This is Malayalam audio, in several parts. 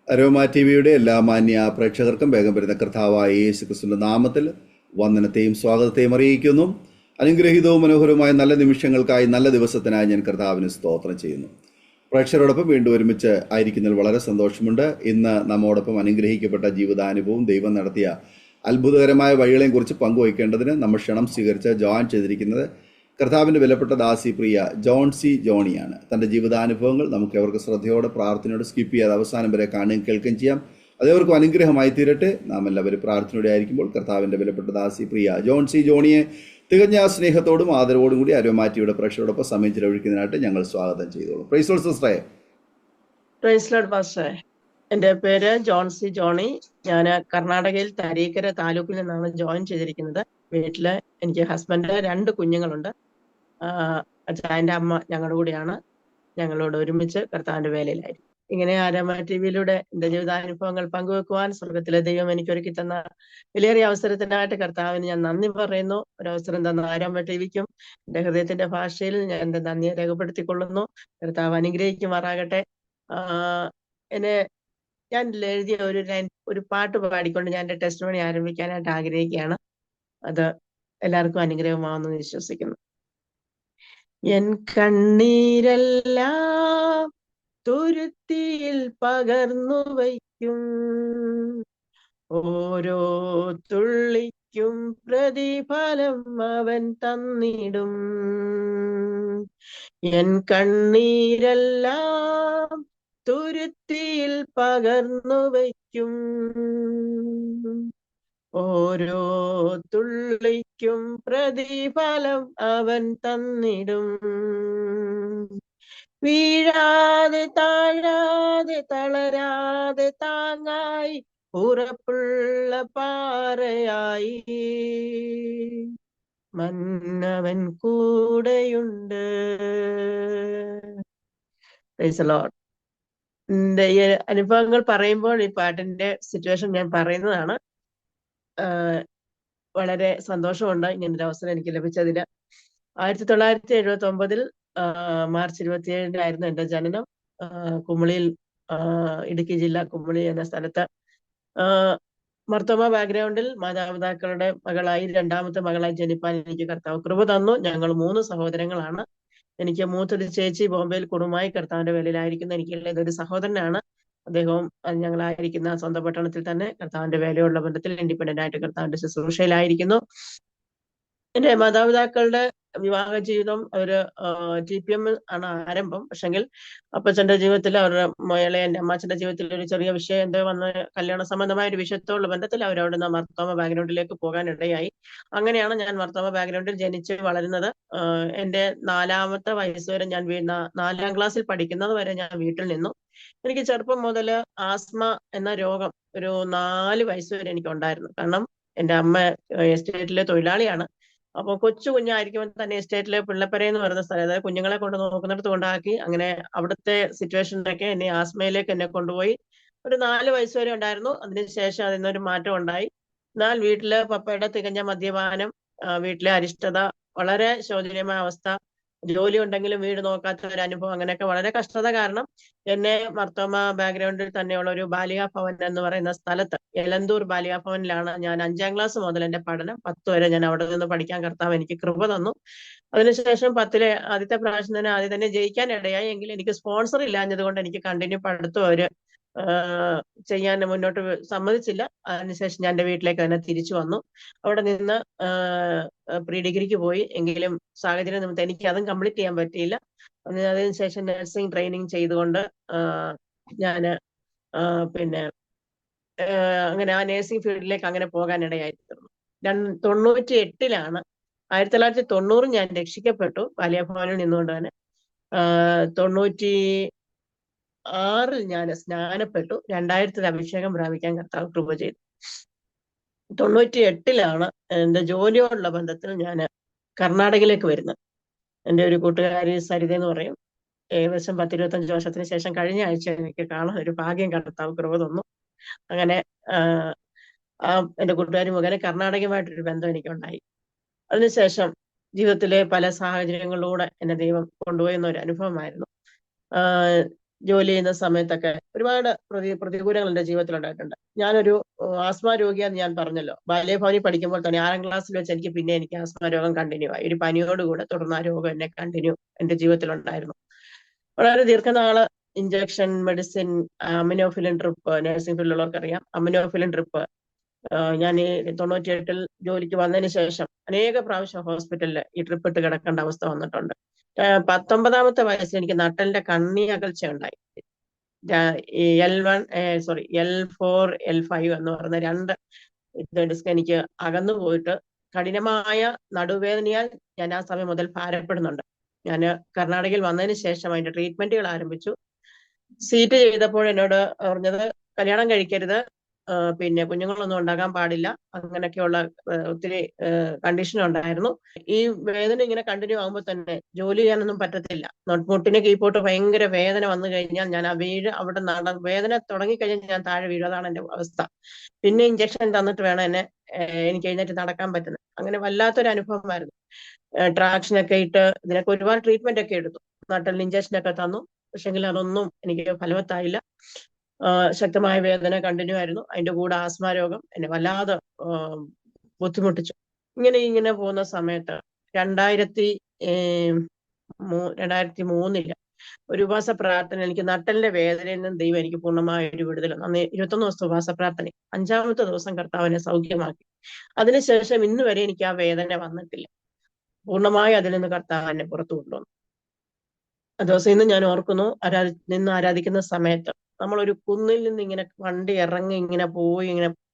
അരോമ ടി വിയുടെ എല്ലാ മാന്യ പ്രേക്ഷകർക്കും വേഗം വരുന്ന കർത്താവായ യേശു ക്രിസ്തുവിന്റെ നാമത്തിൽ വന്ദനത്തെയും സ്വാഗതത്തെയും അറിയിക്കുന്നു. അനുഗ്രഹീതവും മനോഹരവുമായ നല്ല നിമിഷങ്ങൾക്കായി, നല്ല ദിവസത്തിനായി ഞാൻ കർത്താവിന് സ്തോത്രം ചെയ്യുന്നു. പ്രേക്ഷകരോടൊപ്പം വീണ്ടും ഒരുമിച്ച് ആയിരിക്കുന്നതിൽ വളരെ സന്തോഷമുണ്ട്. ഇന്ന് നമ്മോടൊപ്പം അനുഗ്രഹിക്കപ്പെട്ട ജീവിതാനുഭവവും ദൈവം നടത്തിയ അത്ഭുതകരമായ വഴികളെയും കുറിച്ച് പങ്കുവയ്ക്കേണ്ടതിന് നമ്മൾ ക്ഷണം സ്വീകരിച്ച് ജോയിൻ ചെയ്തിരിക്കുന്നത് കർത്താവിൻ്റെ വിലപ്പെട്ട ദാസി പ്രിയ ജോൺസി ജോണിയാണ്. തൻ്റെ ജീവിതാനുഭവങ്ങൾ നമുക്ക് അവർക്ക് ശ്രദ്ധയോടെ പ്രാർത്ഥനയോടെ സ്കിപ്പ് ചെയ്യാതെ അവസാനം വരെ കാണുകയും കേൾക്കുകയും ചെയ്യാം. അതേവർക്കും അനുഗ്രഹമായി തീരട്ടെ. നാം എല്ലാവരും പ്രാർത്ഥനയോടെ ആയിരിക്കുമ്പോൾ കർത്താവിൻ്റെ വിലപ്പെട്ട ദാസി പ്രിയ ജോൺസി ജോണിയെ തികഞ്ഞ സ്നേഹത്തോടും ആദരവോടും കൂടി അരോമാറ്റിയുടെ പ്രേക്ഷകരോടൊപ്പം സമയം ചിലവഴിക്കുന്നതിനായിട്ട് ഞങ്ങൾ സ്വാഗതം ചെയ്തോളൂ. പ്രൈസ് ലോർഡ് സിസ്റ്ററേ. പ്രൈസ് ലോർഡ് പാസ്റ്ററെ. എൻ്റെ പേര് ജോൺസി ജോണി. ഞാൻ കർണാടകയിൽ തരീക്കര താലൂക്കിൽ നിന്നാണ് ജോയിൻ ചെയ്തിരിക്കുന്നത്. വീട്ടില് എനിക്ക് ഹസ്ബൻഡ് 2 കുഞ്ഞുങ്ങളുണ്ട്. അച്ഛൻ്റെ അമ്മ ഞങ്ങളുടെ കൂടെയാണ്. ഞങ്ങളോട് ഒരുമിച്ച് കർത്താവിന്റെ വേലയിലായിരുന്നു. ഇങ്ങനെ ആരാമ ടി വിയിലൂടെ എൻ്റെ ജീവിതാനുഭവങ്ങൾ പങ്കുവെക്കുവാൻ സ്വർഗത്തിലെ ദൈവം എനിക്ക് ഒരുക്കി തന്ന വിലയേറിയ അവസരത്തിനായിട്ട് കർത്താവിന് ഞാൻ നന്ദി പറയുന്നു. ഒരവസരം തന്ന ആരാമ ടി വിക്കും എൻ്റെ ഹൃദയത്തിന്റെ ഭാഷയിൽ ഞാൻ എൻ്റെ നന്ദിയെ രേഖപ്പെടുത്തിക്കൊള്ളുന്നു. കർത്താവ് അനുഗ്രഹിക്കുമാറാകട്ടെ. എന്നെ ഞാൻ എഴുതിയ ഒരു പാട്ട് പാടിക്കൊണ്ട് ഞാൻ എൻ്റെ ടെസ്റ്റ് മണി ആരംഭിക്കാനായിട്ട് ആഗ്രഹിക്കുകയാണ്. അത് എല്ലാവർക്കും അനുഗ്രഹമാണെന്ന് വിശ്വസിക്കുന്നു. എൻ കണ്ണീരെല്ലാം തുരുത്തിയിൽ പകർന്നു വയ്ക്കും, ഓരോ തുള്ളിക്കും പ്രതിഫലം അവൻ തന്നിടും. എൻ കണ്ണീരെല്ലാം തുരുത്തിയിൽ പകർന്നു വയ്ക്കും, ഓരോ തുള്ളിക്കും പ്രതിഫലം അവൻ തന്നിടും. വീഴാതെ താഴാതെ തളരാതെ താങ്ങായി ഉറപ്പുള്ള പാറയായി മന്നവൻ കൂടെയുണ്ട്. Praise the Lord. എൻ്റെ ഈ അനുഭവങ്ങൾ പറയുമ്പോൾ ഈ പാട്ടിന്റെ സിറ്റുവേഷൻ ഞാൻ പറയുന്നതാണ്. വളരെ സന്തോഷമുണ്ട് ഇങ്ങനൊരു അവസരം എനിക്ക് ലഭിച്ചതിൽ. 1979 മാർച്ച് 27 എൻ്റെ ജനനം. കുമളിയിൽ, ഇടുക്കി ജില്ല കുമളി എന്ന സ്ഥലത്ത്. മർത്തോമ ബാക്ക്ഗ്രൗണ്ടിൽ മാതാപിതാക്കളുടെ മകളായി, 2ാമത്തെ മകളായി ജനിപ്പാൻ എനിക്ക് കർത്താവ് കൃപ തന്നു. ഞങ്ങൾ 3 സഹോദരങ്ങളാണ്. എനിക്ക് മൂത്തൊരു ചേച്ചി ബോംബെയിൽ കുടുംബമായി കർത്താവിന്റെ വേലയിലായിരിക്കുന്ന എനിക്കുള്ള ഒരു സഹോദരനാണ്. അദ്ദേഹവും ഞങ്ങളായിരിക്കുന്ന സ്വന്തം പട്ടണത്തിൽ തന്നെ കർത്താവിന്റെ വേലയുള്ള ബന്ധത്തിൽ ഇൻഡിപെൻഡന്റ് ആയിട്ട് കർത്താവിന്റെ ശുശ്രൂഷയിലായിരിക്കുന്നു. എൻ്റെ മാതാപിതാക്കളുടെ വിവാഹ ജീവിതം അവര് TPM ആണ് ആരംഭം. പക്ഷെങ്കിൽ അപ്പച്ചന്റെ ജീവിതത്തിൽ, അവരുടെ മകളെ എൻ്റെ അമ്മാച്ചന്റെ ജീവിതത്തിൽ ഒരു ചെറിയ വിഷയം എന്തോ വന്ന് കല്യാണ സംബന്ധമായ ഒരു വിഷയത്തോടുള്ള ബന്ധത്തിൽ അവരവിടെ നിന്ന് മർത്തോമ ബാക്ക്ഗ്രൗണ്ടിലേക്ക് പോകാൻ ഇടയായി. അങ്ങനെയാണ് ഞാൻ മർത്തോമ ബാക്ക്ഗ്രൗണ്ടിൽ ജനിച്ച് വളരുന്നത്. എൻ്റെ 4ാമത്തെ വയസ്സ് വരെ ഞാൻ 4ാം ക്ലാസ്സിൽ പഠിക്കുന്നത് വരെ ഞാൻ വീട്ടിൽ നിന്നു. എനിക്ക് ചെറുപ്പം മുതൽ ആസ്മ എന്ന രോഗം ഒരു 4 വയസ്സ് വരെ എനിക്ക് ഉണ്ടായിരുന്നു. കാരണം എൻ്റെ അമ്മ എസ്റ്റേറ്റിലെ തൊഴിലാളിയാണ്. അപ്പൊ കൊച്ചു കുഞ്ഞായിരിക്കുമ്പോൾ തന്നെ എസ്റ്റേറ്റിലെ പിള്ളപ്പര എന്ന് പറയുന്ന സ്ഥലം, അതായത് കുഞ്ഞുങ്ങളെ കൊണ്ട് നോക്കുന്നിടത്ത് കൊണ്ടാക്കി. അങ്ങനെ അവിടുത്തെ സിറ്റുവേഷനിലൊക്കെ എന്നെ ആസ്മയിലേക്ക് എന്നെ കൊണ്ടുപോയി. ഒരു 4 വയസ്സ് വരെ ഉണ്ടായിരുന്നു. അതിനുശേഷം അതിൽ നിന്നൊരു മാറ്റം ഉണ്ടായി. എന്നാൽ വീട്ടില് പപ്പയുടെ തികഞ്ഞ മദ്യപാനം, വീട്ടിലെ അരിഷ്ടത, വളരെ ശോചനീയമായ അവസ്ഥ, ജോലി ഉണ്ടെങ്കിലും വീട് നോക്കാത്ത ഒരു അനുഭവം, അങ്ങനെയൊക്കെ വളരെ കഷ്ടത കാരണം എന്നെ മർത്തോമ ബാക്ക്ഗ്രൗണ്ടിൽ തന്നെയുള്ള ഒരു ബാലികാ ഭവൻ എന്ന് പറയുന്ന സ്ഥലത്ത്, എലന്തൂർ ബാലികാ ഭവനിലാണ് ഞാൻ 5ാം ക്ലാസ് മുതൽ എൻ്റെ പഠനം. 10 വരെ ഞാൻ അവിടെ നിന്ന് പഠിക്കാൻ കർത്താവ് എനിക്ക് കൃപ തന്നു. അതിനുശേഷം 10ലെ ആദ്യത്തെ പ്രാവശ്യം തന്നെ ആദ്യം തന്നെ ജയിക്കാൻ ഇടയായി. എങ്കിൽ എനിക്ക് സ്പോൺസർ ഇല്ലാഞ്ഞത് കൊണ്ട് എനിക്ക് കണ്ടിന്യൂ പഠിത്തം അവര് ചെയ്യാൻ മുന്നോട്ട് സമ്മതിച്ചില്ല. അതിനുശേഷം ഞാൻ എൻ്റെ വീട്ടിലേക്ക് തന്നെ തിരിച്ചു വന്നു. അവിടെ നിന്ന് പ്രീ ഡിഗ്രിക്ക് പോയി. എങ്കിലും സാഹചര്യം നിമിത്തം എനിക്ക് അതും കംപ്ലീറ്റ് ചെയ്യാൻ പറ്റിയില്ല. അതിനുശേഷം നഴ്സിംഗ് ട്രെയിനിങ് ചെയ്തുകൊണ്ട് ഞാൻ പിന്നെ അങ്ങനെ ആ നഴ്സിംഗ് ഫീൽഡിലേക്ക് അങ്ങനെ പോകാൻ ഇടയായിരുന്നു. 98ലാണ് 1990 ഞാൻ രക്ഷിക്കപ്പെട്ടു ബാല്യഭവനിൽ നിന്നുകൊണ്ട് തന്നെ. 96 ഞാൻ സ്നാനപ്പെട്ടു. 2000 അഭിഷേകം പ്രാപിക്കാൻ കർത്താവ് കൃപ ചെയ്തു. 98ലാണ് എൻ്റെ ജോലിയോടുള്ള ബന്ധത്തിൽ ഞാൻ കർണാടകയിലേക്ക് വരുന്നത്. എൻ്റെ ഒരു കൂട്ടുകാരി സരിത എന്ന് പറയും. ഏകദേശം 10-25 വർഷത്തിന് ശേഷം കഴിഞ്ഞ ആഴ്ച എനിക്ക് കാണാൻ ഒരു ഭാഗ്യം കർത്താവ് കൃപ തന്നു. അങ്ങനെ എൻ്റെ കൂട്ടുകാരി മുഖേന കർണാടകയുമായിട്ടൊരു ബന്ധം എനിക്കുണ്ടായി. അതിനുശേഷം ജീവിതത്തിലെ പല സാഹചര്യങ്ങളിലൂടെ എന്നെ ദൈവം കൊണ്ടുപോയെന്ന ഒരു അനുഭവമായിരുന്നു. ജോലി ചെയ്യുന്ന സമയത്തൊക്കെ ഒരുപാട് പ്രതികൂലങ്ങൾ എൻ്റെ ജീവിതത്തിൽ ഉണ്ടായിട്ടുണ്ട്. ഞാനൊരു ആസ്മ രോഗിയാന്ന് ഞാൻ പറഞ്ഞല്ലോ. ബാല്യഭവനിൽ പഠിക്കുമ്പോൾ തന്നെ 6ാം ക്ലാസ്സിൽ വെച്ച് എനിക്ക് ആസ്മ രോഗം കണ്ടിന്യൂ ആയി. ഒരു പനിയോടുകൂടെ തുടർന്ന് ആ രോഗം എന്നെ എൻ്റെ ജീവിതത്തിൽ ഉണ്ടായിരുന്നു. വളരെ ദീർഘനാള് ഇഞ്ചക്ഷൻ, മെഡിസിൻ, അമിനോഫിലിൻ ഡ്രിപ്പ്, നഴ്സിംഗ് ഫീൽഡിലുള്ളവർക്ക് അറിയാം. അമിനോഫിലിൻ ഡ്രിപ്പ് ഞാൻ ഈ 98 ജോലിക്ക് വന്നതിന് ശേഷം അനേക പ്രാവശ്യം ഹോസ്പിറ്റലിൽ ഈ ട്രിപ്പ് ഇട്ട് കിടക്കേണ്ട അവസ്ഥ വന്നിട്ടുണ്ട്. 19ാമത്തെ വയസ്സിൽ എനിക്ക് നട്ടലിന്റെ കണ്ണി അകൽച്ച ഉണ്ടായി. L4 L5 എന്ന് പറയുന്ന 2 ഡിസ്ക് എനിക്ക് അകന്നു പോയിട്ട് കഠിനമായ നടുവേദനയാൽ ഞാൻ ആ സമയം മുതൽ ഭാരപ്പെടുന്നുണ്ട്. ഞാൻ കർണാടകയിൽ വന്നതിന് ശേഷം അതിന്റെ ട്രീറ്റ്മെന്റുകൾ ആരംഭിച്ചു. സീറ്റ് ചെയ്തപ്പോൾ എന്നോട് പറഞ്ഞത് കല്യാണം കഴിക്കരുത്, പിന്നെ കുഞ്ഞുങ്ങളൊന്നും ഉണ്ടാകാൻ പാടില്ല, അങ്ങനെയൊക്കെയുള്ള ഒത്തിരി കണ്ടീഷൻ ഉണ്ടായിരുന്നു. ഈ വേദന ഇങ്ങനെ കണ്ടിന്യൂ ആകുമ്പോൾ തന്നെ ജോലി ചെയ്യാനൊന്നും പറ്റത്തില്ല. മുട്ടിന് കീപ്പോട്ട് ഭയങ്കര വേദന വന്നു കഴിഞ്ഞാൽ ഞാൻ അവിടെ വേദന തുടങ്ങിക്കഴിഞ്ഞാൽ ഞാൻ താഴെ വീഴും. അതാണ് എൻ്റെ അവസ്ഥ. പിന്നെ ഇഞ്ചക്ഷൻ തന്നിട്ട് വേണം എനിക്ക് എഴുന്നേറ്റ് നടക്കാൻ പറ്റുന്നത്. അങ്ങനെ വല്ലാത്തൊരു അനുഭവമായിരുന്നു. ട്രാക്ഷനൊക്കെ ഇട്ട് ഇതിനൊക്കെ ഒരുപാട് ട്രീറ്റ്മെന്റ് ഒക്കെ എടുത്തു. നട്ടലിന് ഇഞ്ചക്ഷനൊക്കെ തന്നു. പക്ഷെങ്കിൽ അതൊന്നും എനിക്ക് ഫലവത്തായില്ല. ശക്തമായ വേദന കണ്ടിന്യൂ ആയിരുന്നു. അതിന്റെ കൂടെ ആസ്മ രോഗം എന്നെ വല്ലാതെ ബുദ്ധിമുട്ടിച്ചു. ഇങ്ങനെ പോകുന്ന സമയത്ത് 2003 ഒരു ഉപവാസ പ്രാർത്ഥന, എനിക്ക് നട്ടലിന്റെ വേദനയിൽ നിന്ന് ദൈവം എനിക്ക് പൂർണ്ണമായ ഒരു വിടുതൽ. അന്ന് 21 ദിവസത്തെ ഉപവാസ പ്രാർത്ഥന, 5ാമത്തെ ദിവസം കർത്താവിനെ സൗഖ്യമാക്കി. അതിനുശേഷം ഇന്ന് വരെ എനിക്ക് ആ വേദന വന്നിട്ടില്ല. പൂർണ്ണമായി അതിൽ നിന്ന് കർത്താവ് എന്നെ പുറത്തു കൊണ്ടുവന്നു. ആ ദിവസം ഇന്ന് ഞാൻ ഓർക്കുന്നു. നിന്ന് ആരാധിക്കുന്ന സമയത്ത് നമ്മളൊരു കുന്നിൽ നിന്ന് ഇങ്ങനെ വണ്ടി ഇറങ്ങി ഇങ്ങനെ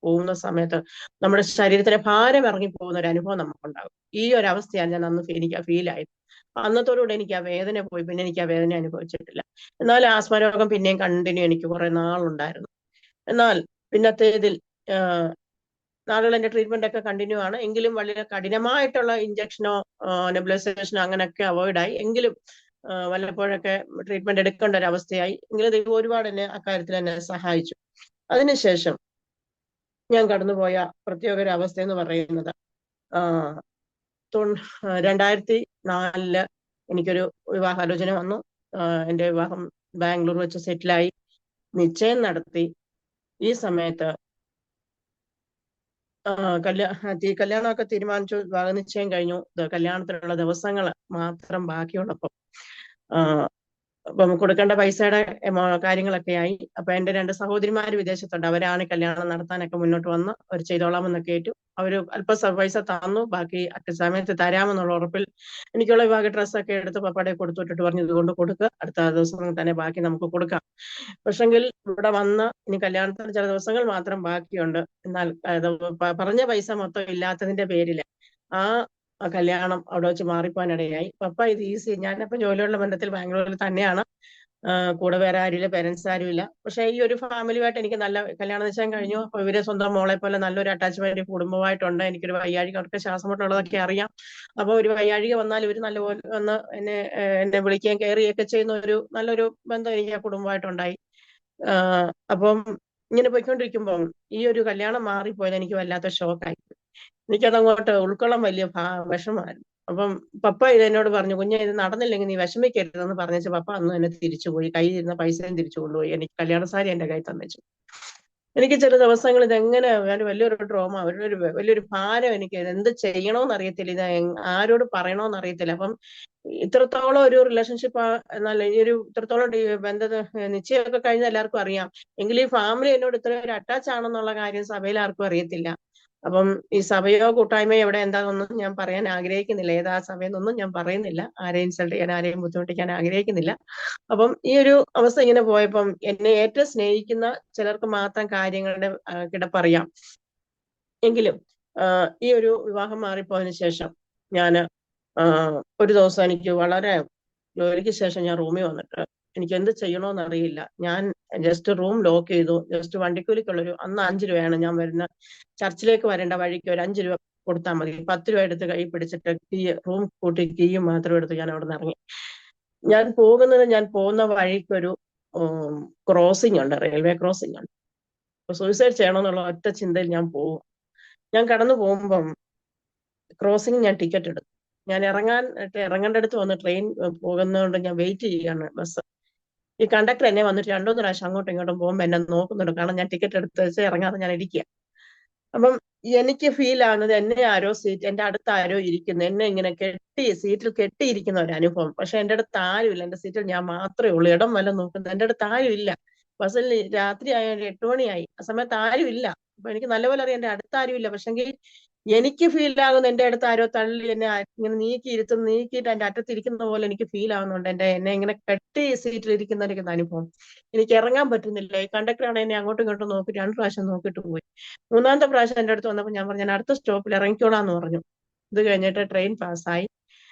പോകുന്ന സമയത്ത് നമ്മുടെ ശരീരത്തിലെ ഭാരം ഇറങ്ങി പോകുന്ന ഒരു അനുഭവം നമുക്കുണ്ടാകും. ഈ ഒരു അവസ്ഥയാണ് എനിക്ക് ഫീൽ ആയത്. അന്നത്തോടുകൂടെ എനിക്ക് ആ വേദന പോയി. പിന്നെ എനിക്ക് ആ വേദന അനുഭവിച്ചിട്ടില്ല. എന്നാൽ ആസ്മരോഗം പിന്നെയും കണ്ടിന്യൂ എനിക്ക് കുറെ നാളുണ്ടായിരുന്നു. എന്നാൽ പിന്നത്തേതിൽ നാളുകൾ എൻ്റെ ട്രീറ്റ്മെന്റ് ഒക്കെ കണ്ടിന്യൂ ആണ്. എങ്കിലും വളരെ കഠിനമായിട്ടുള്ള ഇഞ്ചക്ഷനോ നെബുലൈസേഷനോ അങ്ങനെയൊക്കെ അവോയ്ഡായി. എങ്കിലും വല്ലപ്പോഴൊക്കെ ട്രീറ്റ്മെന്റ് എടുക്കേണ്ട ഒരു അവസ്ഥയായി. എങ്കിലും ദൈവം ഒരുപാട് എന്നെ അക്കാര്യത്തിൽ എന്നെ സഹായിച്ചു. അതിനുശേഷം ഞാൻ കടന്നുപോയ പ്രത്യേക ഒരു അവസ്ഥ എന്ന് പറയുന്നത് 2004 എനിക്കൊരു വിവാഹാലോചന വന്നു. എൻ്റെ വിവാഹം ബാംഗ്ലൂർ വെച്ച് സെറ്റിലായി, നിശ്ചയം നടത്തി. ഈ സമയത്ത് കല്യാണമൊക്കെ തീരുമാനിച്ചു, വിവാഹ നിശ്ചയം കഴിഞ്ഞു. കല്യാണത്തിനുള്ള ദിവസങ്ങൾ മാത്രം ബാക്കിയുള്ളപ്പോൾ അപ്പം കൊടുക്കേണ്ട പൈസയുടെ കാര്യങ്ങളൊക്കെ ആയി. അപ്പൊ എൻ്റെ 2 സഹോദരിമാര് വിദേശത്തുണ്ട്. അവരാണ് കല്യാണം നടത്താനൊക്കെ മുന്നോട്ട് വന്ന് അവർ ചെയ്തോളാമെന്നൊക്കെ ഏറ്റു. അവര് അല്പ പൈസ തന്നു. ബാക്കി സമയത്ത് തരാമെന്നുള്ള ഉറപ്പിൽ എനിക്കുള്ള വിവാഹ ഡ്രസ്സൊക്കെ എടുത്ത് പപ്പയുടെ കൊടുത്തുവിട്ടിട്ട് പറഞ്ഞു, ഇതുകൊണ്ട് കൊടുക്കുക, അടുത്ത ദിവസം തന്നെ ബാക്കി നമുക്ക് കൊടുക്കാം. പക്ഷെങ്കിൽ ഇവിടെ വന്ന് ഇനി കല്യാണത്തിന് ചില ദിവസങ്ങൾ മാത്രം ബാക്കിയുണ്ട്. എന്നാൽ പറഞ്ഞ പൈസ മൊത്തം ഇല്ലാത്തതിന്റെ പേരില് ആ കല്യാണം അവിടെ വെച്ച് മാറിപ്പോവാനിടയായി. പപ്പ ഇത് ഈസി, ഞാനിപ്പോ ജോലിയുള്ള ബന്ധത്തിൽ ബാംഗ്ലൂരിൽ തന്നെയാണ്. കൂടെ വേറെ ആരുമില്ല, പേരൻസ് ആരുമില്ല. പക്ഷെ ഈ ഒരു ഫാമിലിയുമായിട്ട് എനിക്ക് നല്ല കല്യാണം നിശ്ചയം കഴിഞ്ഞു. അപ്പൊ ഇവരെ സ്വന്തം മോളെ പോലെ നല്ലൊരു അറ്റാച്ച്മെന്റ് കുടുംബമായിട്ടുണ്ട്. എനിക്കൊരു വയ്യാഴിക, അവർക്ക് ശ്വാസമുട്ടുള്ളതൊക്കെ അറിയാം. അപ്പൊ ഒരു വയ്യാഴിക വന്നാൽ ഇവര് നല്ലപോലെ വന്ന് എന്നെ വിളിക്കുകയും കയറുകയൊക്കെ ചെയ്യുന്ന നല്ലൊരു ബന്ധം എനിക്ക് ആ കുടുംബമായിട്ടുണ്ടായി. അപ്പം ഇങ്ങനെ പോയിക്കൊണ്ടിരിക്കുമ്പോൾ ഈ ഒരു കല്യാണം മാറിപ്പോയത് എനിക്ക് വല്ലാത്ത ഷോക്കായി. എനിക്കതങ്ങോട്ട് ഉൾക്കൊള്ളാൻ വലിയ വിഷമമായിരുന്നു. അപ്പം പപ്പ എന്നോട് പറഞ്ഞു, കുഞ്ഞെ ഇത് നടന്നില്ലെങ്കിൽ നീ വിഷമിക്കരുതെന്ന് പറഞ്ഞേച്ച് പപ്പ അന്ന് തന്നെ തിരിച്ചുപോയി. കയ്യിൽ ഇരുന്ന പൈസയും തിരിച്ചു കൊണ്ടുപോയി. എനിക്ക് കല്യാണ സാരി എന്റെ കയ്യിൽ തന്നേച്ചു. എനിക്ക് ചില ദിവസങ്ങൾ ഇതെങ്ങനെ വലിയൊരു ട്രോമ, വലിയൊരു ഭാരം. എനിക്ക് എന്ത് ചെയ്യണോന്ന് അറിയത്തില്ല, ഇത് ആരോട് പറയണോന്ന് അറിയത്തില്ല. അപ്പം ഇത്രത്തോളം ഒരു റിലേഷൻഷിപ്പ്, എന്നാൽ ഇത്രത്തോളം നിശ്ചയമൊക്കെ കഴിഞ്ഞ എല്ലാവർക്കും അറിയാം. എങ്കിലും ഈ ഫാമിലി എന്നോട് ഇത്ര ഒരു അറ്റാച്ച് ആണെന്നുള്ള കാര്യം സഭയിൽ ആർക്കും അറിയത്തില്ല. അപ്പം ഈ സഭയോ കൂട്ടായ്മയോ എവിടെ എന്താണെന്നൊന്നും ഞാൻ പറയാൻ ആഗ്രഹിക്കുന്നില്ല. ഏതാ സഭയെന്നൊന്നും ഞാൻ പറയുന്നില്ല. ആരെയും ഇൻസൾട്ട് ചെയ്യാൻ, ആരെയും ബുദ്ധിമുട്ടിക്കാൻ ആഗ്രഹിക്കുന്നില്ല. അപ്പം ഈ ഒരു അവസ്ഥ ഇങ്ങനെ പോയപ്പം എന്നെ ഏറ്റവും സ്നേഹിക്കുന്ന ചിലർക്ക് മാത്രം കാര്യങ്ങളുടെ കിടപ്പറിയാം. എങ്കിലും ഈ ഒരു വിവാഹം മാറിപ്പോയതിനു ശേഷം ഞാന് ഒരു ദിവസം എനിക്ക് വളരെ ജോലിക്ക് ശേഷം ഞാൻ റൂമിൽ വന്നിട്ട് എനിക്ക് എന്ത് ചെയ്യണോന്ന് അറിയില്ല. ഞാൻ ജസ്റ്റ് റൂം ലോക്ക് ചെയ്തു. ജസ്റ്റ് വണ്ടിക്കൂലിക്കുള്ളൊരു, അന്ന് 5 രൂപയാണ് ഞാൻ വരുന്ന ചർച്ചിലേക്ക് വരേണ്ട വഴിക്ക് ഒരു 5 രൂപ കൊടുത്താൽ മതി. 10 രൂപ എടുത്ത് കൈ പിടിച്ചിട്ട് റൂം കൂട്ടി കീയും മാത്രം എടുത്ത് ഞാൻ അവിടെ നിന്ന് ഇറങ്ങി. ഞാൻ പോകുന്ന വഴിക്കൊരു ക്രോസിംഗ് ഉണ്ട്, റെയിൽവേ ക്രോസിംഗ് ഉണ്ട്. അപ്പൊ സൂയിസൈഡ് ചെയ്യണമെന്നുള്ള ഒറ്റ ചിന്തയിൽ ഞാൻ പോകും. ഞാൻ കടന്നു പോകുമ്പം ക്രോസിംഗ് ഞാൻ ടിക്കറ്റ് എടുത്തു. ഞാൻ ഇറങ്ങേണ്ട അടുത്ത് വന്ന് ട്രെയിൻ പോകുന്നതുകൊണ്ട് ഞാൻ വെയിറ്റ് ചെയ്യുകയാണ് ബസ്. ഈ കണ്ടക്ടർ എന്നെ വന്നിട്ട് 2-3 പ്രാവശ്യം അങ്ങോട്ടും ഇങ്ങോട്ടും പോകുമ്പോൾ എന്നെ നോക്കുന്നുണ്ട്. കാരണം ഞാൻ ടിക്കറ്റ് എടുത്ത് വെച്ച് ഇറങ്ങാതെ ഞാൻ ഇരിക്കുക. അപ്പം എനിക്ക് ഫീൽ ആവുന്നത് എന്നെ ആരോ എന്റെ അടുത്ത് ആരോ ഇരിക്കുന്നു, എന്നെ ഇങ്ങനെ സീറ്റിൽ കെട്ടിയിരിക്കുന്ന ഒരു അനുഭവം. പക്ഷെ എന്റെ അടുത്ത് ആരുമില്ല, എന്റെ സീറ്റിൽ ഞാൻ മാത്രമേ ഉള്ളൂ. ഇടം വല്ല നോക്കുന്നത്, എന്റെ അടുത്ത് ആരും ഇല്ല. ബസ്സിൽ രാത്രി ആയ 8 മണിയായി, ആ സമയത്ത് ആരും ഇല്ല. അപ്പൊ എനിക്ക് നല്ലപോലെ അറിയാം എന്റെ അടുത്ത് ആരും ഇല്ല. പക്ഷെങ്കിൽ എനിക്ക് ഫീൽ ആകുന്നു എന്റെ അടുത്ത് ആരോ തള്ളി എന്നെ ഇങ്ങനെ നീക്കിയിട്ട് എന്റെ അറ്റത്തിരിക്കുന്ന പോലെ എനിക്ക് ഫീൽ ആവുന്നുണ്ട്. എന്നെ ഇങ്ങനെ കെട്ടി സീറ്റിൽ ഇരിക്കുന്ന അനുഭവം. എനിക്ക് ഇറങ്ങാൻ പറ്റുന്നില്ല. ഈ കണ്ടക്ടറാണ് എന്നെ അങ്ങോട്ടും ഇങ്ങോട്ടും നോക്കി 2 പ്രാവശ്യം നോക്കിയിട്ട് പോയി. 3-ാമത്തെ പ്രാവശ്യം എന്റെ അടുത്ത് വന്നപ്പോൾ ഞാൻ പറഞ്ഞു ഞാൻ അടുത്ത സ്റ്റോപ്പിൽ ഇറങ്ങിക്കോളാന്ന് പറഞ്ഞു. ഇത് കഴിഞ്ഞിട്ട് ട്രെയിൻ പാസ്സായി,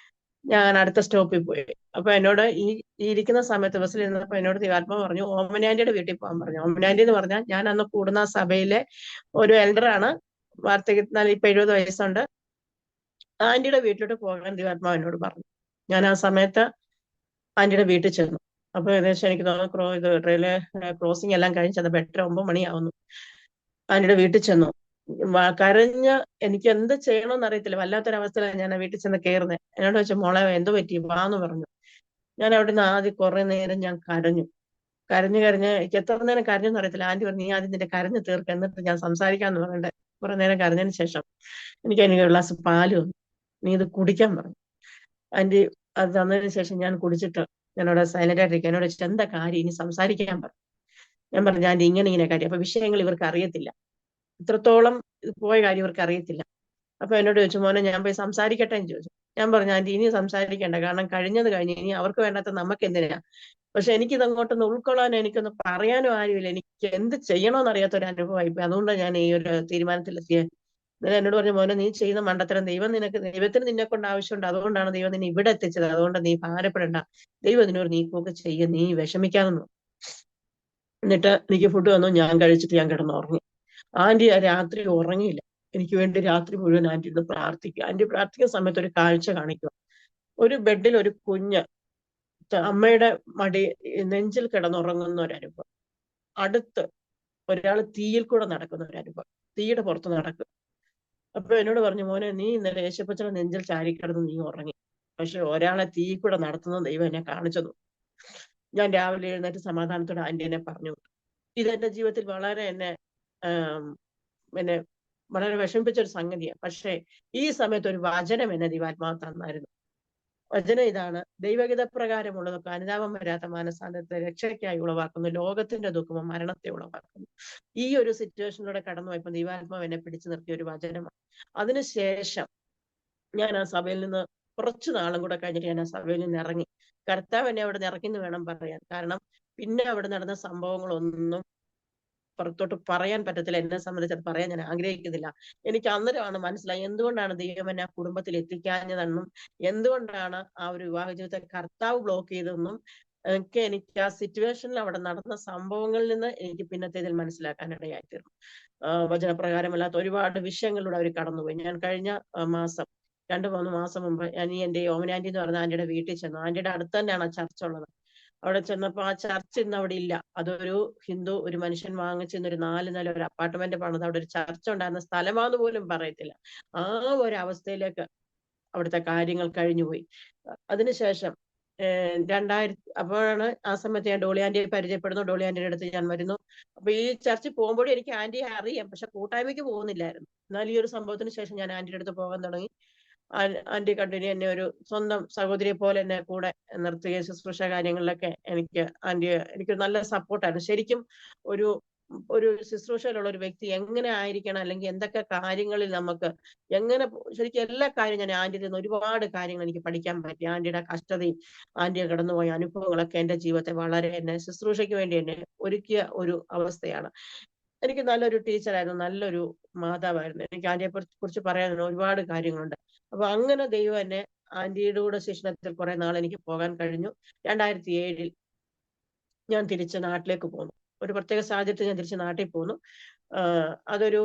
ഞാൻ അടുത്ത സ്റ്റോപ്പിൽ പോയി. അപ്പൊ എന്നോട് ഈ ഇരിക്കുന്ന സമയത്ത് ബസ്സിൽ ഇരുന്നപ്പോ എന്നോട് ദൈവാത്മാവ് പറഞ്ഞു ഓമനാന്റിയുടെ വീട്ടിൽ പോകാൻ പറഞ്ഞു. ഓമനാന്റി എന്ന് പറഞ്ഞാൽ ഞാൻ അന്ന് കൂടുന്ന സഭയിലെ ഒരു എൽഡറാണ്. വാർദ്ധക്യത്തിനാൽ ഇപ്പൊ 70 വയസ്സുണ്ട്. ആന്റിയുടെ വീട്ടിലോട്ട് പോകാൻ ദൈവാത്മാവ് എന്നോട് പറഞ്ഞു. ഞാൻ ആ സമയത്ത് ആന്റിയുടെ വീട്ടിൽ ചെന്നു. അപ്പൊ ഏകദേശം എനിക്ക് തോന്നുന്നു ട്രെയിനിലെ ക്രോസിംഗ് എല്ലാം കഴിഞ്ഞ് ചെന്നപ്പോ 8-9 മണിയാവുന്നു. ആന്റിയുടെ വീട്ടിൽ ചെന്നു. കരഞ്ഞ് എനിക്ക് എന്ത് ചെയ്യണമെന്ന് അറിയത്തില്ല, വല്ലാത്തൊരവസ്ഥയിലാണ് ഞാൻ ആ വീട്ടിൽ ചെന്ന് കയറുന്നത്. എന്നോട് വെച്ച മോളെ എന്ത് പറ്റി വാന്ന് പറഞ്ഞു. ഞാൻ അവിടെ നിന്ന് ആദ്യം കുറെ നേരം ഞാൻ കരഞ്ഞു. എനിക്ക് എത്ര നേരം കരഞ്ഞെന്ന് അറിയത്തില്ല. ആന്റി പറഞ്ഞു നീ ആദ്യം നിന്റെ കരഞ്ഞു തീർക്കുക, എന്നിട്ട് ഞാൻ സംസാരിക്കാന്ന് പറഞ്ഞിട്ട് കുറെ നേരം കരഞ്ഞതിന് ശേഷം എനിക്ക് ഒരു ഗ്ലാസ് പാല് തന്നു. നീ ഇത് കുടിക്കാൻ പറഞ്ഞു. ആന്റി അത് തന്നതിന് ശേഷം ഞാൻ കുടിച്ചിട്ട് ഞാനവിടെ സൈലന്റ് ആയിട്ടിരിക്കുക. എന്നോട് വെച്ചിട്ട് എന്താ കാര്യം ഇനി സംസാരിക്കാൻ പറഞ്ഞു. ഞാൻ പറഞ്ഞു ആന്റി ഇങ്ങനെ കാര്യം. അപ്പൊ വിഷയങ്ങൾ ഇവർക്ക് അറിയത്തില്ല, ഇത്രത്തോളം പോയ കാര്യം ഇവർക്ക് അറിയത്തില്ല. അപ്പൊ എന്നോട് ചോദിച്ചു മോനെ ഞാൻ പോയി സംസാരിക്കട്ടെ എന്ന് ചോദിച്ചു. ഞാൻ പറഞ്ഞു ആന്റി ഇനി സംസാരിക്കേണ്ട, കാരണം കഴിഞ്ഞത് കഴിഞ്ഞ്, ഇനി അവർക്ക് വേണ്ടാത്ത നമുക്ക് എന്തിനാ. പക്ഷെ എനിക്കിത് അങ്ങോട്ടൊന്ന് ഉൾക്കൊള്ളാനോ എനിക്കൊന്ന് പറയാനോ ആരുമില്ല. എനിക്ക് എന്ത് ചെയ്യണമെന്ന് അറിയാത്ത ഒരു അനുഭവമായി. അതുകൊണ്ടാണ് ഞാൻ ഈ ഒരു തീരുമാനത്തിലെത്തിയത്. എന്നോട് പറഞ്ഞു മോനെ നീ ചെയ്യുന്ന മണ്ടത്തരം ദൈവത്തിന് നിന്നെ കൊണ്ട് ആവശ്യമുണ്ട്, അതുകൊണ്ടാണ് ദൈവം നിന്നെ ഇവിടെ എത്തിച്ചത്. അതുകൊണ്ട് നീ ഭാരപ്പെടേണ്ട, ദൈവം ഇതിനൊരു നീക്കമൊക്കെ ചെയ്യും, നീ വിഷമിക്കാമെന്നു. എന്നിട്ട് എനിക്ക് ഫുഡ് വന്നു, ഞാൻ കഴിച്ചിട്ട് ഞാൻ കിടന്നുറങ്ങി. ആന്റി രാത്രി ഉറങ്ങിയില്ല. എനിക്ക് വേണ്ടി രാത്രി മുഴുവൻ ആന്റി ഇന്ന് പ്രാർത്ഥിക്കുക. ആന്റി പ്രാർത്ഥിക്കുന്ന സമയത്ത് ഒരു കാഴ്ച കാണിക്കുക. ഒരു ബെഡിൽ ഒരു കുഞ്ഞ് അമ്മയുടെ നെഞ്ചിൽ കിടന്നുറങ്ങുന്ന ഒരു അനുഭവം. അടുത്ത് ഒരാൾ തീയിൽ കൂടെ നടക്കുന്ന ഒരു അനുഭവം, തീയുടെ പുറത്ത് നടക്കുക. അപ്പൊ എന്നോട് പറഞ്ഞു മോനെ നീ ഇന്നലെ യേശുപ്പച്ചനെ നെഞ്ചിൽ ചാരിക്കിടന്ന് നീ ഉറങ്ങി, പക്ഷെ ഒരാളെ തീ കൂടെ നടത്തുന്ന ദൈവം എന്നെ കാണിച്ചതു. ഞാൻ രാവിലെ എഴുന്നേറ്റ് സമാധാനത്തോടെ ആന്റി എന്നെ പറഞ്ഞു. ഇതെന്റെ ജീവിതത്തിൽ വളരെ എന്നെ വളരെ വിഷമിപ്പിച്ച ഒരു സംഗതിയാണ്. പക്ഷെ ഈ സമയത്ത് ഒരു വചനം എന്നെ ദൈവാത്മാവ് തന്നായിരുന്നു. വചനം ഇതാണ്: ദൈവഗീത പ്രകാരമുള്ളതൊക്കെ അനുതാപം വരാത്ത മാനസാന്തരത്തെ രക്ഷയ്ക്കായി ഉളവാക്കുന്നു, ലോകത്തിന്റെ ദുഃഖമോ മരണത്തെ ഉളവാക്കുന്നു. ഈ ഒരു സിറ്റുവേഷനിലൂടെ കടന്നുപോയപ്പോൾ ദൈവാത്മാവ് എന്നെ പിടിച്ചു നിർത്തിയ ഒരു വചനമാണ്. അതിനുശേഷം ഞാൻ ആ സഭയിൽ നിന്ന് കുറച്ചു നാളും കൂടെ കഴിഞ്ഞിട്ട് ഞാൻ ആ സഭയിൽ നിന്ന് ഇറങ്ങി. കർത്താവ് എന്നെ അവിടെ നിന്ന് ഇറങ്ങി എന്ന് വേണം പറയാൻ. കാരണം പിന്നെ അവിടെ നടന്ന സംഭവങ്ങളൊന്നും പുറത്തോട്ട് പറയാൻ പറ്റത്തില്ല. എന്നെ സംബന്ധിച്ച് അത് പറയാൻ ഞാൻ ആഗ്രഹിക്കുന്നില്ല. എനിക്ക് അന്നേരമാണ് മനസ്സിലായി എന്തുകൊണ്ടാണ് ദൈവം എന്നെ ആ കുടുംബത്തിൽ എത്തിക്കാഞ്ഞതെന്നും എന്തുകൊണ്ടാണ് ആ ഒരു വിവാഹ ജീവിതത്തെ കർത്താവ് ബ്ലോക്ക് ചെയ്തതെന്നും എനിക്ക് ആ സിറ്റുവേഷനിൽ അവിടെ നടന്ന സംഭവങ്ങളിൽ നിന്ന് എനിക്ക് പിന്നത്തേതിൽ മനസ്സിലാക്കാനിടയായിത്തീർന്നു. വചനപ്രകാരമല്ലാത്ത ഒരുപാട് വിഷയങ്ങളിലൂടെ അവർ കടന്നുപോയി. ഞാൻ കഴിഞ്ഞ മാസം 2-3 മാസം മുമ്പ് ഞാൻ എന്റെ ഓമനാന്റി എന്ന് പറഞ്ഞ ആന്റിയുടെ വീട്ടിൽ ചെന്നു. ആന്റിയുടെ അടുത്ത് തന്നെയാണ് ആ ചർച്ച ഉള്ളത്. അവിടെ ചെന്നപ്പോ ആ ചർച്ച് ഇന്ന് അവിടെ ഇല്ല. അതൊരു ഒരു മനുഷ്യൻ വാങ്ങിച്ചിരുന്ന ഒരു 4 നില ഒരു അപ്പാർട്ട്മെന്റ് പണിത് അവിടെ ഒരു ചർച്ച ഉണ്ടായിരുന്ന സ്ഥലമാന്ന് പോലും പറയത്തില്ല. ആ ഒരു അവസ്ഥയിലേക്ക് അവിടുത്തെ കാര്യങ്ങൾ കഴിഞ്ഞുപോയി. അതിനുശേഷം അപ്പോഴാണ് ആ സമയത്ത് ഞാൻ ഡോളി ആന്റിയെ പരിചയപ്പെടുന്നു. ഡോളി ആന്റിയുടെ അടുത്ത് ഞാൻ വരുന്നു. അപ്പൊ ഈ ചർച്ചിൽ പോകുമ്പോഴും എനിക്ക് ആന്റിയെ അറിയാം, പക്ഷെ കൂട്ടായ്മയ്ക്ക് പോകുന്നില്ലായിരുന്നു. എന്നാൽ ഈ ഒരു സംഭവത്തിന് ശേഷം ഞാൻ ആന്റിയുടെ അടുത്ത് പോകാൻ തുടങ്ങി. ആന്റി കണ്ടിന്യൂ എന്നെ ഒരു സ്വന്തം സഹോദരിയെ പോലെ എന്നെ കൂടെ നിർത്തുകയും ശുശ്രൂഷ കാര്യങ്ങളിലൊക്കെ എനിക്ക് നല്ല സപ്പോർട്ടായിരുന്നു. ശരിക്കും ഒരു ശുശ്രൂഷയിലുള്ള ഒരു വ്യക്തി എങ്ങനെ ആയിരിക്കണം, അല്ലെങ്കിൽ എന്തൊക്കെ കാര്യങ്ങളിൽ നമുക്ക് ശരിക്കും എല്ലാ കാര്യവും ഞാൻ ആന്റിയിൽ നിന്ന് ഒരുപാട് കാര്യങ്ങൾ എനിക്ക് പഠിക്കാൻ പറ്റി. ആന്റിയുടെ കഷ്ടതയും ആന്റിയെ കടന്നുപോയ അനുഭവങ്ങളൊക്കെ എന്റെ ജീവിതത്തെ വളരെ എന്നെ ശുശ്രൂഷയ്ക്ക് വേണ്ടി എന്നെ ഒരുക്കിയ ഒരു അവസ്ഥയാണ്. എനിക്ക് നല്ലൊരു ടീച്ചറായിരുന്നു, നല്ലൊരു മാതാവായിരുന്നു. എനിക്ക് ആന്റിയെ കുറിച്ച് പറയാൻ ഒരുപാട് കാര്യങ്ങളുണ്ട്. അപ്പൊ അങ്ങനെ ദൈവം എന്നെ ആന്റിയുടെ കൂടെ ശിക്ഷണത്തിൽ കുറെ നാൾ എനിക്ക് പോകാൻ കഴിഞ്ഞു. 2007 ഞാൻ തിരിച്ച് നാട്ടിലേക്ക് പോന്നു. ഒരു പ്രത്യേക സാഹചര്യത്തിൽ ഞാൻ തിരിച്ച് നാട്ടിൽ പോന്നു. അതൊരു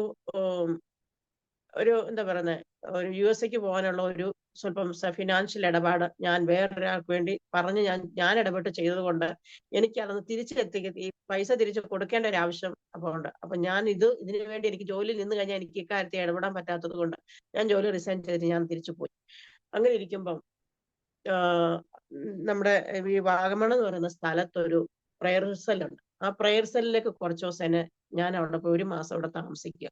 എന്താ പറയുന്നത്, ഒരു USA പോകാനുള്ള ഒരു സ്വല്പം ഫിനാൻഷ്യൽ ഇടപാട് ഞാൻ വേറൊരാൾക്ക് വേണ്ടി പറഞ്ഞ് ഞാൻ ഇടപെട്ട് ചെയ്തത് കൊണ്ട് എനിക്ക് അതൊന്ന് ഈ പൈസ തിരിച്ചു കൊടുക്കേണ്ട ഒരു ആവശ്യം അപ്പോൾ ഉണ്ട്. അപ്പൊ ഇതിനു വേണ്ടി എനിക്ക് ജോലിയിൽ നിന്ന് കഴിഞ്ഞാൽ എനിക്ക് ഇക്കാര്യത്തെ ഇടപെടാൻ പറ്റാത്തത് കൊണ്ട് ഞാൻ ജോലി റിസൈൻ ചെയ്തിട്ട് ഞാൻ തിരിച്ചു പോയി. അങ്ങനെ ഇരിക്കുമ്പം നമ്മുടെ ഈ വാഗമൺ എന്ന് പറയുന്ന സ്ഥലത്തൊരു പ്രയർ സെല്ലുണ്ട്. ആ പ്രയർ സെല്ലിലേക്ക് കുറച്ച് ദിവസം എന്നെ ഞാൻ അവിടെ പോയി 1 മാസം അവിടെ താമസിക്കുക.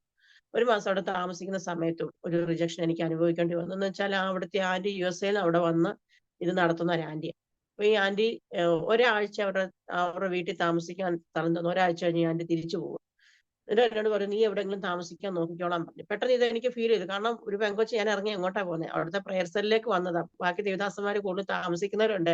1 മാസം അവിടെ താമസിക്കുന്ന സമയത്തും ഒരു റിജക്ഷൻ എനിക്ക് അനുഭവിക്കേണ്ടി വന്നു. എന്ന് വെച്ചാൽ അവിടുത്തെ ആന്റി USA അവിടെ വന്ന് ഇത് നടത്തുന്ന ഒരു ആന്റിയാണ്. അപ്പൊ ഈ ആന്റി ഒരാഴ്ച അവരുടെ വീട്ടിൽ താമസിക്കാൻ സ്ഥലം തന്നു. ഒരാഴ്ച കഴിഞ്ഞ് ഈ ആന്റി തിരിച്ചു പോകും. എന്നിട്ട് എന്നോട് പറഞ്ഞു, നീ എവിടെയെങ്കിലും താമസിക്കാൻ നോക്കിക്കോളാൻ പറഞ്ഞു. പെട്ടെന്ന് ഇത് എനിക്ക് ഫീൽ ചെയ്തു. കാരണം ഒരു പെങ്കൊച്ച് ഞാൻ ഇറങ്ങി എങ്ങോട്ടാ പോകുന്നത്? അവിടുത്തെ പ്രയർ സെല്ലിലേക്ക് വന്നതാ. ബാക്കി ദേവദാസന്മാര് കൂടുതൽ താമസിക്കുന്നവരുണ്ട്,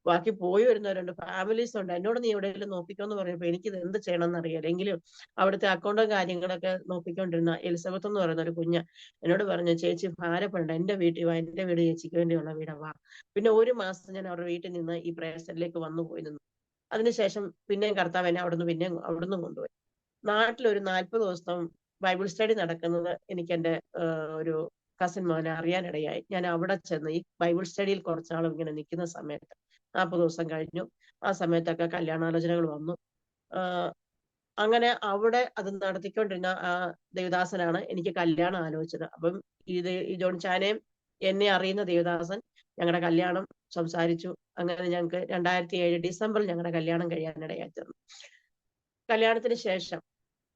ബാക്കി പോയി വരുന്നവരുണ്ട്, ഫാമിലീസ് ഉണ്ട്. എന്നോട് നീ എവിടെയെങ്കിലും നോക്കിക്കോ എന്ന് പറഞ്ഞപ്പോ എനിക്കിത് എന്ത് ചെയ്യണമെന്ന് അറിയില്ല. എങ്കിലും അവിടുത്തെ അക്കൗണ്ടും കാര്യങ്ങളൊക്കെ നോക്കിക്കൊണ്ടിരുന്ന എലിസബത്ത് എന്ന് പറയുന്ന ഒരു കുഞ്ഞ് എന്നോട് പറഞ്ഞു, ചേച്ചി ഭാരപ്പെടണ്ട, എന്റെ വീട്ടിൽ വാ, എന്റെ വീട് ചേച്ചിക്ക് വേണ്ടിയുള്ള വീടാ, വാ. പിന്നെ 1 മാസം ഞാൻ അവരുടെ വീട്ടിൽ നിന്ന് ഈ പ്രയർ സെല്ലിലേക്ക് വന്നു പോയി നിന്നു. അതിനുശേഷം പിന്നെയും കർത്താവ് എന്നെ അവിടുന്ന് കൊണ്ടുപോയി. നാട്ടിൽ ഒരു 40 ദിവസം ബൈബിൾ സ്റ്റഡി നടക്കുന്നത് എനിക്ക് എന്റെ ഒരു കസിൻ മോനെ അറിയാനിടയായി. ഞാൻ അവിടെ ചെന്ന് ഈ ബൈബിൾ സ്റ്റഡിയിൽ കുറച്ചാളും ഇങ്ങനെ നിൽക്കുന്ന സമയത്ത് 40 ദിവസം കഴിഞ്ഞു. ആ സമയത്തൊക്കെ കല്യാണാലോചനകൾ വന്നു. അങ്ങനെ അവിടെ അത് നടത്തിക്കൊണ്ടിരുന്ന ആ ദേവദാസനാണ് എനിക്ക് കല്യാണം ആലോചിച്ചത്. അപ്പം ഈ ജോൺ ചാനയും എന്നെ അറിയുന്ന ദേവദാസൻ ഞങ്ങളുടെ കല്യാണം സംസാരിച്ചു. അങ്ങനെ ഞങ്ങൾക്ക് 2007 ഡിസംബറിൽ ഞങ്ങളുടെ കല്യാണം കഴിയാനിടയായി തീർന്നു. കല്യാണത്തിന് ശേഷം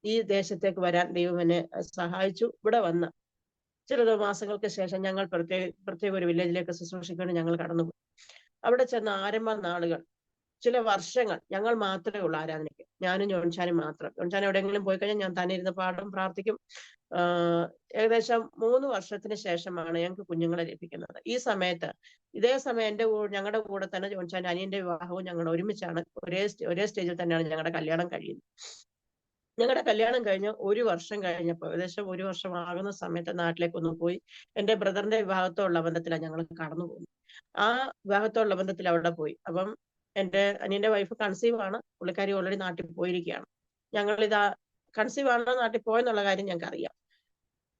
ഈ ദേശത്തേക്ക് വരാൻ ദൈവം എന്നെ സഹായിച്ചു. ഇവിടെ വന്ന് ചില മാസങ്ങൾക്ക് ശേഷം ഞങ്ങൾ പ്രത്യേക ഒരു വില്ലേജിലേക്ക് ശുശ്രൂഷയ്ക്ക് വേണ്ടി ഞങ്ങൾ കടന്നുപോയി. അവിടെ ചെന്ന ആരംഭ നാളുകൾ, ചില വർഷങ്ങൾ ഞങ്ങൾ മാത്രമേ ഉള്ളൂ ആരാധനയ്ക്ക്. ഞാനും ജോൺചാനും മാത്രം. ജോൺചാൻ എവിടെയെങ്കിലും പോയി കഴിഞ്ഞാൽ ഞാൻ തന്നെ ഇരുന്ന് പാടും, പ്രാർത്ഥിക്കും. ഏകദേശം 3 വർഷത്തിന് ശേഷമാണ് ഞങ്ങൾക്ക് കുഞ്ഞുങ്ങളെ ലഭിക്കുന്നത്. ഈ സമയത്ത് ഇതേ സമയം ഞങ്ങളുടെ കൂടെ തന്നെ ജോൺചാന്റെ അനിയന്റെ വിവാഹവും ഞങ്ങൾ ഒരുമിച്ചാണ്, ഒരേ സ്റ്റേജിൽ തന്നെയാണ് ഞങ്ങളുടെ കല്യാണം കഴിയുന്നത്. ഞങ്ങളുടെ കല്യാണം കഴിഞ്ഞ് 1 വർഷം കഴിഞ്ഞപ്പോൾ, ഏകദേശം 1 വർഷം ആകുന്ന സമയത്ത് നാട്ടിലേക്ക് ഒന്ന് പോയി. എന്റെ ബ്രദറിന്റെ വിവാഹത്തോടുള്ള ബന്ധത്തിലാണ് ഞങ്ങൾ കടന്നു പോകുന്നത്. ആ വിവാഹത്തോടുള്ള ബന്ധത്തിൽ അവിടെ പോയി. അപ്പം എന്റെ അനിയന്റെ വൈഫ് കൺസീവ് ആണ്. പുള്ളിക്കാരി ഓൾറെഡി നാട്ടിൽ പോയിരിക്കുകയാണ്. ഞങ്ങളിതാ കൺസീവ് ആണോ നാട്ടിൽ പോയെന്നുള്ള കാര്യം ഞങ്ങൾക്ക് അറിയാം.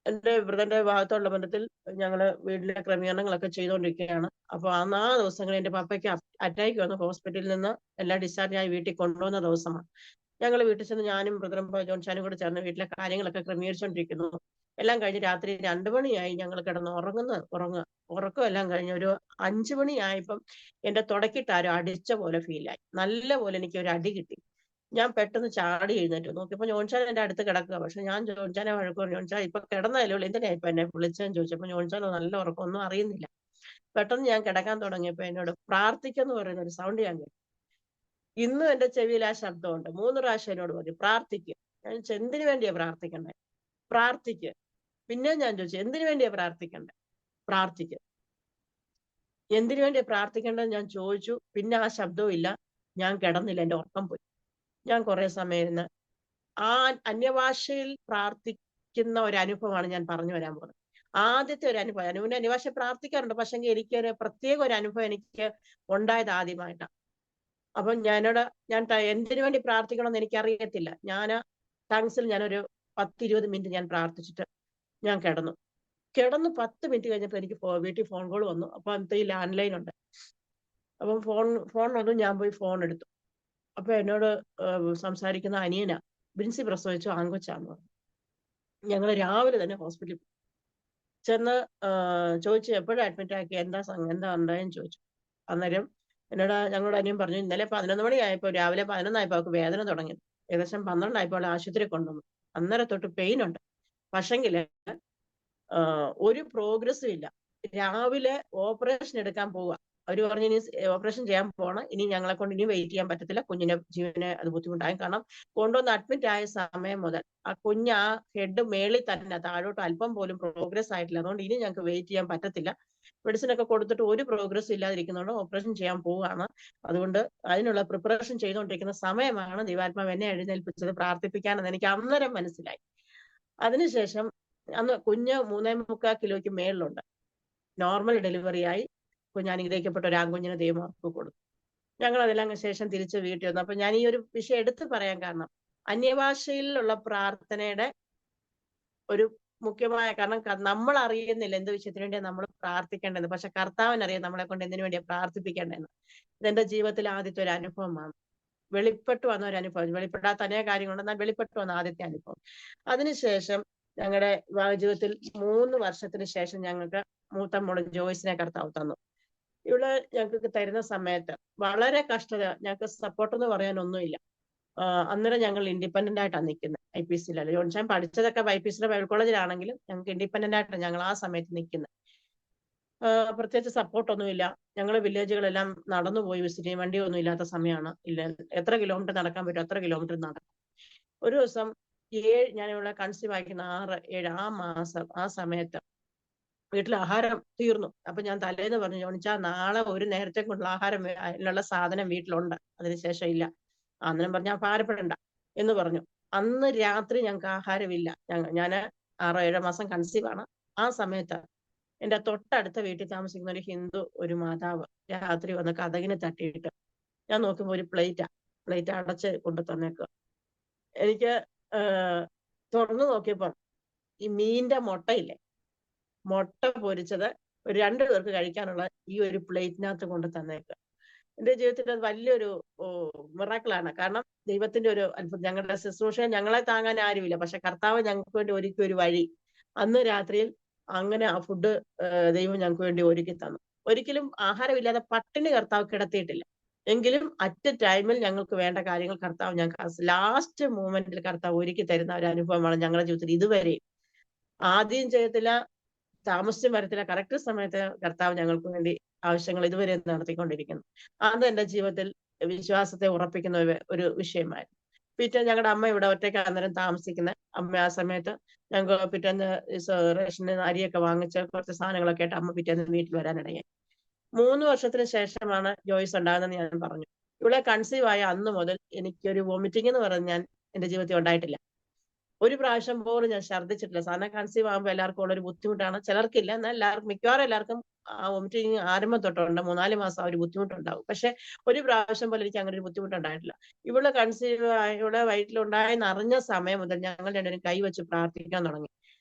എന്റെ ബ്രദറിന്റെ വിവാഹത്തോടുള്ള ബന്ധത്തിൽ ഞങ്ങള് വീട്ടിലെ ക്രമീകരണങ്ങളൊക്കെ ചെയ്തുകൊണ്ടിരിക്കുകയാണ്. അപ്പൊ ആ ദിവസങ്ങളിൽ എന്റെ പപ്പയ്ക്ക് അറ്റാക്ക് വന്ന് ഹോസ്പിറ്റലിൽ നിന്ന് എല്ലാം ഡിസ്ചാർജ് ആയി വീട്ടിൽ കൊണ്ടുവന്ന ദിവസമാണ്. ഞങ്ങൾ വീട്ടിൽ ചെന്ന് ഞാനും ബ്രദറും ജോൺചാനും കൂടെ ചേർന്ന് വീട്ടിലെ കാര്യങ്ങളൊക്കെ ക്രമീകരിച്ചുകൊണ്ടിരിക്കുന്നു. എല്ലാം കഴിഞ്ഞ് രാത്രി 2 മണിയായി ഞങ്ങൾ കിടന്ന് ഉറക്കം എല്ലാം കഴിഞ്ഞ് ഒരു 5 മണിയായപ്പം എന്റെ തുടക്കിട്ട് ആരും അടിച്ച പോലെ ഫീലായി. നല്ല പോലെ എനിക്ക് ഒരു അടി കിട്ടി. ഞാൻ പെട്ടെന്ന് ചാടി എഴുന്നേറ്റു. നോക്കിയപ്പോ ജോൺചാൻ എന്റെ അടുത്ത് കിടക്കുക. പക്ഷെ ഞാൻ ജോൺചാനെ വഴക്ക് പറഞ്ഞു, ജോൺചാൻ ഇപ്പൊ കിടന്നതല്ലേ ഉള്ളൂ, എന്തിനാ ഇപ്പൊ എന്നെ വിളിച്ചതെന്ന് ചോദിച്ചപ്പോ ജോൺചാൻ നല്ല ഉറക്കം, ഒന്നും അറിയുന്നില്ല. പെട്ടെന്ന് ഞാൻ കിടക്കാൻ തുടങ്ങിയപ്പോ എന്നോട് പ്രാർത്ഥിക്കെന്ന് പറയുന്ന ഒരു സൗണ്ട് ഞാൻ കേട്ടു. ഇന്നും എന്റെ ചെവിയിൽ ആ ശബ്ദമുണ്ട്. 3 പ്രാവശ്യം എന്നോട് പറഞ്ഞു, പ്രാർത്ഥിക്കുക. ഞാൻ ചോദിച്ചു, എന്തിനു വേണ്ടിയാ പ്രാർത്ഥിക്കണ്ടേ? പ്രാർത്ഥിക്കുക. പിന്നെ ഞാൻ ചോദിച്ചു, എന്തിനു വേണ്ടിയാ പ്രാർത്ഥിക്കണ്ടേ? പ്രാർത്ഥിക്കുക. എന്തിനു വേണ്ടിയാ പ്രാർത്ഥിക്കേണ്ടത് ഞാൻ ചോദിച്ചു. പിന്നെ ആ ശബ്ദവും ഇല്ല. ഞാൻ കിടന്നില്ല, എന്റെ ഉറക്കം പോയി. ഞാൻ കുറെ സമയം ഇരുന്ന് ആ അന്യഭാഷയിൽ പ്രാർത്ഥിക്കുന്ന ഒരു അനുഭവമാണ് ഞാൻ പറഞ്ഞു വരാൻ പോകുന്നത്. ആദ്യത്തെ ഒരു അനുഭവം. അനുവിന്റെ അന്യഭാഷ പ്രാർത്ഥിക്കാറുണ്ട്, പക്ഷെ എനിക്കൊരു പ്രത്യേക ഒരു അനുഭവം എനിക്ക് ഉണ്ടായത് ആദ്യമായിട്ടാണ്. അപ്പൊ ഞാൻ എന്തിനു വേണ്ടി പ്രാർത്ഥിക്കണം എന്ന് എനിക്കറിയത്തില്ല. ഞാൻ ടങ്സിൽ ഞാനൊരു 10-20 മിനിറ്റ് ഞാൻ പ്രാർത്ഥിച്ചിട്ട് ഞാൻ കിടന്നു. 10 മിനിറ്റ് കഴിഞ്ഞപ്പോൾ എനിക്ക് വീട്ടിൽ ഫോൺ കോൾ വന്നു. അപ്പൊ അന്നത്തെ ഈ ലാൻഡ് ലൈൻ ഉണ്ട്. അപ്പം ഫോൺ വന്നു. ഞാൻ പോയി ഫോൺ എടുത്തു. അപ്പൊ എന്നോട് സംസാരിക്കുന്ന അനിയനാ. ബിൻസി പ്രസവിച്ചു, ആൺകൊച്ചാന്ന് പറഞ്ഞു. ഞങ്ങൾ രാവിലെ തന്നെ ഹോസ്പിറ്റലിൽ ചെന്ന് ചോദിച്ചു, എപ്പോഴും അഡ്മിറ്റ് ആക്കി, എന്താ ഉണ്ടായെന്ന് ചോദിച്ചു. അന്നേരം ഞങ്ങളുടെ അനിയൻ പറഞ്ഞു, ഇന്നലെ 11 മണിയായപ്പോൾ, രാവിലെ 11 ആയപ്പോൾ അവർക്ക് വേദന തുടങ്ങി. ഏകദേശം 12 ആയപ്പോൾ ആശുപത്രി കൊണ്ടുവന്നു. അന്നേരം തൊട്ട് പെയിൻ ഉണ്ട്. പക്ഷെങ്കില് ഒരു പ്രോഗ്രസ്സും ഇല്ല. രാവിലെ ഓപ്പറേഷൻ എടുക്കാൻ പോവുക. അവര് പറഞ്ഞു, ഇനി ഓപ്പറേഷൻ ചെയ്യാൻ പോകണം, ഇനി ഞങ്ങളെ കൊണ്ട് ഇനി വെയിറ്റ് ചെയ്യാൻ പറ്റത്തില്ല, കുഞ്ഞിന്റെ ജീവനെ അത് ബുദ്ധിമുട്ടായി. കാരണം കൊണ്ടുവന്ന് അഡ്മിറ്റ് ആയ സമയം മുതൽ ആ കുഞ്ഞ് ആ ഹെഡ് മേളിൽ തന്നെ, താഴോട്ട് അല്പം പോലും പ്രോഗ്രസ് ആയിട്ടില്ല. അതുകൊണ്ട് ഇനി ഞങ്ങൾക്ക് വെയിറ്റ് ചെയ്യാൻ പറ്റത്തില്ല. മെഡിസിൻ ഒക്കെ കൊടുത്തിട്ട് ഒരു പ്രോഗ്രസ് ഇല്ലാതിരിക്കുന്നതുകൊണ്ട് ഓപ്പറേഷൻ ചെയ്യാൻ പോവുകയാണ്. അതുകൊണ്ട് അതിനുള്ള പ്രിപ്പറേഷൻ ചെയ്തുകൊണ്ടിരിക്കുന്ന സമയമാണ് ദൈവാത്മാവ് എന്നെ എഴുന്നേൽപ്പിച്ചത് പ്രാർത്ഥിപ്പിക്കാനെന്ന് എനിക്ക് അന്നേരം മനസ്സിലായി. അതിനുശേഷം അന്ന് കുഞ്ഞ് 3.25 കിലോയ്ക്ക് മേളിലുണ്ട്. നോർമൽ ഡെലിവറി ആയി. കുഞ്ഞ് അനുഗ്രഹിക്കപ്പെട്ട ഒരു ആൺകുഞ്ഞിനെ ദൈവം അവർക്ക് കൊടുത്തു. ഞങ്ങൾ അതെല്ലാം ശേഷം തിരിച്ച് വീട്ടിൽ വന്നു. അപ്പൊ ഞാൻ ഈ ഒരു വിഷയം എടുത്തു പറയാൻ കാരണം, അന്യഭാഷയിലുള്ള പ്രാർത്ഥനയുടെ ഒരു മുഖ്യമായ കാരണം, നമ്മൾ അറിയുന്നില്ല എന്ത് വിഷയത്തിന് വേണ്ടിയാണ് നമ്മൾ പ്രാർത്ഥിക്കേണ്ടത്. പക്ഷെ കർത്താവിനറിയാം നമ്മളെ കൊണ്ട് എന്തിനു വേണ്ടിയാണ് പ്രാർത്ഥിപ്പിക്കേണ്ടതെന്ന്. ഇതെന്റെ ജീവിതത്തിലെ ആദ്യത്തെ ഒരു അനുഭവമാണ്. വെളിപ്പെട്ടു വന്ന ഒരു അനുഭവം. വെളിപ്പെടാത്ത അനേക കാര്യങ്ങളുണ്ട്, എന്നാൽ വെളിപ്പെട്ടു വന്ന ആദ്യത്തെ അനുഭവം. അതിനുശേഷം ഞങ്ങളുടെ വിവാഹ ജീവിതത്തിൽ 3 വർഷത്തിന് ശേഷം ഞങ്ങൾക്ക് മൂത്ത മോള് ജോയ്സിനെ കർത്താവ് തന്നു. ഇവിടെ ഞങ്ങൾക്ക് തരുന്ന സമയത്ത് വളരെ കഷ്ടത, ഞങ്ങൾക്ക് സപ്പോർട്ട് എന്ന് പറയാനൊന്നുമില്ല. അന്നേരം ഞങ്ങൾ ഇൻഡിപെൻഡന്റ് ആയിട്ടാണ് നിൽക്കുന്നത്. IPCയിലല്ല, ജോൺസാൻ പഠിച്ചതൊക്കെ IPCയുടെ ബൈബിൾ കോളേജിലാണെങ്കിലും ഞങ്ങൾക്ക് ഇൻഡിപെൻഡന്റ് ആയിട്ടാണ് ഞങ്ങൾ ആ സമയത്ത് നിൽക്കുന്നത്. പ്രത്യേകിച്ച് സപ്പോർട്ടൊന്നുമില്ല. ഞങ്ങളെ വില്ലേജുകളെല്ലാം നടന്നു പോയി വിസിറ്റ് ചെയ്യും. വണ്ടിയൊന്നും ഇല്ലാത്ത സമയമാണ്. ഇല്ല, എത്ര കിലോമീറ്റർ നടക്കാൻ പറ്റും അത്ര കിലോമീറ്റർ നടക്കും. ഒരു ദിവസം ഞാനിവിടെ കൺസീവ് ആയിരിക്കുന്ന 6, 7 ആ മാസം ആ സമയത്ത് വീട്ടിൽ ആഹാരം തീർന്നു. അപ്പൊ ഞാൻ തലേന്ന് പറഞ്ഞു, ജോണിച്ചാ നാളെ ഒരു നേരത്തേക്കുള്ള ആഹാരം അതിനുള്ള സാധനം വീട്ടിലുണ്ട്, അതിനുശേഷം ഇല്ല. അന്നേരം പറഞ്ഞ ഭാരപ്പെടണ്ട എന്ന് പറഞ്ഞു. അന്ന് രാത്രി ഞങ്ങൾക്ക് ആഹാരമില്ല. ഞാൻ 6, 7 മാസം കൺസീവ് ആണ്. ആ സമയത്ത് എന്റെ തൊട്ടടുത്ത വീട്ടിൽ താമസിക്കുന്ന ഒരു ഹിന്ദു ഒരു മാതാവ് രാത്രി വന്ന് കതകിന് തട്ടിയിട്ട് ഞാൻ നോക്കുമ്പോ ഒരു പ്ലേറ്റ് അടച്ച് കൊണ്ട് തന്നേക്കുക. എനിക്ക് തുറന്നു നോക്കിയപ്പം ഈ മീനിന്റെ മുട്ടയില്ലേ, മുട്ട പൊരിച്ചത് ഒരു 2 പേർക്ക് കഴിക്കാനുള്ള ഈ ഒരു പ്ലേറ്റിനകത്ത് കൊണ്ട് തന്നേക്കുക. എന്റെ ജീവിതത്തിൽ അത് വലിയൊരു മിറാക്കിളാണ്. കാരണം ദൈവത്തിന്റെ ഒരു അത്ഭുതം. ഞങ്ങളുടെ ശുശ്രൂഷ ഞങ്ങളെ താങ്ങാൻ ആരുമില്ല, പക്ഷെ കർത്താവ് ഞങ്ങൾക്ക് വേണ്ടി ഒരുക്കി ഒരു വഴി. അന്ന് രാത്രിയിൽ അങ്ങനെ ആ ഫുഡ് ദൈവം ഞങ്ങൾക്ക് വേണ്ടി ഒരുക്കി തന്നു. ഒരിക്കലും ആഹാരമില്ലാതെ പട്ടിണി കർത്താവ് കിടത്തിയിട്ടില്ല. എങ്കിലും അറ്റ് ടൈമിൽ ഞങ്ങൾക്ക് വേണ്ട കാര്യങ്ങൾ കർത്താവ് ഞങ്ങൾക്ക് ലാസ്റ്റ് മൂമെന്റിൽ കർത്താവ് ഒരുക്കി തരുന്ന ഒരു അനുഭവമാണ് ഞങ്ങളുടെ ജീവിതത്തിൽ ഇതുവരെയും. ആദ്യം ചെയ്യത്തില്ല, താമസിച്ചും വരത്തില്ല, കറക്റ്റ് സമയത്ത് കർത്താവ് ഞങ്ങൾക്ക് വേണ്ടി ആവശ്യങ്ങൾ ഇതുവരെ നടത്തിക്കൊണ്ടിരിക്കുന്നു. അത് എന്റെ ജീവിതത്തിൽ വിശ്വാസത്തെ ഉറപ്പിക്കുന്ന ഒരു വിഷയമായിരുന്നു. പിറ്റേന്ന് ഞങ്ങളുടെ അമ്മ ഇവിടെ ഒറ്റയ്ക്ക് അന്നേരം താമസിക്കുന്ന അമ്മ. ആ സമയത്ത് ഞങ്ങൾക്ക് പിറ്റേന്ന് റേഷന് അരിയൊക്കെ വാങ്ങിച്ച് കുറച്ച് സാധനങ്ങളൊക്കെ ആയിട്ട് അമ്മ പിറ്റേന്ന് വീട്ടിൽ വരാനിടയായി. 3 വർഷത്തിന് ശേഷമാണ് ജോയ്സ് ഉണ്ടാകുന്നതെന്ന് ഞാൻ പറഞ്ഞു. ഇവിടെ കൺസീവ് ആയ അന്ന് മുതൽ എനിക്കൊരു വോമിറ്റിംഗ് എന്ന് പറഞ്ഞ് ഞാൻ എന്റെ ജീവിതത്തിൽ ഉണ്ടായിട്ടില്ല. ഒരു പ്രാവശ്യം പോലും ഞാൻ ഛർദ്ദിച്ചിട്ടില്ല. സാധാരണ കൺസീവ് ആകുമ്പോൾ എല്ലാവർക്കും ഉള്ള ഒരു ബുദ്ധിമുട്ടാണ്. ചിലർക്കില്ല, എന്നാൽ മിക്കവാറും എല്ലാവർക്കും വോമിറ്റിംഗ് ആരംഭം തൊട്ടുണ്ട് 3-4 മാസം ആ ഒരു ബുദ്ധിമുട്ടുണ്ടാവും. പക്ഷെ ഒരു പ്രാവശ്യം പോലും എനിക്ക് അങ്ങനെ ഒരു ബുദ്ധിമുട്ടുണ്ടായിട്ടില്ല. ഇവിടെ കൺസീവ് ഇവിടെ വയറ്റിലുണ്ടായെന്ന് അറിഞ്ഞ സമയം മുതൽ ഞങ്ങൾ രണ്ടുപേരും കൈവച്ച് പ്രാർത്ഥിക്കാൻ തുടങ്ങി.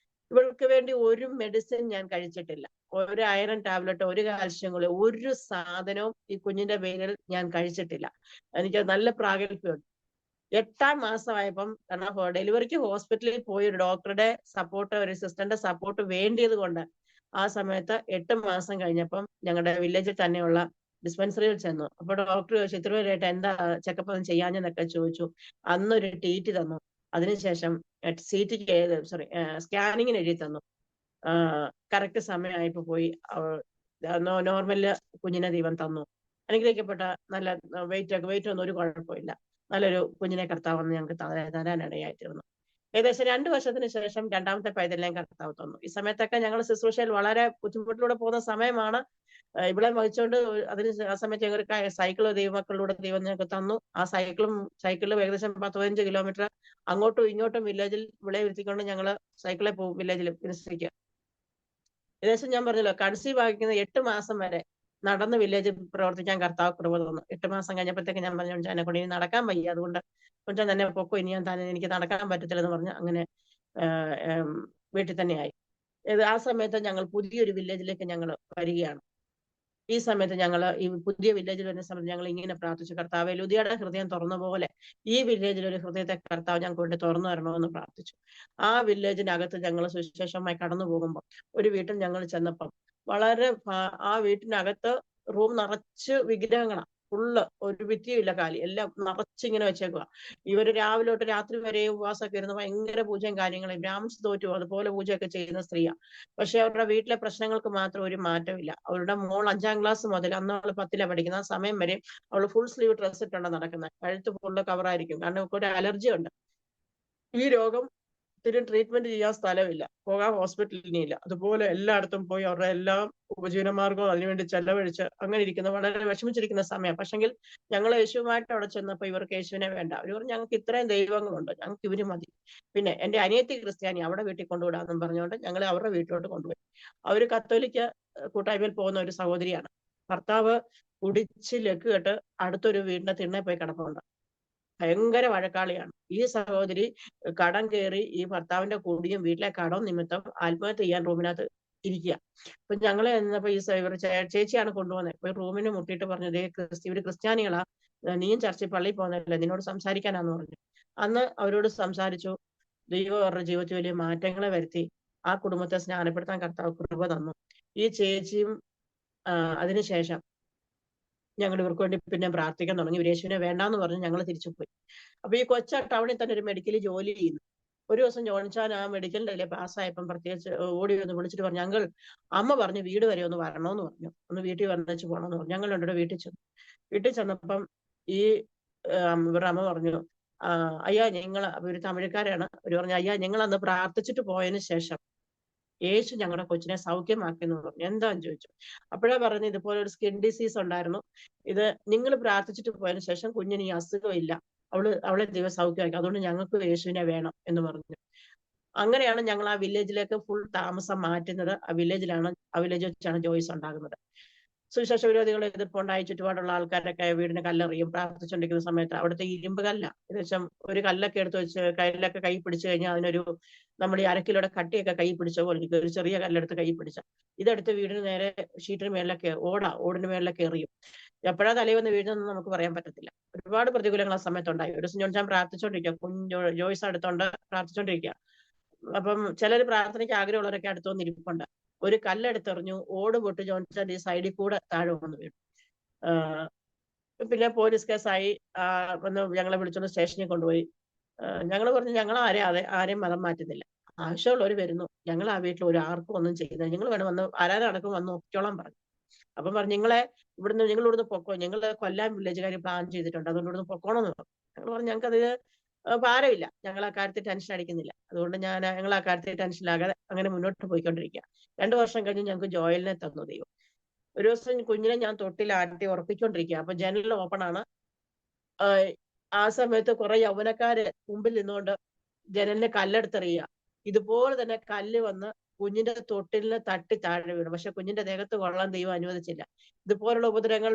ഇവൾക്ക് വേണ്ടി ഒരു മെഡിസിൻ ഞാൻ കഴിച്ചിട്ടില്ല. ഒരു അയറൺ ടാബ്ലറ്റ്, ഒരു കാൽഷ്യം ഗുളിക, ഒരു സാധനവും ഈ കുഞ്ഞിന്റെ പേരിൽ ഞാൻ കഴിച്ചിട്ടില്ല. എനിക്ക് നല്ല പ്രാഗൽഭ്യമുണ്ട്. 8-ാം മാസമായപ്പം, കാരണം ഡെലിവറിക്ക് ഹോസ്പിറ്റലിൽ പോയി ഒരു ഡോക്ടറുടെ സപ്പോർട്ട്, ഒരു സിസ്റ്ററിന്റെ സപ്പോർട്ട് വേണ്ടിയത് കൊണ്ട് ആ സമയത്ത് 8 മാസം കഴിഞ്ഞപ്പം ഞങ്ങളുടെ വില്ലേജിൽ തന്നെയുള്ള ഡിസ്പെൻസറിയിൽ ചെന്നു. അപ്പൊ ഡോക്ടർ ചോദിച്ചു, ഇത്ര വരെയായിട്ട് എന്താ ചെക്കപ്പ് ഒന്നും ചെയ്യാഞ്ഞെന്നൊക്കെ ചോദിച്ചു. അന്നൊരു TT തന്നു. അതിനുശേഷം സ്കാനിങ്ങിന് എഴുതി തന്നു. കറക്റ്റ് സമയമായപ്പോ പോയി നോർമല് കുഞ്ഞിനെ ദൈവം തന്നു. അനുഗ്രഹിക്കപ്പെട്ട നല്ല വെയിറ്റ് ഒന്നും ഒരു കുഴപ്പമില്ല. നല്ലൊരു കുഞ്ഞിനെ കർത്താവ് വന്ന് ഞങ്ങൾക്ക് തരാനിടയായിത്തീർന്നു. ഏകദേശം 2 വർഷത്തിന് ശേഷം 2ാമത്തെ പൈതലിനെയും കർത്താവ് തന്നു. ഈ സമയത്തൊക്കെ ഞങ്ങൾ ശുശ്രൂഷയിൽ വളരെ ബുദ്ധിമുട്ടിലൂടെ പോകുന്ന സമയമാണ്. ഇവിടെ വഹിച്ചുകൊണ്ട് ആ സമയത്ത് ഞങ്ങൾക്ക് സൈക്കിള് ദൈവമക്കളിലൂടെ ദൈവം ഞങ്ങൾക്ക് തന്നു. ആ സൈക്കിളിൽ ഏകദേശം 10-15 കിലോമീറ്റർ അങ്ങോട്ടും ഇങ്ങോട്ടും വില്ലേജിൽ വിളയിരുത്തിക്കൊണ്ട് ഞങ്ങള് സൈക്കിളിൽ പോകും വില്ലേജിൽ മിനിസ്ട്രിക്ക്. ഏകദേശം ഞാൻ പറഞ്ഞല്ലോ, കൺസീവ് ആയിരിക്കുന്ന 8 മാസം വരെ നടന്ന് വില്ലേജിൽ പ്രവർത്തിക്കാൻ കർത്താവ് കൃപ തന്നു. 8 മാസം കഴിഞ്ഞപ്പോഴത്തേക്ക് ഞാൻ പറഞ്ഞു, എന്നെ കൊണ്ട് ഇനി നടക്കാൻ വയ്യ, അതുകൊണ്ട് കൊഞ്ചം തന്നെ പൊക്കോ, ഇനി ഞാൻ തന്നെ എനിക്ക് നടക്കാൻ പറ്റത്തില്ലെന്ന് പറഞ്ഞ് അങ്ങനെ വീട്ടിൽ തന്നെയായി. ആ സമയത്ത് ഞങ്ങൾ പുതിയൊരു വില്ലേജിലേക്ക് ഞങ്ങൾ വരികയാണ്. ഈ സമയത്ത് ഞങ്ങൾ ഈ പുതിയ വില്ലേജിൽ വരുന്ന സമയത്ത് ഞങ്ങൾ ഇങ്ങനെ പ്രാർത്ഥിച്ചു, കർത്താവേ, ലുദിയുടെ ഹൃദയം തുറന്ന പോലെ ഈ വില്ലേജിൽ ഒരു ഹൃദയത്തെ കർത്താവ് ഞങ്ങൾക്ക് വേണ്ടി തുറന്നു തരണമെന്ന് പ്രാർത്ഥിച്ചു. ആ വില്ലേജിനകത്ത് ഞങ്ങൾ സുവിശേഷമായി കടന്നു പോകുമ്പോൾ ഒരു വീട്ടിൽ ഞങ്ങൾ ചെന്നപ്പം വളരെ ആ വീട്ടിനകത്ത് റൂം നിറച്ച് വിഗ്രഹങ്ങളാണ്. ഫുള്ള് ഒരു ഭിത്തിയില്ല, കാലി എല്ലാം നിറച്ചിങ്ങനെ വെച്ചേക്കുക. ഇവര് രാവിലെ തൊട്ട് രാത്രി വരെ ഉപവാസമൊക്കെ ഇരുന്ന് ഭയങ്കര പൂജയും കാര്യങ്ങളും. ബ്രാഹ്മിൻസ് തോറ്റു അതുപോലെ പൂജയൊക്കെ ചെയ്യുന്ന സ്ത്രീയാ. പക്ഷെ അവരുടെ വീട്ടിലെ പ്രശ്നങ്ങൾക്ക് മാത്രം ഒരു മാറ്റമില്ല. അവരുടെ മോൾ 5ാം ക്ലാസ് മുതൽ, അന്ന് അവള് 10ലാണ് പഠിക്കുന്ന ആ സമയം വരെ അവള് ഫുൾ സ്ലീവ് ഡ്രസ് ഇട്ടാണ് നടക്കുന്നത്. കഴുത്ത് ഫുള്ള് കവറായിരിക്കും, കാരണം അവൾക്ക് ഒരു അലർജി ഉണ്ട്. ഈ രോഗം ട്രീറ്റ്മെന്റ് ചെയ്യാൻ സ്ഥലമില്ല, പോകാൻ ഹോസ്പിറ്റലിനില്ല. അതുപോലെ എല്ലായിടത്തും പോയി അവരുടെ എല്ലാം ഉപജീവനമാർഗവും അതിനുവേണ്ടി ചെലവഴിച്ച് അങ്ങനെ ഇരിക്കുന്ന വളരെ വിഷമിച്ചിരിക്കുന്ന സമയം. പക്ഷെങ്കിൽ ഞങ്ങൾ യേശുവുമായിട്ട് അവിടെ ചെന്നപ്പോ ഇവർക്ക് യേശുവിനെ വേണ്ട. അവർ പറഞ്ഞു, ഞങ്ങൾക്ക് ഇത്രയും ദൈവങ്ങളുണ്ട്, ഞങ്ങൾക്ക് ഇവര് മതി. പിന്നെ എന്റെ അനിയത്തി ക്രിസ്ത്യാനി, അവിടെ വീട്ടിൽ കൊണ്ടുവിടാന്നും പറഞ്ഞുകൊണ്ട് ഞങ്ങളെ അവരുടെ വീട്ടിലോട്ട് കൊണ്ടുപോയി. അവര് കത്തോലിക്ക കൂട്ടായ്മയിൽ പോകുന്ന ഒരു സഹോദരിയാണ്. ഭർത്താവ് കുടിച്ച് ലക്ക് കെട്ട് അടുത്തൊരു വീടിന്റെ തിണ്ണെ പോയി കിടപ്പുണ്ട്. ഭയങ്കര വഴക്കാളിയാണ്. ഈ സഹോദരി കടം കയറി ഈ ഭർത്താവിന്റെ കൂടിയും വീട്ടിലെ കടം നിമിത്തം ആത്മഹത്യ ചെയ്യാൻ റൂമിനകത്ത് ഇരിക്കുക. അപ്പൊ ഞങ്ങളെ എന്നപ്പോ ഈ ചേച്ചിയാണ് കൊണ്ടുവന്നത്. അപ്പൊ റൂമിന് മുട്ടിയിട്ട് പറഞ്ഞു, ഇവര് ക്രിസ്ത്യാനികളാ, നീയും ചർച്ചിൽ പള്ളിയിൽ പോകുന്നില്ല, നിന്നോട് സംസാരിക്കാനാന്ന് പറഞ്ഞു. അന്ന് അവരോട് സംസാരിച്ചു. ദൈവം അവരുടെ ജീവിതത്തിൽ വലിയ മാറ്റങ്ങളെ വരുത്തി. ആ കുടുംബത്തെ സ്നാനപ്പെടുത്താൻ കർത്താവ് കൃപ തന്നു. ഈ ചേച്ചിയും അതിനുശേഷം ഞങ്ങൾ ഇവർക്ക് വേണ്ടി പിന്നെ പ്രാർത്ഥിക്കാൻ തുടങ്ങി. ഇവർ യേശുവിനെ വേണ്ടാന്ന് പറഞ്ഞ് ഞങ്ങൾ തിരിച്ചു പോയി. അപ്പൊ ഈ കൊച്ച ടൗണിൽ തന്നെ ഒരു മെഡിക്കലിൽ ജോലി ചെയ്യുന്നു. ഒരു ദിവസം ജോണിച്ചാൻ ആ മെഡിക്കലിന്റെ പാസ്സായപ്പം പ്രത്യേകിച്ച് ഓടി വന്ന് വിളിച്ചിട്ട് പറഞ്ഞു, ഞങ്ങൾ അമ്മ പറഞ്ഞു വീട് വരെ ഒന്ന് വരണമെന്ന് പറഞ്ഞു, ഒന്ന് വീട്ടിൽ വന്നേച്ച് പോകണമെന്ന് പറഞ്ഞു. ഞങ്ങൾ രണ്ടുകൂടെ വീട്ടിൽ ചെന്നപ്പം ഈ ഇവരുടെ അമ്മ പറഞ്ഞു, അയ്യാ നിങ്ങൾ ഒരു തമിഴക്കാരാണ്. ഒരു പറഞ്ഞു, അയ്യാ ഞങ്ങൾ അന്ന് പ്രാർത്ഥിച്ചിട്ട് പോയതിന് ശേഷം യേശു ഞങ്ങളുടെ കൊച്ചിനെ സൗഖ്യമാക്കി എന്ന് പറഞ്ഞു. എന്താന്ന് ചോദിച്ചു. അപ്പോഴാ പറഞ്ഞു, ഇതുപോലെ ഒരു സ്കിൻ ഡിസീസ് ഉണ്ടായിരുന്നു, ഇത് നിങ്ങൾ പ്രാർത്ഥിച്ചിട്ട് പോയതിനു ശേഷം കുഞ്ഞിന് ഈ അസുഖമില്ല, അവളെ ദൈവം സൗഖ്യമാക്കി, അതുകൊണ്ട് ഞങ്ങൾക്ക് യേശുവിനെ വേണം എന്ന് പറഞ്ഞു. അങ്ങനെയാണ് ഞങ്ങൾ ആ വില്ലേജിലേക്ക് ഫുൾ താമസം മാറ്റുന്നത്. ആ വില്ലേജ് വെച്ചാണ് ജോയ്സ് ഉണ്ടാകുന്നത്. സുവിശേഷ വിരോധികൾ എതിർപ്പുണ്ടായി ചുറ്റുപാടുള്ള ആൾക്കാരൊക്കെ വീടിന് കല്ലെറിയും. പ്രാർത്ഥിച്ചുകൊണ്ടിരിക്കുന്ന സമയത്ത് അവിടുത്തെ ഇരുമ്പ് കല്ല, ഏകദേശം ഒരു കല്ലൊക്കെ എടുത്ത് വെച്ച് കയ്യിലൊക്കെ കൈ പിടിച്ചു കഴിഞ്ഞാൽ അതിനൊരു നമ്മൾ ഈ അരക്കിലൂടെ കട്ടിയൊക്കെ കൈ പിടിച്ച പോലെ ഇരിക്കും. ഒരു ചെറിയ കല്ലെടുത്ത് കൈ പിടിച്ച ഇതെടുത്ത് വീടിന് നേരെ ഷീറ്റിന് മേളിലൊക്കെ ഓടിന് മേളിലൊക്കെ എറിയും. എപ്പോഴാ തലയിൽ വന്ന് വീഴുന്നതെന്ന് നമുക്ക് പറയാൻ പറ്റത്തില്ല. ഒരുപാട് പ്രതികൂലങ്ങൾ ആ സമയത്തുണ്ടായി. ഒരു ദിവസം ഞാൻ പ്രാർത്ഥിച്ചുകൊണ്ടിരിക്കുക, ജോയ്സ് അടുത്തോണ്ട് പ്രാർത്ഥിച്ചുകൊണ്ടിരിക്കുക. അപ്പം ചിലർ പ്രാർത്ഥനയ്ക്ക് ആഗ്രഹമുള്ളവരൊക്കെ അടുത്ത് വന്നിരിപ്പുണ്ട്. ഒരു കല്ലെടുത്തെറിഞ്ഞു, ഓട് പൊട്ടി ജോൺസന്റെ ഈ സൈഡിൽ കൂടെ താഴെ വന്ന് വീണു. പിന്നെ പോലീസ് കേസായി. വന്ന് ഞങ്ങളെ വിളിച്ചോണ്ട് സ്റ്റേഷനിൽ കൊണ്ടുപോയി. ഞങ്ങൾ പറഞ്ഞു, ഞങ്ങൾ ആരെയും മതം മാറ്റുന്നില്ല, ആവശ്യമുള്ളവർ വരുന്നു, ഞങ്ങൾ ആ വീട്ടിൽ ആർക്കും ഒന്നും ചെയ്യുന്നില്ല, നിങ്ങൾ വേണം വന്ന് ആരാധനക്കും വന്ന് നോക്കിക്കോളാൻ പറഞ്ഞു. അപ്പം പറഞ്ഞു, നിങ്ങൾ ഇവിടുന്ന് പൊക്കോ, ഞങ്ങൾ കൊല്ലാൻ വില്ലേജുകാർ പ്ലാൻ ചെയ്തിട്ടുണ്ട്, അതുകൊണ്ട് ഇവിടുന്ന് പൊക്കോണമെന്ന് പറഞ്ഞു. ഞങ്ങൾ പറഞ്ഞു, ഞങ്ങൾക്കത് ഭാരമില്ല, ഞങ്ങൾ ആ കാര്യത്തിൽ ടെൻഷൻ അടിക്കുന്നില്ല, അതുകൊണ്ട് ഞങ്ങൾ ആ കാര്യത്തിൽ ടെൻഷനാകാതെ അങ്ങനെ മുന്നോട്ട് പോയിക്കൊണ്ടിരിക്കുക. 2 വർഷം കഴിഞ്ഞ് ഞങ്ങൾക്ക് ജോയലിനെ തന്നു ദൈവം. ഒരു ദിവസം കുഞ്ഞിനെ ഞാൻ തൊട്ടിലാട്ടി ഉറപ്പിക്കൊണ്ടിരിക്കുക. അപ്പൊ ജനൽ ഓപ്പൺ ആണ്. ആ സമയത്ത് കുറെ യൗവനക്കാര് മുമ്പിൽ നിന്നുകൊണ്ട് ജനലിന് കല്ലെടുത്തെറിയുക. ഇതുപോലെ തന്നെ കല്ല് വന്ന് കുഞ്ഞിന്റെ തൊട്ടിലിന് തട്ടി താഴെ വീണു. പക്ഷെ കുഞ്ഞിന്റെ ദേഹത്ത് കൊള്ളാൻ ദൈവം അനുവദിച്ചില്ല. ഇതുപോലുള്ള ഉപദ്രവങ്ങൾ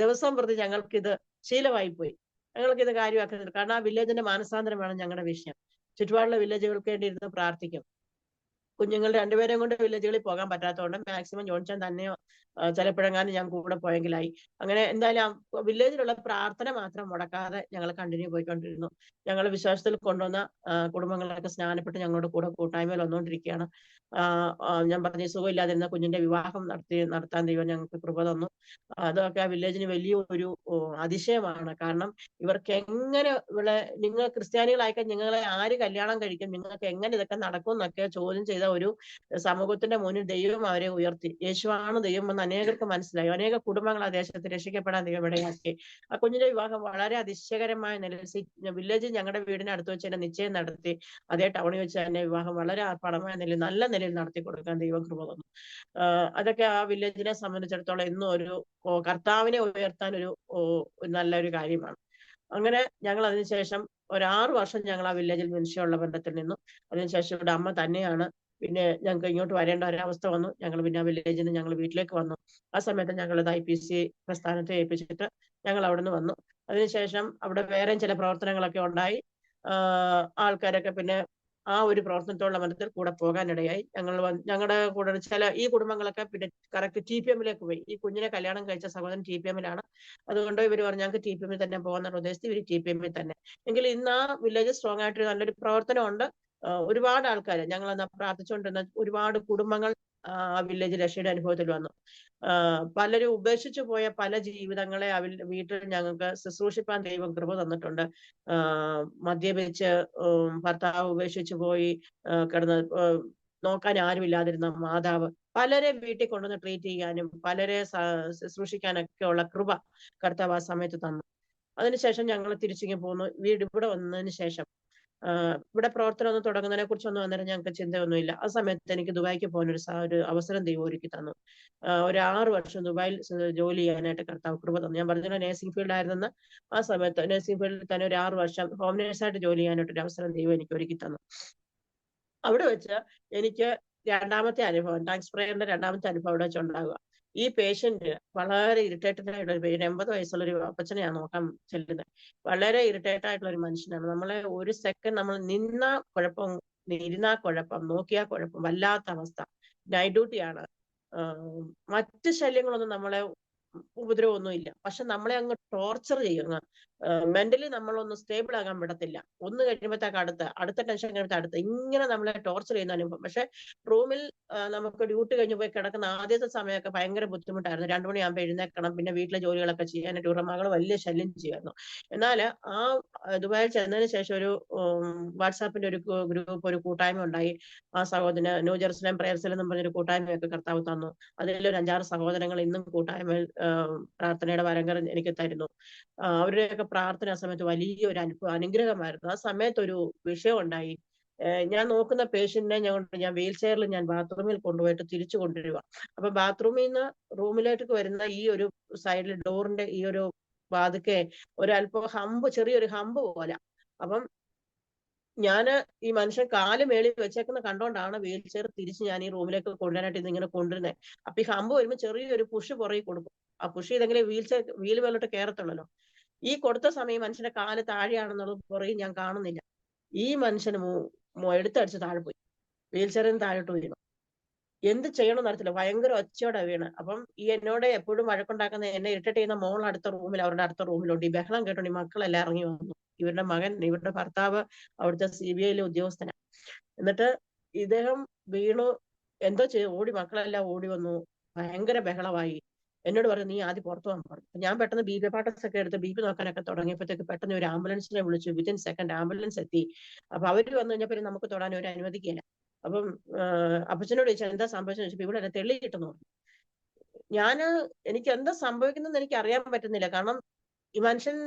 ദിവസം പ്രതി ഞങ്ങൾക്കിത് ശീലമായി പോയി. ഞങ്ങൾക്കിത് കാര്യമാക്കുന്നില്ല. കാരണം ആ വില്ലേജിന്റെ മാനസാന്തരമാണ് ഞങ്ങളുടെ വിഷയം. ചുറ്റുപാടുള്ള വില്ലേജുകൾക്ക് വേണ്ടി ഇരുന്ന് പ്രാർത്ഥിക്കും. കുഞ്ഞുങ്ങൾ രണ്ടുപേരെയും കൊണ്ട് വില്ലേജുകളിൽ പോകാൻ പറ്റാത്തതുകൊണ്ട് മാക്സിമം ജോൺസൺ തന്നെയോ ചിലപ്പോഴെങ്ങാനും ഞാൻ കൂടെ പോയെങ്കിലായി. അങ്ങനെ എന്തായാലും വില്ലേജിലുള്ള പ്രാർത്ഥന മാത്രം മുടക്കാതെ ഞങ്ങൾ കണ്ടിന്യൂ പോയിക്കൊണ്ടിരുന്നു. ഞങ്ങൾ വിശ്വാസത്തിൽ കൊണ്ടുവന്ന കുടുംബങ്ങളൊക്കെ സ്നാനപ്പെട്ട് ഞങ്ങളുടെ കൂടെ കൂട്ടായ്മയിൽ വന്നുകൊണ്ടിരിക്കുകയാണ്. ഞാൻ പറഞ്ഞ സുഖമില്ലാതിരുന്ന കുഞ്ഞിന്റെ വിവാഹം നടത്താൻ ദൈവം ഞങ്ങൾക്ക് കൃപ തന്നു. അതൊക്കെ ആ വില്ലേജിന് വലിയ ഒരു അതിശയമാണ്. കാരണം ഇവർക്ക് എങ്ങനെ നിങ്ങൾ ക്രിസ്ത്യാനികളായിക്കാൻ നിങ്ങളെ ആര് കല്യാണം കഴിക്കും, നിങ്ങൾക്ക് എങ്ങനെ ഇതൊക്കെ നടക്കും എന്നൊക്കെ ചോദ്യം ചെയ്ത ഒരു സമൂഹത്തിന്റെ മുന്നിൽ ദൈവം അവരെ ഉയർത്തി. യേശുവാണ് ദൈവം എന്ന് അനേകർക്ക് മനസ്സിലായി. അനേക കുടുംബങ്ങൾ ആ ദേശത്ത് രക്ഷിക്കപ്പെടാൻ ദൈവം ഇടയാക്കി. ആ കുഞ്ഞിന്റെ വിവാഹം വളരെ അതിശയകരമായ നിലയിൽ വില്ലേജ് ഞങ്ങളുടെ വീടിന് അടുത്ത് വെച്ച് തന്നെ നിശ്ചയം നടത്തി. അതേ ടൗണിൽ വെച്ച് തന്നെ വിവാഹം വളരെ ആർഭാടമായ നിലയിൽ നല്ല നിലയിൽ നടത്തി കൊടുക്കാൻ ദൈവം കൃപ തന്നു. അതൊക്കെ ആ വില്ലേജിനെ സംബന്ധിച്ചിടത്തോളം എന്നും ഒരു കർത്താവിനെ ഉയർത്താൻ ഒരു നല്ലൊരു കാര്യമാണ്. അങ്ങനെ ഞങ്ങൾ അതിനുശേഷം 6 വർഷം ഞങ്ങൾ ആ വില്ലേജിൽ മനുഷ്യമുള്ള ബന്ധത്തിൽ നിന്നു. അതിനുശേഷം ഇവിടെ അമ്മ തന്നെയാണ്. പിന്നെ ഞങ്ങൾക്ക് ഇങ്ങോട്ട് വരേണ്ട ഒരവസ്ഥ വന്നു. ഞങ്ങൾ പിന്നെ ആ വില്ലേജിൽ നിന്ന് ഞങ്ങൾ വീട്ടിലേക്ക് വന്നു. ആ സമയത്ത് ഞങ്ങളത് IPC പ്രസ്ഥാനത്തെ ഏൽപ്പിച്ചിട്ട് ഞങ്ങൾ അവിടെ നിന്ന് വന്നു. അതിനുശേഷം അവിടെ വേറെയും ചില പ്രവർത്തനങ്ങളൊക്കെ ഉണ്ടായി. ആൾക്കാരൊക്കെ പിന്നെ ആ ഒരു പ്രവർത്തനത്തോടുള്ള ബന്ധത്തിൽ കൂടെ പോകാനിടയായി. ഞങ്ങളുടെ കൂടെ ഈ കുടുംബങ്ങളൊക്കെ പിന്നെ കറക്റ്റ് TPM-ലേക്ക് പോയി. ഈ കുഞ്ഞിനെ കല്യാണം കഴിച്ച സഹോദരൻ TPM-ലാണ്. അതുകൊണ്ട് ഇവർ പറഞ്ഞു, ഞങ്ങൾക്ക് TPM-ൽ തന്നെ പോകുന്ന ഉദ്ദേശിച്ച് ഇവർ TPM-ൽ തന്നെ. എങ്കിൽ ഇന്ന് ആ വില്ലേജ് സ്ട്രോങ് ആയിട്ട് നല്ലൊരു പ്രവർത്തനമുണ്ട്. ഒരുപാട് ആൾക്കാർ ഞങ്ങൾ പ്രാർത്ഥിച്ചുകൊണ്ടിരുന്ന ഒരുപാട് കുടുംബങ്ങൾ ആ വില്ലേജ് രക്ഷയുടെ അനുഭവത്തിൽ വന്നു. പലരും ഉപേക്ഷിച്ചു പോയ പല ജീവിതങ്ങളെ വീട്ടിൽ ഞങ്ങൾക്ക് ശുശ്രൂഷിപ്പാൻ ദൈവം കൃപ തന്നിട്ടുണ്ട്. മദ്യപിച്ച് ഭർത്താവ് ഉപേക്ഷിച്ചു പോയി കിടന്ന് നോക്കാൻ ആരുമില്ലാതിരുന്ന മാതാവ് പലരെ വീട്ടിൽ കൊണ്ടുവന്ന് ട്രീറ്റ് ചെയ്യാനും പലരെ ശുശ്രൂഷിക്കാനൊക്കെ ഉള്ള കൃപ കർത്താവ് ആ സമയത്ത് തന്നു. അതിനുശേഷം ഞങ്ങൾ തിരിച്ചിങ്ങ് പോന്നു. ഇവിടെ വന്നതിന് ശേഷം ഇവിടെ പ്രവർത്തനം ഒന്നും തുടങ്ങുന്നതിനെ കുറിച്ചൊന്നും അന്നേരം ഞങ്ങൾക്ക് ചിന്തയൊന്നുമില്ല. ആ സമയത്ത് എനിക്ക് ദുബായിക്ക് പോകാൻ ഒരു അവസരം ദൈവം ഒരുക്കി തന്നു. ഒരു 6 വർഷം ദുബായിൽ ജോലി ചെയ്യാനായിട്ട് കർത്താവ് കൃപ തന്നു. ഞാൻ പറഞ്ഞ നേഴ്സിംഗ് ഫീൽഡ് ആയിരുന്നെന്ന്. ആ സമയത്ത് നേഴ്സിംഗ് ഫീൽഡിൽ തന്നെ ഒരു 6 വർഷം ഹോം നേഴ്സായിട്ട് ജോലി ചെയ്യാനായിട്ട് ഒരു അവസരം ദൈവം എനിക്ക് ഒരുക്കി തന്നു. അവിടെ വെച്ച് എനിക്ക് രണ്ടാമത്തെ അനുഭവം, ടാങ്ക്സ് പ്രേയറിന്റെ രണ്ടാമത്തെ അനുഭവം അവിടെ വെച്ച് ഉണ്ടാകുക. ഈ പേഷ്യന്റ് വളരെ ഇറിറ്റേറ്റഡ് ആയിട്ടുള്ള ഒരു പേഷ്യന്റ്, 80 വയസ്സുള്ള ഒരു അപ്പച്ചനെയാണ് നോക്കാൻ ചെല്ലുന്നത്. വളരെ ഇറിറ്റേറ്റഡ് ആയിട്ടുള്ള ഒരു മനുഷ്യനാണ്. നമ്മളെ ഒരു സെക്കൻഡ് നമ്മൾ നിന്നാ കുഴപ്പം, ഇരുന്നാ കുഴപ്പം, നോക്കിയാ കുഴപ്പം, വല്ലാത്ത അവസ്ഥ. നൈറ്റ് ഡ്യൂട്ടിയാണ്. മറ്റ് ശല്യങ്ങളൊന്നും നമ്മളെ ഉപദ്രവമൊന്നും ഇല്ല. പക്ഷെ നമ്മളെ അങ്ങ് ടോർച്ചർ ചെയ്യുന്ന മെന്റലി നമ്മളൊന്ന് സ്റ്റേബിൾ ആകാൻ വിടത്തില്ല. ഒന്ന് കഴിയുമ്പോഴത്തേക്ക് അടുത്ത ടെൻഷൻ കഴിയുമ്പോൾ അടുത്ത, ഇങ്ങനെ നമ്മളെ ടോർച്ചർ ചെയ്യുന്ന അനുഭവം. പക്ഷെ റൂമിൽ നമുക്ക് ഡ്യൂട്ടി കഴിഞ്ഞ് പോയി കിടക്കുന്ന ആദ്യത്തെ സമയമൊക്കെ ഭയങ്കര ബുദ്ധിമുട്ടായിരുന്നു. 2 മണിയാകുമ്പോൾ എഴുന്നേൽക്കണം, പിന്നെ വീട്ടിലെ ജോലികളൊക്കെ ചെയ്യാനായിട്ട് ഇവരുടെ മകൾ വലിയ ശല്യം ചെയ്യുമായിരുന്നു. എന്നാൽ ആ ദുബായിൽ ചെന്നതിന് ശേഷം ഒരു വാട്സാപ്പിന്റെ ഒരു ഗ്രൂപ്പ്, ഒരു കൂട്ടായ്മ ഉണ്ടായി. ആ സഹോദരന് ന്യൂ ജെറുസലേം പ്രയർസെൽ എന്നും പറഞ്ഞൊരു കൂട്ടായ്മയൊക്കെ കർത്താവ് തന്നു. അതിലൊരു 5-6 സഹോദരങ്ങൾ ഇന്നും കൂട്ടായ്മയിൽ പ്രാർത്ഥനയുടെ വരങ്ങൾ എനിക്ക് തരുന്നു. അവരുടെയൊക്കെ പ്രാർത്ഥന സമയത്ത് വലിയൊരു അനുഗ്രഹമായിരുന്നു. ആ സമയത്ത് ഒരു വിഷയം ഉണ്ടായി. ഞാൻ നോക്കുന്ന പേഷ്യന്റിനെ ഞാൻ വീൽ ചെയറിൽ ഞാൻ ബാത്റൂമിൽ കൊണ്ടുപോയിട്ട് തിരിച്ചു കൊണ്ടുവരിക. അപ്പൊ ബാത്റൂമിൽ നിന്ന് റൂമിലേക്ക് വരുന്ന ഈ ഒരു സൈഡിൽ ഡോറിന്റെ ഈ ഒരു വാതിക്കെ ഒരല്പം ചെറിയൊരു ഹമ്പ് പോലെ. അപ്പം ഞാന് ഈ മനുഷ്യൻ കാല് മേളിൽ വെച്ചേക്കുന്ന കണ്ടോണ്ടാണ് വീൽ ചെയർ തിരിച്ച് ഞാൻ ഈ റൂമിലേക്ക് കൊണ്ടുവരാനായിട്ട് ഇതിങ്ങനെ കൊണ്ടുവരുന്നത്. അപ്പൊ ഈ ഹമ്പ് വരുമ്പോൾ ചെറിയൊരു പുഷ് പുറകെ കൊടുക്കും. ആ പുഷ് ചെയ്തെങ്കിലും വീൽ മേലോട്ട് കയറത്തുള്ളല്ലോ. ഈ കൊടുത്ത സമയം മനുഷ്യന്റെ കാല് താഴെയാണെന്നുള്ളത് പുറകെ ഞാൻ കാണുന്നില്ല. ഈ മനുഷ്യന് എടുത്തടിച്ച് താഴെ പോയി, വീൽ ചെയറിൽ നിന്ന് താഴോട്ട് വീണു. എന്ത് ചെയ്യണമെന്ന് അറിയത്തില്ല, ഭയങ്കര ഒച്ചയോടെ വീണ്. അപ്പം ഈ എന്നോട് എപ്പോഴും വഴക്കുണ്ടാക്കുന്ന, എന്നെ ഇറിറ്റേറ്റ് ചെയ്യുന്ന മോൾ അവരുടെ അടുത്ത റൂമിലുണ്ട്. ഈ ബഹളം കേട്ടോണ്ട് ഈ മക്കളെല്ലാം ഇറങ്ങി വന്നു. ഇവരുടെ ഭർത്താവ് അവിടുത്തെ CBI ഉദ്യോഗസ്ഥനാണ്. എന്നിട്ട് ഇദ്ദേഹം വീണു, എന്തോ മക്കളെല്ലാം ഓടി വന്നു. ഭയങ്കര ബഹളമായി. എന്നോട് പറഞ്ഞു, നീ ആദ്യം പുറത്തു പോകാൻ പറഞ്ഞു. ഞാൻ പെട്ടെന്ന് BP പാട്ടസ് ഒക്കെ എടുത്ത് BP നോക്കാനൊക്കെ തുടങ്ങിയപ്പോഴത്തേക്ക് പെട്ടെന്ന് ഒരു ആംബുലൻസിനെ വിളിച്ചു. വിത്തിൻ സെക്കൻഡ് ആംബുലൻസ് എത്തി. അപ്പൊ അവര് വന്നു കഴിഞ്ഞപ്പോൾ നമുക്ക് തൊടാൻ ഒരു അനുവദിക്കില്ല. അപ്പം അപ്പച്ചനോട് ചോദിച്ചാൽ എന്താ സംഭവിച്ചെന്ന് ചോദിച്ചപ്പോ ഇവിടെ എന്നെ തെള്ളിയിട്ടുന്നു പറഞ്ഞു. എനിക്ക് എന്താ സംഭവിക്കുന്നതെന്ന് എനിക്ക് അറിയാൻ പറ്റുന്നില്ല. കാരണം ഈ മനുഷ്യൻ,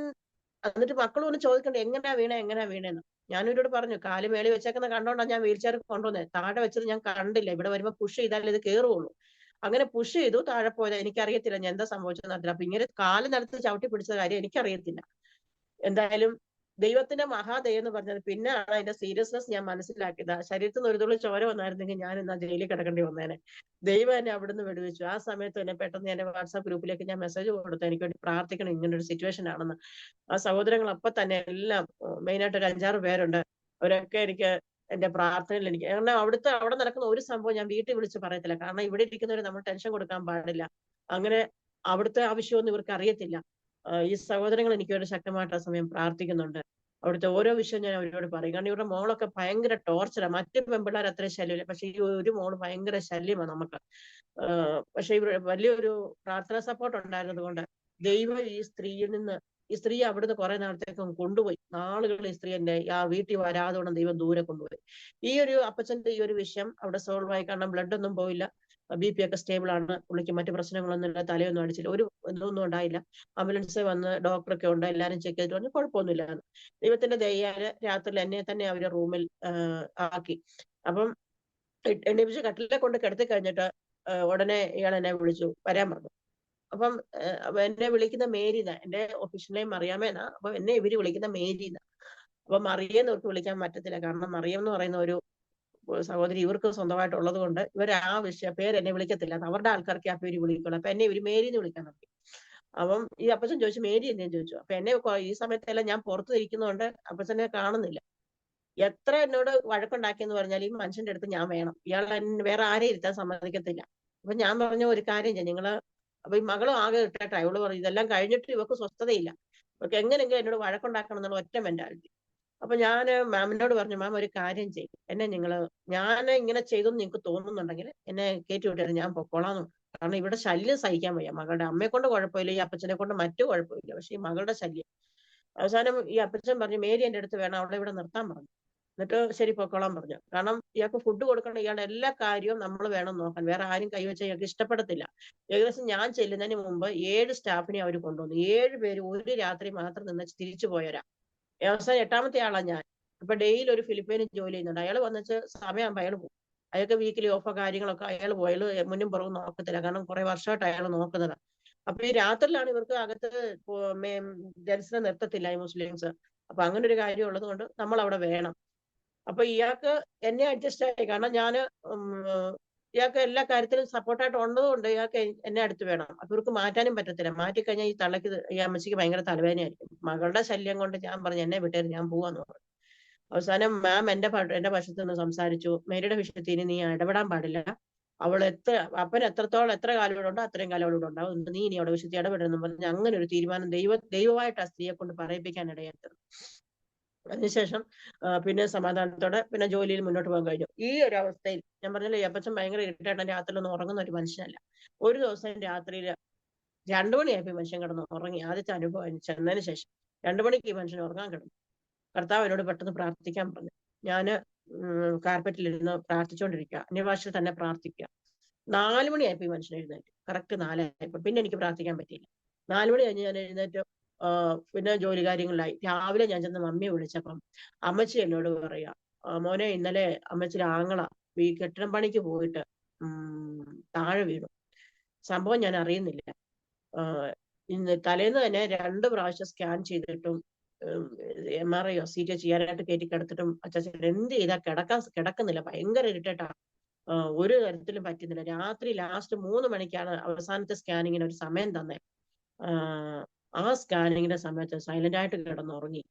എന്നിട്ട് മക്കളും ഒന്ന് ചോദിക്കണ്ടേ എങ്ങനെയാ വീണേന്ന്. ഞാനിവരോട് പറഞ്ഞു, കാല് മേളി വെച്ചേക്കുന്ന കണ്ടോണ്ടാണ് ഞാൻ വീൽ ചെയർ കൊണ്ടുവന്നത്. താഴെ വെച്ചത് ഞാൻ കണ്ടില്ല. ഇവിടെ വരുമ്പോ പുഷ് ചെയ്താലേ ഇത് കയറുള്ളൂ. അങ്ങനെ പുഷ് ചെയ്തു, താഴെ പോയത്. എനിക്കറിയത്തില്ല ഞാൻ എന്താ സംഭവിച്ചതെന്ന് അറിയില്ല. അപ്പൊ ഇങ്ങനെ കാല് നിലത്ത് ചവിട്ടി പിടിച്ച കാര്യം എനിക്കറിയത്തില്ല. എന്തായാലും ദൈവത്തിന്റെ മഹാദയം എന്ന് പറഞ്ഞത് പിന്നെയാണ് അതിന്റെ സീരിയസ്നെസ് ഞാൻ മനസ്സിലാക്കിയത്. ശരീരത്തിൽ നിന്ന് ഒരു തുള്ളി ചോര വന്നായിരുന്നെങ്കിൽ ഞാൻ ഇന്ന് ജയിലിൽ കിടക്കേണ്ടി വന്നേനെ. ദൈവം എന്നെ അവിടുന്ന് വിടുവിച്ചു. ആ സമയത്ത് തന്നെ പെട്ടെന്ന് എന്റെ വാട്സാപ്പ് ഗ്രൂപ്പിലേക്ക് ഞാൻ മെസ്സേജ് കൊടുത്തു, എനിക്ക് വേണ്ടി പ്രാർത്ഥിക്കണം, ഇങ്ങനൊരു സിറ്റുവേഷൻ ആണെന്ന്. ആ സഹോദരങ്ങൾ അപ്പൊ തന്നെ എല്ലാം, മെയിനായിട്ട് ഒരു 5-6 പേരുണ്ട്, അവരൊക്കെ എനിക്ക് എന്റെ പ്രാർത്ഥനയിൽ എനിക്ക്, കാരണം അവിടെ നടക്കുന്ന ഒരു സംഭവം ഞാൻ വീട്ടിൽ വിളിച്ച് പറയത്തില്ല. കാരണം ഇവിടെ ഇരിക്കുന്നവർ നമ്മൾ ടെൻഷൻ കൊടുക്കാൻ പാടില്ല. അങ്ങനെ അവിടുത്തെ ആവശ്യമൊന്നും ഇവർക്ക് അറിയത്തില്ല. ഈ സഹോദരങ്ങൾ എനിക്ക് വേണ്ടി ശക്തമായിട്ട് ആ സമയം പ്രാർത്ഥിക്കുന്നുണ്ട്. അവിടുത്തെ ഓരോ വിഷയം ഞാൻ അവരോട് പറയും. കാരണം ഇവരുടെ മോളൊക്കെ ഭയങ്കര ടോർച്ചറാണ്. മറ്റു പെൺപിള്ളേർ അത്രയും ശല്യമില്ല, പക്ഷെ ഈ ഒരു മോള് ഭയങ്കര ശല്യമാണ് നമുക്ക്. പക്ഷെ ഇവർ വലിയൊരു പ്രാർത്ഥനാ സപ്പോർട്ട് ഉണ്ടായിരുന്നത് കൊണ്ട് ദൈവം ഈ സ്ത്രീ അവിടുന്ന് കുറെ നാളത്തേക്കും കൊണ്ടുപോയി. നാളുകൾ ഈ സ്ത്രീ എന്റെ ആ വീട്ടിൽ വരാതെ ദൈവം ദൂരെ കൊണ്ടുപോയി. ഈ ഒരു അപ്പച്ചന്റെ ഈ ഒരു വിഷയം അവിടെ സോൾവ് ആയി. കാരണം ബ്ലഡ് ഒന്നും പോയില്ല, BP ഒക്കെ സ്റ്റേബിൾ ആണ്. പുള്ളിക്ക് മറ്റു പ്രശ്നങ്ങളൊന്നും ഇല്ല, തലയൊന്നും അടിച്ചില്ല, ഒന്നും ഉണ്ടായില്ല. ആംബുലൻസ് വന്ന് ഡോക്ടറൊക്കെ ഉണ്ട്, എല്ലാരും ചെക്ക് ചെയ്തിട്ട് പറഞ്ഞു കുഴപ്പമൊന്നുമില്ല. ദൈവത്തിന്റെ ദയാല് രാത്രിയിൽ എന്നെ തന്നെ അവര് റൂമിൽ ആക്കി. അപ്പം എണ്ണിപ്പിച്ച് കട്ടിലെ കൊണ്ട് കിടത്തി കഴിഞ്ഞിട്ട് ഉടനെ ഇയാൾ എന്നെ വിളിച്ചു വരാൻ പറഞ്ഞു. അപ്പം എന്നെ വിളിക്കുന്ന മേരിന്നാ, എന്റെ ഒഫീഷ്യൽ നെയിം മറിയാമേന്നാ. അപ്പൊ എന്നെ ഇവര് വിളിക്കുന്ന മേരിന്നാ. അപ്പൊ മറിയെന്ന് ഇവർക്ക് വിളിക്കാൻ പറ്റത്തില്ല, കാരണം മറിയം എന്ന് പറയുന്ന ഒരു സഹോദരി ഇവർക്ക് സ്വന്തമായിട്ടുള്ളത് കൊണ്ട് ഇവർ ആ പേര് എന്നെ വിളിക്കത്തില്ല. അവരുടെ ആൾക്കാർക്ക് ആ പേര് വിളിക്കുള്ളൂ. അപ്പൊ എന്നെ ഇവര് മേരി എന്ന് വിളിക്കാൻ തുടങ്ങി. അപ്പം ഈ അപ്പച്ചൻ ചോദിച്ചു, മേരി എന്നെ ചോദിച്ചു. അപ്പൊ എന്നെ ഈ സമയത്തെല്ലാം ഞാൻ പുറത്ത് ഇരിക്കുന്നതുകൊണ്ട് അപ്പച്ചനെ കാണുന്നില്ല. എത്ര എന്നോട് വഴക്കുണ്ടാക്കിയെന്ന് പറഞ്ഞാൽ ഈ മനുഷ്യന്റെ അടുത്ത് ഞാൻ വേണം. ഇയാൾ വേറെ ആരെയും ഇരുത്താൻ സമ്മതിക്കത്തില്ല. അപ്പൊ ഞാൻ പറഞ്ഞ ഒരു കാര്യം ചെയ്യും, നിങ്ങള്, അപ്പൊ ഈ മകളും ആകെ ഇട്ടേട്ടാ. ഇവള് പറഞ്ഞു ഇതെല്ലാം കഴിഞ്ഞിട്ട് ഇവർക്ക് സ്വസ്ഥതയില്ല, ഇവർക്ക് എങ്ങനെയെങ്കിലും എന്നോട് വഴക്കുണ്ടാക്കണം എന്നുള്ള ഒറ്റ മെന്റാലിറ്റി. അപ്പൊ ഞാൻ മാമിനോട് പറഞ്ഞു, മാം ഒരു കാര്യം ചെയ്യും, ഞാൻ ഇങ്ങനെ ചെയ്തു നിങ്ങൾക്ക് തോന്നുന്നുണ്ടെങ്കിൽ എന്നെ കയറ്റി വിട്ടു, ഞാൻ പൊക്കോളാന്ന്. കാരണം ഇവിടെ ശല്യം സഹിക്കാൻ വയ്യ. മകളുടെ അമ്മയെ കൊണ്ട് കുഴപ്പമില്ല, ഈ അപ്പച്ചനെ കൊണ്ട് മറ്റു കുഴപ്പമില്ല, പക്ഷെ ഈ മകളുടെ ശല്യം. അവസാനം ഈ അപ്പച്ചൻ പറഞ്ഞു, മേരി എന്റെ അടുത്ത് വേണം, അവളെ ഇവിടെ നിർത്താൻ പറഞ്ഞു. എന്നിട്ട് ശരി പൊക്കോളാൻ പറഞ്ഞു. കാരണം ഇയാൾക്ക് ഫുഡ് കൊടുക്കണം, ഇയാളുടെ എല്ലാ കാര്യവും നമ്മൾ വേണം നോക്കാൻ. വേറെ ആരും കൈവച്ച ഇയാൾക്ക് ഇഷ്ടപ്പെടത്തില്ല. ഏകദേശം ഞാൻ ചെല്ലുന്നതിന് മുമ്പ് 7 സ്റ്റാഫിനെ അവർ കൊണ്ടുവന്നു. 7 പേര് ഒരു രാത്രി മാത്രം നിന്ന് തിരിച്ചു പോയവരാ. അവസാനം 8ാമത്തെ ആളാ ഞാൻ. അപ്പൊ ഡെയിലി ഒരു ഫിലിപ്പൈനിൽ ജോലി ചെയ്യുന്നുണ്ട്. അയാൾ വന്നിട്ട് സമയമാകുമ്പോൾ അയാൾ പോകും. അയാൾക്ക് വീക്കിലി ഓഫോ കാര്യങ്ങളൊക്കെ അയാൾ പോയാൽ മുന്നും പുറവും നോക്കത്തില്ല, കാരണം കുറെ വർഷമായിട്ട് അയാൾ നോക്കുന്നതാണ്. അപ്പൊ ഈ രാത്രിയിലാണ് ഇവർക്ക് അകത്ത് ജെൻസിനെ നിർത്തത്തില്ല ഈ മുസ്ലിംസ്. അപ്പൊ അങ്ങനെ ഒരു കാര്യം ഉള്ളത് കൊണ്ട് നമ്മൾ അവിടെ വേണം. അപ്പൊ ഇയാൾക്ക് എന്നെ അഡ്ജസ്റ്റ് ആയി, കാരണം ഇയാൾക്ക് എല്ലാ കാര്യത്തിലും സപ്പോർട്ടായിട്ട് ഉള്ളതുകൊണ്ട് ഇയാൾക്ക് എന്നെ അടുത്ത് വേണം. അപ്പൊ ഇവർക്ക് മാറ്റാനും പറ്റത്തില്ല. മാറ്റിക്കഴിഞ്ഞാൽ ഈ അമ്മച്ചിക്ക് ഭയങ്കര തലവേദനയായിരിക്കും. മകളുടെ ശല്യം കൊണ്ട് ഞാൻ പറഞ്ഞു എന്നെ വിട്ടേര്, ഞാൻ പോവാന്ന് പറഞ്ഞു. അവസാനം മാം എന്റെ പക്ഷത്ത് നിന്ന് സംസാരിച്ചു, മേരിയുടെ വിഷയത്തിൽ ഇനി നീ ഇടപെടാൻ പാടില്ല, അപ്പൻ എത്ര കാലം ഇവിടെ ഉണ്ടോ അത്രയും കാലം അവിടെ ഉണ്ടാവും, നീ ഇനി അവിടെ വിശുദ്ധി ഇടപെടണമെന്ന് പറഞ്ഞ് അങ്ങനെ ഒരു തീരുമാനം ദൈവമായിട്ട് ആ സ്ത്രീയെ കൊണ്ട് പറയിപ്പിക്കാൻ ഇടയായിത്തീർന്നു. അതിനുശേഷം പിന്നെ സമാധാനത്തോടെ പിന്നെ ജോലിയിൽ മുന്നോട്ട് പോകാൻ കഴിഞ്ഞു. ഈ ഒരു അവസ്ഥയിൽ ഞാൻ പറഞ്ഞല്ലോ, ഈ അപ്പച്ചൻ ഭയങ്കര ഇറിറ്റേഷൻ, രാത്രിയിലൊന്നും ഉറങ്ങുന്ന ഒരു മനുഷ്യനല്ല. ഒരു ദിവസം രാത്രിയിൽ 2 മണിയായപ്പോൾ മനുഷ്യൻ കിടന്ന് ഉറങ്ങി. ആദ്യത്തെ അനുഭവം ചെന്നതിന് ശേഷം 2 മണിക്ക് ഈ മനുഷ്യൻ ഉറങ്ങാൻ കിടന്നു. കർത്താവ് എന്നോട് പെട്ടെന്ന് പ്രാർത്ഥിക്കാൻ പറഞ്ഞു. ഞാന് കാർപ്പറ്റിലിരുന്ന് പ്രാർത്ഥിച്ചുകൊണ്ടിരിക്കുക, അന്യഭാഷയിൽ തന്നെ പ്രാർത്ഥിക്കുക. 4 മണിയായപ്പോൾ ഈ മനുഷ്യൻ എഴുന്നേറ്റ്. കറക്റ്റ് 4 ആയപ്പോൾ പിന്നെ എനിക്ക് പ്രാർത്ഥിക്കാൻ പറ്റിയില്ല. 4 മണി കഴിഞ്ഞ് ഞാൻ എഴുന്നേറ്റ് പിന്നെ ജോലി കാര്യങ്ങളിലായി. രാവിലെ ഞാൻ ചെന്ന് മമ്മിയെ വിളിച്ചപ്പം അമ്മച്ചി എന്നോട് പറയാ, മോനെ ഇന്നലെ അമ്മച്ചിയുടെ ആങ്ങള ഈ കെട്ടിടം പണിക്ക് പോയിട്ട് താഴെ വീണു. സംഭവം ഞാൻ അറിയുന്നില്ല. ഇന്ന് തലേന്ന് തന്നെ 2 പ്രാവശ്യം സ്കാൻ ചെയ്തിട്ടും MRI CT ചെയ്യാനായിട്ട് കയറ്റി കിടത്തിട്ടും അച്ഛൻ എന്ത് ചെയ്താൽ കിടക്കുന്നില്ല. ഭയങ്കര ഇറിറ്റേറ്റാ, ഒരു തരത്തിലും പറ്റുന്നില്ല. രാത്രി ലാസ്റ്റ് 3 മണിക്കാണ് അവസാനത്തെ സ്കാനിങ്ങിന് ഒരു സമയം തന്നെ. ആ സ്കാനിങ്ങിന്റെ സമയത്ത് സൈലന്റ് ആയിട്ട് കിടന്നുറങ്ങി.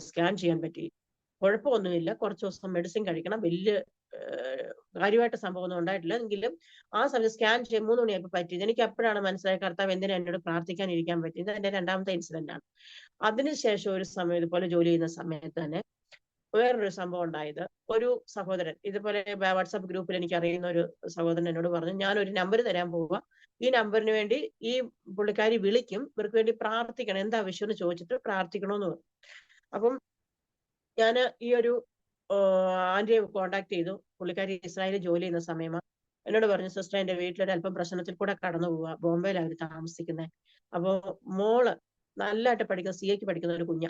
സ്കാൻ ചെയ്യാൻ പറ്റി. കുഴപ്പമൊന്നുമില്ല. കുറച്ച് ദിവസം മെഡിസിൻ കഴിക്കണം. വലിയ കാര്യമായിട്ട് സംഭവമൊന്നും ഉണ്ടായിട്ടില്ല. എങ്കിലും ആ സമയത്ത് സ്കാൻ ചെയ്യാൻ 3 മണിയായപ്പോൾ പറ്റിയത്. എനിക്ക് അപ്പോഴാണ് മനസ്സിലായ കർത്താവ് എന്തിനാ എന്നോട് പ്രാർത്ഥിക്കാൻ ഇരിക്കാൻ പറ്റിയത്. എന്റെ 2ാമത്തെ ഇൻസിഡന്റ് ആണ്. അതിനുശേഷം ഒരു സമയം ഇതുപോലെ ജോലി ചെയ്യുന്ന സമയത്ത് തന്നെ വേറൊരു സംഭവം ഉണ്ടായത്. ഒരു സഹോദരൻ ഇതുപോലെ വാട്സാപ്പ് ഗ്രൂപ്പിൽ എനിക്ക് അറിയുന്ന ഒരു സഹോദരൻ എന്നോട് പറഞ്ഞു, ഞാൻ ഒരു നമ്പർ തരാൻ പോവുക, ഈ നമ്പറിന് വേണ്ടി ഈ പുള്ളിക്കാരി വിളിക്കും, ഇവർക്ക് വേണ്ടി പ്രാർത്ഥിക്കണം, എന്താ ആവശ്യം എന്ന് ചോദിച്ചിട്ട് പ്രാർത്ഥിക്കണമെന്ന് പറഞ്ഞു. അപ്പം ഞാൻ ഈ ഒരു ആന്റിയെ കോണ്ടാക്ട് ചെയ്തു. പുള്ളിക്കാരി ഇസ്രായേലിൽ ജോലി ചെയ്യുന്ന സമയമാണ്. എന്നോട് പറഞ്ഞു, സിസ്റ്റർ എന്റെ വീട്ടിലൊരു അല്പം പ്രശ്നത്തിൽ കൂടെ കടന്നു പോവുക, ബോംബെയിൽ അവർ താമസിക്കുന്നത്. അപ്പോ മോള് നല്ലതായിട്ട് പഠിക്കുന്ന CA പഠിക്കുന്ന ഒരു കുഞ്ഞ,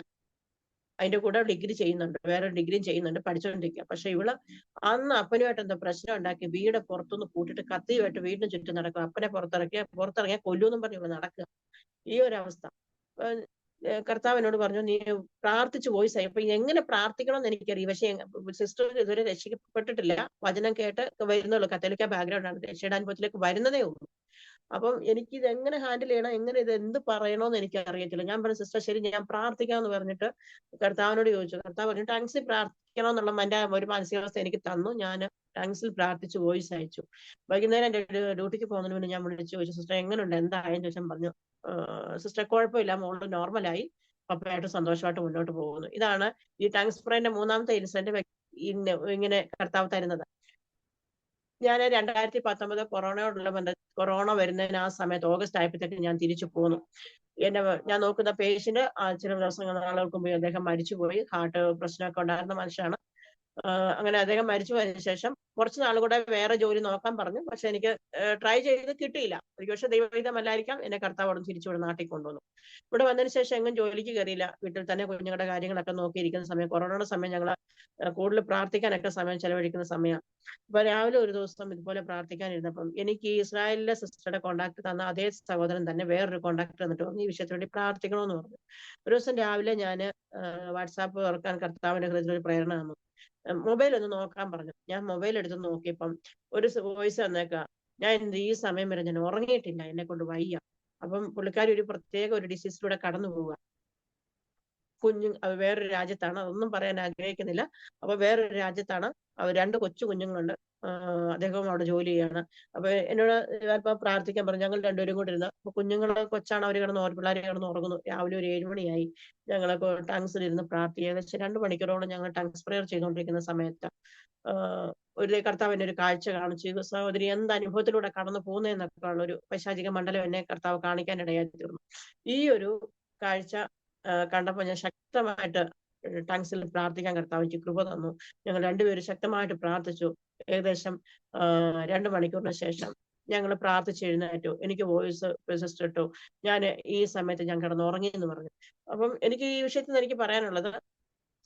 അതിന്റെ കൂടെ ഡിഗ്രി ചെയ്യുന്നുണ്ട്, വേറെ ഡിഗ്രിയും ചെയ്യുന്നുണ്ട്, പഠിച്ചുകൊണ്ടിരിക്കുക. പക്ഷെ ഇവള് അന്ന് അപ്പനുമായിട്ട് എന്തോ പ്രശ്നം ഉണ്ടാക്കി വീട് പുറത്തുനിന്ന് കൂട്ടിട്ട് കത്തിയുമായിട്ട് വീടിന് ചുറ്റും നടക്കുക. അപ്പനെ പുറത്തിറങ്ങിയാൽ കൊല്ലൂന്നും പറഞ്ഞ് ഇവിടെ നടക്കുക. ഈ ഒരു അവസ്ഥ. കർത്താവ് എന്നോട് പറഞ്ഞു, നീ പ്രാർത്ഥിച്ചു പോയി അപ്പൊ എങ്ങനെ പ്രാർത്ഥിക്കണം എന്ന് എനിക്കറിയാം. പക്ഷെ സിസ്റ്റർ ഇതുവരെ രക്ഷിക്കപ്പെട്ടിട്ടില്ല. വചനം കേട്ട് വരുന്നുള്ളൂ. കത്തോലിക്ക ബാക്ക്ഗ്രൗണ്ട് ആണ്. രക്ഷയുടെ വരുന്നതേ ഉള്ളൂ. അപ്പം എനിക്ക് ഇത് എങ്ങനെ ഹാൻഡിൽ ചെയ്യണം, എങ്ങനെ ഇത് എന്ത് പറയണമെന്ന് എനിക്ക് അറിയത്തില്ല. ഞാൻ പറഞ്ഞു, സിസ്റ്റർ ശരി ഞാൻ പ്രാർത്ഥിക്കാമെന്ന് പറഞ്ഞിട്ട് കർത്താവിനോട് ചോദിച്ചു. കർത്താവ് പറഞ്ഞു ടങ്സിൽ പ്രാർത്ഥിക്കണം എന്നുള്ള എന്റെ ഒരു മാനസികാവസ്ഥ എനിക്ക് തന്നു. ഞാൻ ടങ്സിൽ പ്രാർത്ഥിച്ചു വോയിസ് അയച്ചു. വൈകുന്നേരം എന്റെ ഡ്യൂട്ടിക്ക് പോകുന്നതിന് മുന്നേ ഞാൻ വിളിച്ചു ചോദിച്ചു, സിസ്റ്റർ എങ്ങനെയുണ്ട്, എന്തായെന്ന് ചോദിച്ചാൽ പറഞ്ഞു, സിസ്റ്റർ കുഴപ്പമില്ല, മോള് നോർമലായി, പപ്പയായിട്ട് സന്തോഷമായിട്ട് മുന്നോട്ട് പോകുന്നു. ഇതാണ് ഈ ടങ്സ് പ്രേയറിന്റെ 3ാമത്തെ ഇൻസിഡന്റ് ഇങ്ങനെ കർത്താവ് തരുന്നത്. ഞാൻ 2019 കൊറോണ വരുന്നതിന് ആ സമയത്ത് ഓഗസ്റ്റ് ആയപ്പോഴത്തേക്ക് ഞാൻ തിരിച്ചു പോന്നു. ഞാൻ നോക്കുന്ന പേഷ്യന്റ് ചില നാളുകൾക്ക് മുമ്പ് അദ്ദേഹം മരിച്ചുപോയി. ഹാർട്ട് പ്രശ്നമൊക്കെ ഉണ്ടായിരുന്ന മനുഷ്യനാണ്. അങ്ങനെ അദ്ദേഹം മരിച്ചു പോയതിനു ശേഷം കുറച്ച് നാൾ കൂടെ വേറെ ജോലി നോക്കാൻ പറഞ്ഞു. പക്ഷെ എനിക്ക് ട്രൈ ചെയ്ത് കിട്ടിയില്ല. ഒരു പക്ഷെ ദൈവഹിതമല്ലായിരിക്കാം, എന്നെ കർത്താവ് അവിടെ തിരിച്ചുവിടെ നാട്ടിൽ കൊണ്ടുവന്നു. ഇവിടെ വന്നതിന് ശേഷം എങ്ങും ജോലിക്ക് കയറിയില്ല. വീട്ടിൽ തന്നെ കുഞ്ഞുങ്ങളുടെ കാര്യങ്ങളൊക്കെ നോക്കിയിരിക്കുന്ന സമയം, കൊറോണയുടെ സമയം ഞങ്ങൾ കൂടുതൽ പ്രാർത്ഥിക്കാനൊക്കെ സമയം ചെലവഴിക്കുന്ന സമയമാണ്. അപ്പൊ രാവിലെ ഒരു ദിവസം ഇതുപോലെ പ്രാർത്ഥിക്കാനിരുന്നപ്പം എനിക്ക് ഇസ്രായേലിലെ സിസ്റ്ററുടെ കോണ്ടാക്ട് തന്ന അതേ സഹോദരൻ തന്നെ വേറൊരു കോണ്ടാക്ട് തന്നിട്ട് പറഞ്ഞു, ഈ വിഷയത്തിന് വേണ്ടി പ്രാർത്ഥിക്കണമെന്ന് പറഞ്ഞു. ഒരു ദിവസം രാവിലെ ഞാൻ വാട്സാപ്പ് തുറക്കാൻ കർത്താവിന്റെ ഹൃദയത്തിൽ ഒരു പ്രേരണ തന്നു. മൊബൈൽ ഒന്ന് നോക്കാൻ പറഞ്ഞു. ഞാൻ മൊബൈൽ എടുത്ത് നോക്കിയപ്പം ഒരു വോയിസ് വന്നേക്കാം, ഞാൻ ഈ സമയം വരെ ഞാൻ ഉറങ്ങിയിട്ടില്ല, എന്നെ കൊണ്ട് വയ്യ. അപ്പം പുള്ളിക്കാരി ഒരു പ്രത്യേക ഒരു ഡിസീസിലൂടെ കടന്നു പോവുക. വേറൊരു രാജ്യത്താണ്, അതൊന്നും പറയാൻ ആഗ്രഹിക്കുന്നില്ല. അപ്പൊ വേറൊരു രാജ്യത്താണ്. 2 കൊച്ചു കുഞ്ഞുങ്ങളുണ്ട്. അദ്ദേഹം അവിടെ ജോലി ചെയ്യാണ്. അപ്പൊ എന്നോട് അല്പം പ്രാർത്ഥിക്കാൻ പറഞ്ഞു. ഞങ്ങൾ 2 പേരും കൂടെ ഇരുന്ന്, അപ്പൊ കുഞ്ഞുങ്ങളെ കൊച്ചാണ്, അവർ പിള്ളേരെ കിടന്ന് ഉറങ്ങുന്നു. രാവിലെ ഒരു 7 മണിയായി. ഞങ്ങളൊക്കെ ടങ്സിൽ ഇരുന്ന് പ്രാർത്ഥിക്കുക. ഏകദേശം 2 മണിക്കൂറോളം ഞങ്ങൾ ടങ്സ് പ്രെയർ ചെയ്തുകൊണ്ടിരിക്കുന്ന സമയത്ത് ഒരു കർത്താവിന്റെ ഒരു കാഴ്ച കാണിച്ചു. സഹോദരി എന്ത് അനുഭവത്തിലൂടെ കടന്നു പോകുന്നതെന്നൊക്കെ ഉള്ള ഒരു പൈശാചിക മണ്ഡലം എന്നെ കർത്താവ് കാണിക്കാനിടയായി തീർന്നു. ഈ ഒരു കാഴ്ച കണ്ടപ്പോൾ ഞാൻ ശക്തമായിട്ട് ടങ്സിൽ പ്രാർത്ഥിക്കാൻ കർത്താവ് എനിക്ക് കൃപ തന്നു. ഞങ്ങൾ 2 പേരും ശക്തമായിട്ട് പ്രാർത്ഥിച്ചു. ഏകദേശം 2 മണിക്കൂറിന് ശേഷം ഞങ്ങൾ പ്രാർത്ഥിച്ച് എഴുന്നേറ്റു. എനിക്ക് വോയിസ് സിസ്റ്റർ ഇട്ടു, ഞാൻ ഈ സമയത്ത് ഞാൻ കിടന്നുറങ്ങി എന്ന് പറഞ്ഞു. അപ്പം എനിക്ക് ഈ വിഷയത്തിൽ നിന്ന് എനിക്ക് പറയാനുള്ളത്,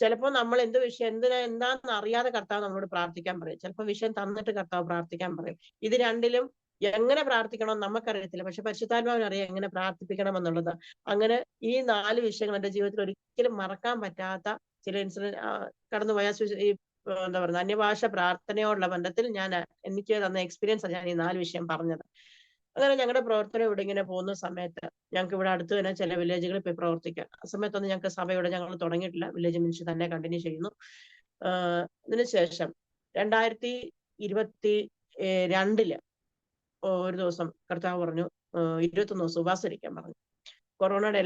ചിലപ്പോൾ നമ്മൾ എന്ത് വിഷയം എന്താണെന്ന് അറിയാതെ കർത്താവ് നമ്മളോട് പ്രാർത്ഥിക്കാൻ പറയും. ചിലപ്പോൾ വിഷയം തന്നിട്ട് കർത്താവ് പ്രാർത്ഥിക്കാൻ പറയും. ഇത് രണ്ടിലും എങ്ങനെ പ്രാർത്ഥിക്കണം നമുക്കറിയത്തില്ല. പക്ഷെ പരിശുദ്ധാത്മാവിന് അറിയാം എങ്ങനെ പ്രാർത്ഥിപ്പിക്കണം എന്നുള്ളത്. അങ്ങനെ ഈ 4 വിഷയങ്ങൾ എന്റെ ജീവിതത്തിൽ ഒരിക്കലും മറക്കാൻ പറ്റാത്ത ചില ഇൻസിഡന്റ് കടന്നുപോയ ഈ എന്താ പറയുക അന്യഭാഷ പ്രാർത്ഥനയോടുള്ള ബന്ധത്തിൽ എനിക്ക് തന്ന എക്സ്പീരിയൻസ് ഞാൻ ഈ 4 വിഷയം പറഞ്ഞത്. അങ്ങനെ ഞങ്ങളുടെ പ്രവർത്തനം ഇവിടെ ഇങ്ങനെ പോകുന്ന സമയത്ത് ഞങ്ങൾക്ക് ഇവിടെ അടുത്ത് തന്നെ ചില വില്ലേജുകളിൽ പോയി പ്രവർത്തിക്കാം. ആ സമയത്തൊന്നും ഞങ്ങൾക്ക് സഭയോടെ ഞങ്ങൾ തുടങ്ങിയിട്ടില്ല. വില്ലേജ് മിനിസ്ട്രി തന്നെ കണ്ടിന്യൂ ചെയ്യുന്നു. ഇതിനുശേഷം 2023 2-ല് ഒരു ദിവസം കർത്താവ് പറഞ്ഞു 21 ദിവസം ഉപവാസമിരിക്കാൻ പറഞ്ഞു. കൊറോണയുടെ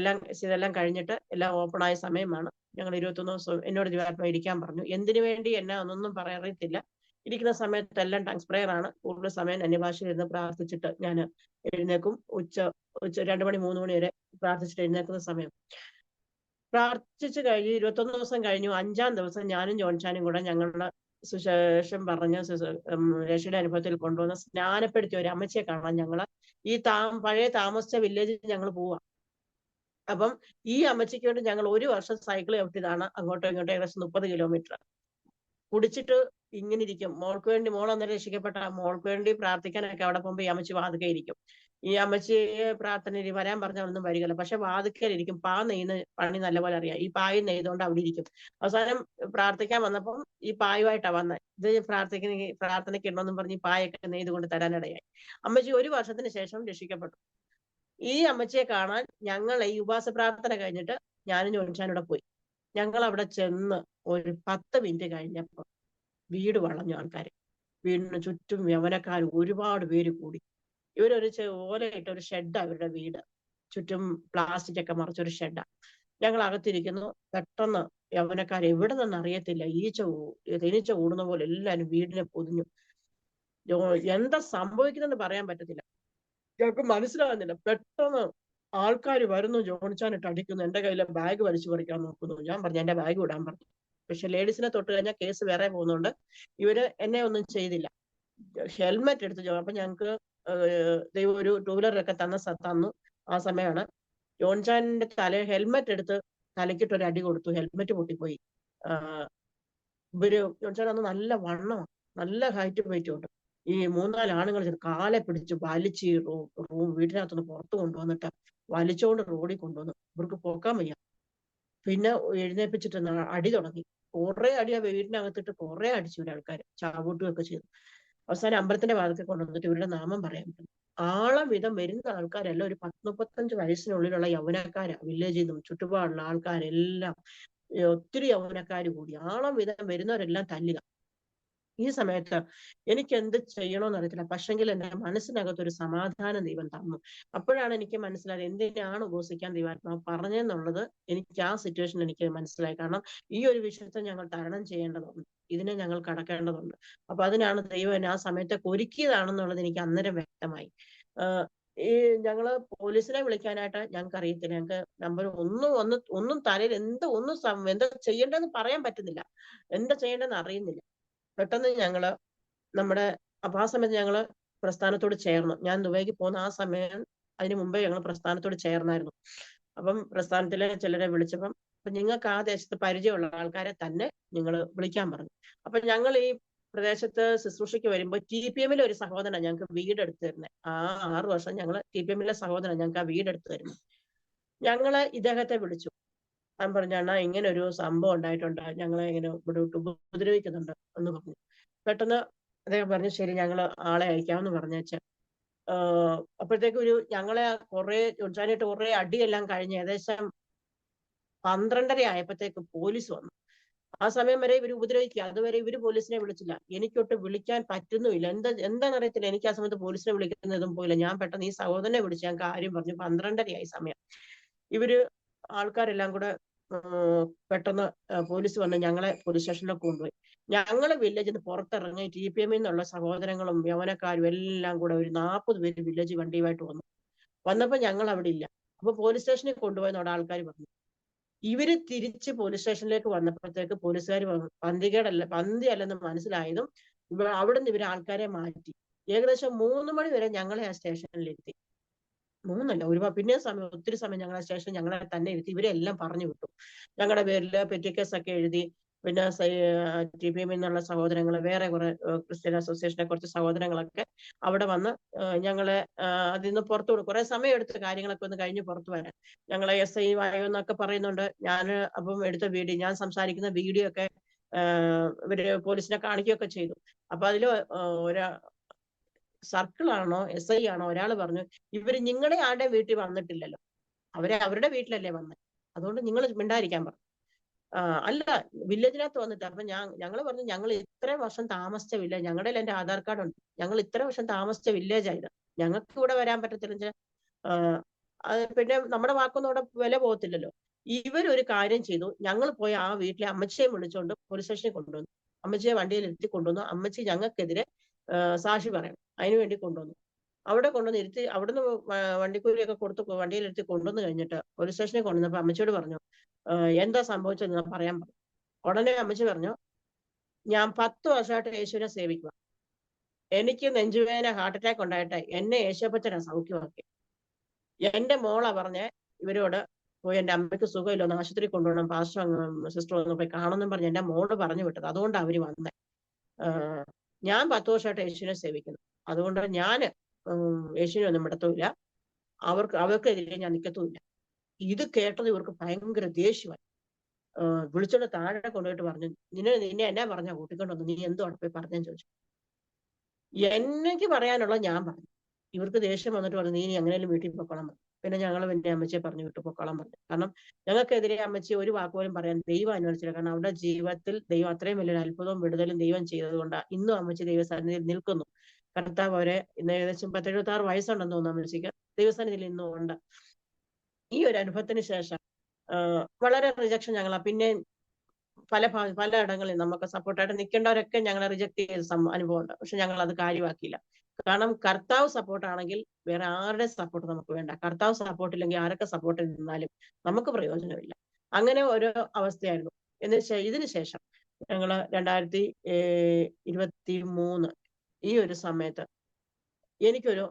ഇതെല്ലാം കഴിഞ്ഞിട്ട് എല്ലാം ഓപ്പൺ ആയ സമയമാണ്. ഞങ്ങൾ 21 ദിവസം എന്നോട് ദൈവാത്മാവ് ഇരിക്കാൻ പറഞ്ഞു. എന്തിനു വേണ്ടി എന്നാ ഒന്നൊന്നും അറിയത്തില്ല. ഇരിക്കുന്ന സമയത്തെല്ലാം ടങ്സ് പ്രെയർ ആണ്. കൂടുതൽ സമയം അന്യഭാഷയിൽ ഇരുന്ന് പ്രാർത്ഥിച്ചിട്ട് ഞാൻ എഴുന്നേക്കും. ഉച്ച 2 മണി 3 മണി വരെ പ്രാർത്ഥിച്ചിട്ട് എഴുന്നേക്കുന്ന സമയം. പ്രാർത്ഥിച്ചു കഴിഞ്ഞ് 21 ദിവസം കഴിഞ്ഞു. 5-ാം ദിവസം ഞാനും ജോൺചാനും കൂടെ ഞങ്ങളുടെ സുശേഷം പറഞ്ഞ രക്ഷയുടെ അനുഭവത്തിൽ കൊണ്ടുവന്ന് സ്നാനപ്പെടുത്തിയ ഒരു അമ്മച്ചിയെ കാണാൻ ഞങ്ങള് ഈ പഴയ താമസിച്ച വില്ലേജിൽ ഞങ്ങൾ പോവാ. അപ്പം ഈ അമ്മച്ചിക്ക് വേണ്ടി ഞങ്ങൾ 1 വർഷം സൈക്കിൾ ചവിട്ടിയതാണ് അങ്ങോട്ടോ ഇങ്ങോട്ടോ ഏകദേശം 30 കിലോമീറ്റർ. കുടിച്ചിട്ട് ഇങ്ങനെ ഇരിക്കും. മോൾക്ക് വേണ്ടി, മോൾ അന്നേരം രക്ഷിക്കപ്പെട്ട മോൾക്ക് വേണ്ടി പ്രാർത്ഥിക്കാനൊക്കെ അവിടെ പോകുമ്പോ ഈ അമ്മച്ചി വാതുക്കെ ഇരിക്കും. ഈ അമ്മച്ചിയെ പ്രാർത്ഥനയിൽ വരാൻ പറഞ്ഞാൽ വരികയില്ല. പക്ഷെ വാതുക്കലിരിക്കും. പാ നെയ്യുന്ന പണി നല്ലപോലെ അറിയാം. ഈ പായും നെയ്തുകൊണ്ട് അവിടെ ഇരിക്കും. അവസാനം പ്രാർത്ഥിക്കാൻ വന്നപ്പം ഈ പായുമായിട്ടാ വന്നത്. ഇത് പ്രാർത്ഥനയ്ക്ക് ഇടണമെന്നും പറഞ്ഞ് ഈ പായൊക്കെ നെയ്ത് കൊണ്ട് തരാനിടയായി. അമ്മച്ചി 1 വർഷത്തിന് ശേഷം രക്ഷിക്കപ്പെട്ടു. ഈ അമ്മച്ചിയെ കാണാൻ ഞങ്ങൾ ഈ ഉപവാസ പ്രാർത്ഥന കഴിഞ്ഞിട്ട് ഞാനും ജോൺചാനൂടെ പോയി. ഞങ്ങൾ അവിടെ ചെന്ന് ഒരു 10 മിനിറ്റ് കഴിഞ്ഞപ്പോ വീട് വളഞ്ഞു ആൾക്കാര്. വീടിന് ചുറ്റും യവനക്കാർ ഒരുപാട് പേര് കൂടി. ഇവരൊരു ഓലയിട്ട ഒരു ഷെഡാ ഇവരുടെ വീട്. ചുറ്റും പ്ലാസ്റ്റിക് ഒക്കെ മറിച്ചൊരു ഷെഡാ. ഞങ്ങൾ അകത്തിരിക്കുന്നു. പെട്ടെന്ന് യവനക്കാർ എവിടെ നിന്ന് അറിയത്തില്ല തേനീച്ച ഓടുന്ന പോലെ എല്ലാരും വീടിനെ പൊതിഞ്ഞു. എന്താ സംഭവിക്കുന്നെന്ന് പറയാൻ പറ്റത്തില്ല. ഞങ്ങൾക്ക് മനസ്സിലാകുന്നില്ല. പെട്ടെന്ന് ആൾക്കാർ വരുന്നു, ജോണിച്ചാനിട്ട് അടിക്കുന്നു. എന്റെ കയ്യിലെ ബാഗ് വലിച്ചു പറിക്കാൻ നോക്കുന്നു. ഞാൻ പറഞ്ഞു എന്റെ ബാഗ് വിടാൻ പറഞ്ഞു. പക്ഷെ ലേഡീസിനെ തൊട്ട് കഴിഞ്ഞാൽ കേസ് വേറെ പോകുന്നുണ്ട്. ഇവര് എന്നെ ഒന്നും ചെയ്തില്ല. ഹെൽമെറ്റ് എടുത്ത് അപ്പൊ ഞങ്ങക്ക് ദൈവം ഒരു 2 വീലറൊക്കെ തന്നു. ആ സമയമാണ് ജോൺചാനിന്റെ ഹെൽമെറ്റ് എടുത്ത് തലയ്ക്കിട്ട് ഒരു അടി കൊടുത്തു. ഹെൽമെറ്റ് പൊട്ടിപ്പോയി. ജോൺചാൻ അന്ന് നല്ല വണ്ണമാണ്, നല്ല ഹൈറ്റ് വെയിറ്റും ഉണ്ട്. ഈ 3-4 ആണുങ്ങൾ കാലെ പിടിച്ച് വലിച്ച് വീട്ടിനകത്തുനിന്ന് പുറത്ത് കൊണ്ടുവന്നിട്ട് വലിച്ചോണ്ട് റോഡിൽ കൊണ്ടുവന്നു. ഇവർക്ക് പോക്കാൻ വയ്യ. പിന്നെ എഴുന്നേപ്പിച്ചിട്ട് അടി തുടങ്ങി. കുറെ അടിയാ വീടിനകത്തിട്ട് കുറെ അടിച്ചു ഇവരെ ആൾക്കാർ, ചാവൂട്ടുകയൊക്കെ ചെയ്തു. അവസാനം അമ്പലത്തിന്റെ ഭാഗത്ത് കൊണ്ടുവന്നിട്ട് ഇവരുടെ നാമം പറയാൻ പറ്റും. വിധം വരുന്ന ആൾക്കാരെല്ലാം ഒരു 10-35 വയസ്സിനുള്ളിലുള്ള യൗവനക്കാരാ. വില്ലേജിൽ നിന്നും ചുറ്റുപാടുള്ള ആൾക്കാരെല്ലാം ഒത്തിരി യൗവനക്കാർ കൂടി വിധം വരുന്നവരെല്ലാം തല്ലുക. ഈ സമയത്ത് എനിക്ക് എന്ത് ചെയ്യണമെന്ന് അറിയത്തില്ല. പക്ഷെങ്കിൽ എന്റെ മനസ്സിനകത്ത് ഒരു സമാധാനം ദൈവം തന്നു. അപ്പോഴാണ് എനിക്ക് മനസ്സിലായത് എന്തിനാണ് ഉപവസിക്കാൻ ദൈവാത്മാവ് പറഞ്ഞെന്നുള്ളത്. എനിക്ക് ആ സിറ്റുവേഷൻ എനിക്ക് മനസ്സിലായി. കാരണം ഈ ഒരു വിഷയത്തെ ഞങ്ങൾ തരണം ചെയ്യേണ്ടതുണ്ട്, ഇതിനെ ഞങ്ങൾ കടക്കേണ്ടതുണ്ട്. അപ്പൊ അതിനാണ് ദൈവം എന്നെ ആ സമയത്തൊക്കെ ഒരുക്കിയതാണെന്നുള്ളത് എനിക്ക് അന്നേരം വ്യക്തമായി. ഈ ഞങ്ങള് പോലീസിനെ വിളിക്കാനായിട്ട് ഞങ്ങൾക്ക് അറിയത്തില്ല. ഞങ്ങൾക്ക് നമ്പർ ഒന്നും തലയിൽ എന്താ ചെയ്യേണ്ടതെന്ന് പറയാൻ പറ്റുന്നില്ല, എന്താ ചെയ്യേണ്ടതെന്ന് അറിയുന്നില്ല. പെട്ടെന്ന് ഞങ്ങള് അപ്പൊ ആ സമയത്ത് ഞങ്ങള് പ്രസ്ഥാനത്തോട് ചേർന്നു. ഞാൻ ദുബൈക്ക് പോകുന്ന ആ സമയം, അതിന് മുമ്പേ ഞങ്ങൾ പ്രസ്ഥാനത്തോട് ചേർന്നായിരുന്നു. അപ്പം പ്രസ്ഥാനത്തിലെ ചിലരെ വിളിച്ചപ്പം നിങ്ങൾക്ക് ആ ദേശത്ത് പരിചയമുള്ള ആൾക്കാരെ തന്നെ നിങ്ങൾ വിളിക്കാൻ പറഞ്ഞു. അപ്പൊ ഞങ്ങൾ ഈ പ്രദേശത്ത് ശുശ്രൂഷയ്ക്ക് വരുമ്പോൾ TPM-ലെ ഒരു സഹോദരനാണ് ഞങ്ങൾക്ക് വീടെടുത്ത് തരുന്നത്. ആ 6 വർഷം ഞങ്ങള് TPM-ലെ സഹോദരൻ ഞങ്ങൾക്ക് ആ വീടെടുത്ത് തരുന്നത്. ഞങ്ങള് ഇദ്ദേഹത്തെ വിളിച്ചു. ഞാൻ പറഞ്ഞു അണ്ണാ ഇങ്ങനെ ഒരു സംഭവം ഉണ്ടായിട്ടുണ്ട്, ഞങ്ങളെ ഇങ്ങനെ ഇവിടെ ഉപദ്രവിക്കുന്നുണ്ട് എന്ന് പറഞ്ഞു. പെട്ടെന്ന് അദ്ദേഹം പറഞ്ഞു ശരി ഞങ്ങൾ ആളെ അയക്കാമെന്ന് പറഞ്ഞേച്ച് അപ്പോഴത്തേക്ക് ഞങ്ങളെ ജോൺചാനായിട്ട് കുറെ അടിയെല്ലാം കഴിഞ്ഞ് ഏകദേശം 12:30 ആയപ്പോഴത്തേക്ക് പോലീസ് വന്നു. ആ സമയം വരെ ഇവർ ഉപദ്രവിക്കുക. അതുവരെ ഇവര് പോലീസിനെ വിളിച്ചില്ല. എനിക്കൊട്ട് വിളിക്കാൻ പറ്റുന്നുമില്ല. എന്താണെന്നറിയത്തില്ല. എനിക്ക് ആ സമയത്ത് പോലീസിനെ വിളിക്കുന്നതും പോയില്ല. ഞാൻ പെട്ടെന്ന് ഈ സഹോദരനെ വിളിച്ച് ഞാൻ കാര്യം പറഞ്ഞു. 12:30 ആയി സമയം. ഇവര് ആൾക്കാരെല്ലാം കൂടെ പെട്ടെന്ന് പോലീസ് വന്ന് ഞങ്ങളെ പോലീസ് സ്റ്റേഷനിലേക്ക് കൊണ്ടുപോയി. ഞങ്ങളെ വില്ലേജിൽ നിന്ന് പുറത്തിറങ്ങി TPM-ൽ നിന്നുള്ള സഹോദരങ്ങളും യവനക്കാരും എല്ലാം കൂടെ ഒരു 40 പേര് വില്ലേജ് വണ്ടിയുമായിട്ട് വന്നപ്പോ ഞങ്ങൾ അവിടെ ഇല്ല. അപ്പൊ പോലീസ് സ്റ്റേഷനിൽ കൊണ്ടുപോയെന്ന് അവിടെ ആൾക്കാർ പറഞ്ഞു. ഇവര് തിരിച്ച് പോലീസ് സ്റ്റേഷനിലേക്ക് വന്നപ്പോഴത്തേക്ക് പോലീസുകാർ പന്തിയല്ലെന്ന് മനസ്സിലായതും അവിടെ നിന്ന് ഇവര് ആൾക്കാരെ മാറ്റി. ഏകദേശം 3 മണി വരെ ഞങ്ങളെ ആ സ്റ്റേഷനിലിരുത്തി. 3 അല്ല, ഒത്തിരി സമയം ഞങ്ങളെ സ്റ്റേഷനിൽ ഞങ്ങളെ തന്നെ ഇരുത്തി. ഇവരെല്ലാം പറഞ്ഞു വിട്ടു. ഞങ്ങളുടെ പേരില് പെറ്റി കേസൊക്കെ എഴുതി. പിന്നെ TPM-ൽ നിന്നുള്ള സഹോദരങ്ങൾ, വേറെ കുറെ ക്രിസ്ത്യൻ അസോസിയേഷനെ കുറച്ച് സഹോദരങ്ങളൊക്കെ അവിടെ വന്ന് ഞങ്ങളെ അതിൽ നിന്ന് പുറത്തു വിടും. കുറെ സമയം എടുത്ത് കാര്യങ്ങളൊക്കെ ഒന്ന് കഴിഞ്ഞ് പുറത്തു വരാൻ. ഞങ്ങളെ SI എന്നൊക്കെ പറയുന്നുണ്ട്. ഞാൻ അപ്പം എടുത്ത ഞാൻ സംസാരിക്കുന്ന വീഡിയോ ഒക്കെ ഇവര് പോലീസിനെ കാണിക്കുകയൊക്കെ ചെയ്തു. അപ്പൊ അതില് സർക്കിളാണോ SI ആണോ ഒരാൾ പറഞ്ഞു ഇവര് നിങ്ങളുടെ ആരുടെ വീട്ടിൽ വന്നിട്ടില്ലല്ലോ, അവരുടെ വീട്ടിലല്ലേ വന്നത്, അതുകൊണ്ട് നിങ്ങൾ മിണ്ടായിരിക്കാൻ പറഞ്ഞു. അല്ല, വില്ലേജിനകത്ത് വന്നിട്ട്. അപ്പൊ ഞങ്ങൾ പറഞ്ഞു, ഞങ്ങൾ ഇത്രയും വർഷം താമസിച്ച വില്ലേജ്, ഞങ്ങളുടെ എന്റെ ആധാർ കാർഡ് ഉണ്ട്, ഞങ്ങൾ ഇത്ര വർഷം താമസിച്ച വില്ലേജ് ആയത്, ഞങ്ങൾക്ക് ഇവിടെ വരാൻ പറ്റത്തില്ല. പിന്നെ നമ്മുടെ വാക്കൊന്നും അവിടെ വില പോകത്തില്ലല്ലോ. ഇവരൊരു കാര്യം ചെയ്തു, ഞങ്ങൾ പോയി ആ വീട്ടിലെ അമ്മച്ചിയെ വിളിച്ചുകൊണ്ട് പോലീസ് സ്റ്റേഷനിൽ കൊണ്ടുവന്നു. അമ്മച്ചിയെ വണ്ടിയിൽ ഇരുത്തി കൊണ്ടുവന്നു. അമ്മച്ചി ഞങ്ങൾക്കെതിരെ സാക്ഷി പറയണം, അതിനുവേണ്ടി കൊണ്ടുവന്നു. അവിടെ കൊണ്ടുവന്ന് ഇരുത്തി, അവിടുന്ന് വണ്ടിക്കൂലിയൊക്കെ കൊടുത്ത് വണ്ടിയിലിരുത്തി കൊണ്ടുവന്ന് കഴിഞ്ഞിട്ട് പോലീസ് സ്റ്റേഷനിൽ കൊണ്ടുവന്നപ്പോ അമ്മച്ചിയോട് പറഞ്ഞു, എന്താ സംഭവിച്ചതെന്ന് പറയാൻ പറഞ്ഞു. ഉടനെ അമ്മച്ചി പറഞ്ഞു, ഞാൻ 10 വർഷമായിട്ട് യേശുവിനെ സേവിക്കുക, എനിക്ക് നെഞ്ചുവേദന ഹാർട്ട് അറ്റാക്ക് ഉണ്ടായിട്ട് എന്നെ യേശുപ്പച്ചനെ സൗഖ്യമാക്കി. എന്റെ മോളാ പറഞ്ഞ് ഇവരോട് പോയി എന്റെ അമ്മയ്ക്ക് സുഖമില്ല, ഒന്ന് ആശുപത്രി കൊണ്ടുപോകണം, പാസ്റ്റർ സിസ്റ്റർ ഒന്ന് പോയി കാണുമെന്നും പറഞ്ഞ് എന്റെ മോള് പറഞ്ഞു വിട്ടത്. അതുകൊണ്ട് അവര് വന്നേ. ഞാൻ 10 വർഷമായിട്ട് യേശുവിനെ സേവിക്കുന്നു, അതുകൊണ്ട് ഞാൻ യേശുവിനെ ഒന്നും വിടത്തുമില്ല, അവർക്കെതിരെ ഞാൻ നിൽക്കത്തുമില്ല. ഇത് കേട്ടത് ഇവർക്ക് ഭയങ്കര ദേഷ്യമായി. വിളിച്ചോണ്ട് താഴെ കൊണ്ടുപോയിട്ട് പറഞ്ഞു, നിന്നെ എന്നാ പറഞ്ഞാ കൂട്ടിക്കൊണ്ടുവന്നു, നീ എന്തോ പോയി പറഞ്ഞെന്ന് ചോദിച്ചു. എനിക്ക് പറയാനുള്ള ഞാൻ പറഞ്ഞു. ഇവർക്ക് ദേഷ്യം വന്നിട്ട് പറഞ്ഞു, നീ എങ്ങനെയാലും വീട്ടിൽ പൊക്കോളാൻ പറഞ്ഞു. പിന്നെ ഞങ്ങൾ പിന്നെ അമ്മച്ചിയെ പറഞ്ഞു വിട്ടു പൊക്കോളാൻ പറഞ്ഞു. കാരണം ഞങ്ങൾക്കെതിരെ അമ്മച്ചി ഒരു വാക്കുപോലും പറയാൻ ദൈവം അനുവദിച്ചില്ല. കാരണം അവരുടെ ജീവിതത്തിൽ ദൈവം അത്രയും വലിയൊരു അത്ഭുതവും വിടുതലും ദൈവം ചെയ്തതുകൊണ്ട് ഇന്നും അമ്മച്ചി ദൈവസന്നിധിയിൽ നിൽക്കുന്നു. കർത്താവ് അവരെ ഇന്ന് ഏകദേശം 76 വയസ്സുണ്ടെന്ന് തോന്നുന്നു അമ്മച്ചിക്ക്. ദൈവസന്നിധിയിൽ ഇന്നും ഉണ്ട്. ഈ ഒരു അനുഭവത്തിന് ശേഷം വളരെ റിജക്ഷൻ ഞങ്ങളാ. പിന്നെ പല ഇടങ്ങളിൽ നമുക്ക് സപ്പോർട്ടായിട്ട് നിൽക്കേണ്ടവരൊക്കെ ഞങ്ങളെ റിജക്ട് ചെയ്ത അനുഭവം ഉണ്ട്. പക്ഷെ ഞങ്ങൾ അത് കാര്യമാക്കിയില്ല. കാരണം കർത്താവ് സപ്പോർട്ടാണെങ്കിൽ വേറെ ആരുടെ സപ്പോർട്ട് നമുക്ക് വേണ്ട. കർത്താവ് സപ്പോർട്ട് ഇല്ലെങ്കിൽ ആരൊക്കെ സപ്പോർട്ട് നിന്നാലും നമുക്ക് പ്രയോജനമില്ല. അങ്ങനെ ഒരു അവസ്ഥയായിരുന്നു. ഇതിന് ശേഷം ഞങ്ങള് 2023 ഈ ഒരു സമയത്ത് എനിക്കൊരു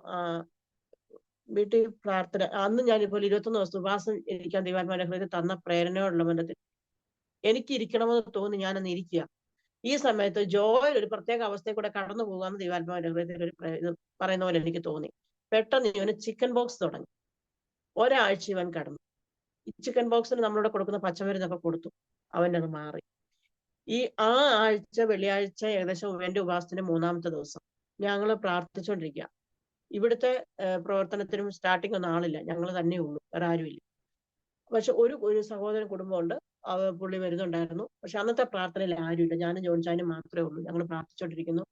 വീട്ടിൽ പ്രാർത്ഥന, അന്ന് ഞാനിപ്പോൾ 21 ദിവസം ഉപവാസം ഇരിക്കാൻ ദൈവാത്മാവിന്റെ ഹൃദയത്തിൽ തന്ന പ്രേരണയോടുള്ള ബന്ധത്തിൽ എനിക്ക് ഇരിക്കണമെന്ന് തോന്നി ഞാനന്ന് ഇരിക്കുക. ഈ സമയത്ത് ജോയൽ ഒരു പ്രത്യേക അവസ്ഥയിൽ കൂടെ കടന്നു പോകാമെന്ന് ദൈവാത്മാവിന്റെ ഹൃദയത്തിൽ ഇത് പറയുന്ന പോലെ എനിക്ക് തോന്നി. പെട്ടെന്ന് ഇവന് ചിക്കൻ ബോക്സ് തുടങ്ങി. ഒരാഴ്ച ഇവൻ കടന്നു. ഈ ചിക്കൻ ബോക്സിന് നമ്മളിവിടെ കൊടുക്കുന്ന പച്ചമരുന്നൊക്കെ കൊടുത്തു, അവൻ്റെ അത് മാറി. ആ ആഴ്ച വെള്ളിയാഴ്ച ഏകദേശം എന്റെ ഉപവാസത്തിന്റെ 3-ാമത്തെ ദിവസം ഞങ്ങൾ പ്രാർത്ഥിച്ചുകൊണ്ടിരിക്കുക. ഇവിടുത്തെ പ്രവർത്തനത്തിനും സ്റ്റാർട്ടിംഗ് ഒന്നും ആളില്ല, ഞങ്ങൾ തന്നെ ഉള്ളൂ, വേറെ ആരുമില്ല. പക്ഷെ ഒരു സഹോദരൻ കുടുംബമുണ്ട്, പുള്ളി വരുന്നുണ്ടായിരുന്നു. പക്ഷെ അന്നത്തെ പ്രാർത്ഥനയിൽ ആരുമില്ല, ഞാനും ജോൺചാനും മാത്രമേ ഉള്ളൂ. ഞങ്ങൾ പ്രാർത്ഥിച്ചുകൊണ്ടിരിക്കുന്നു.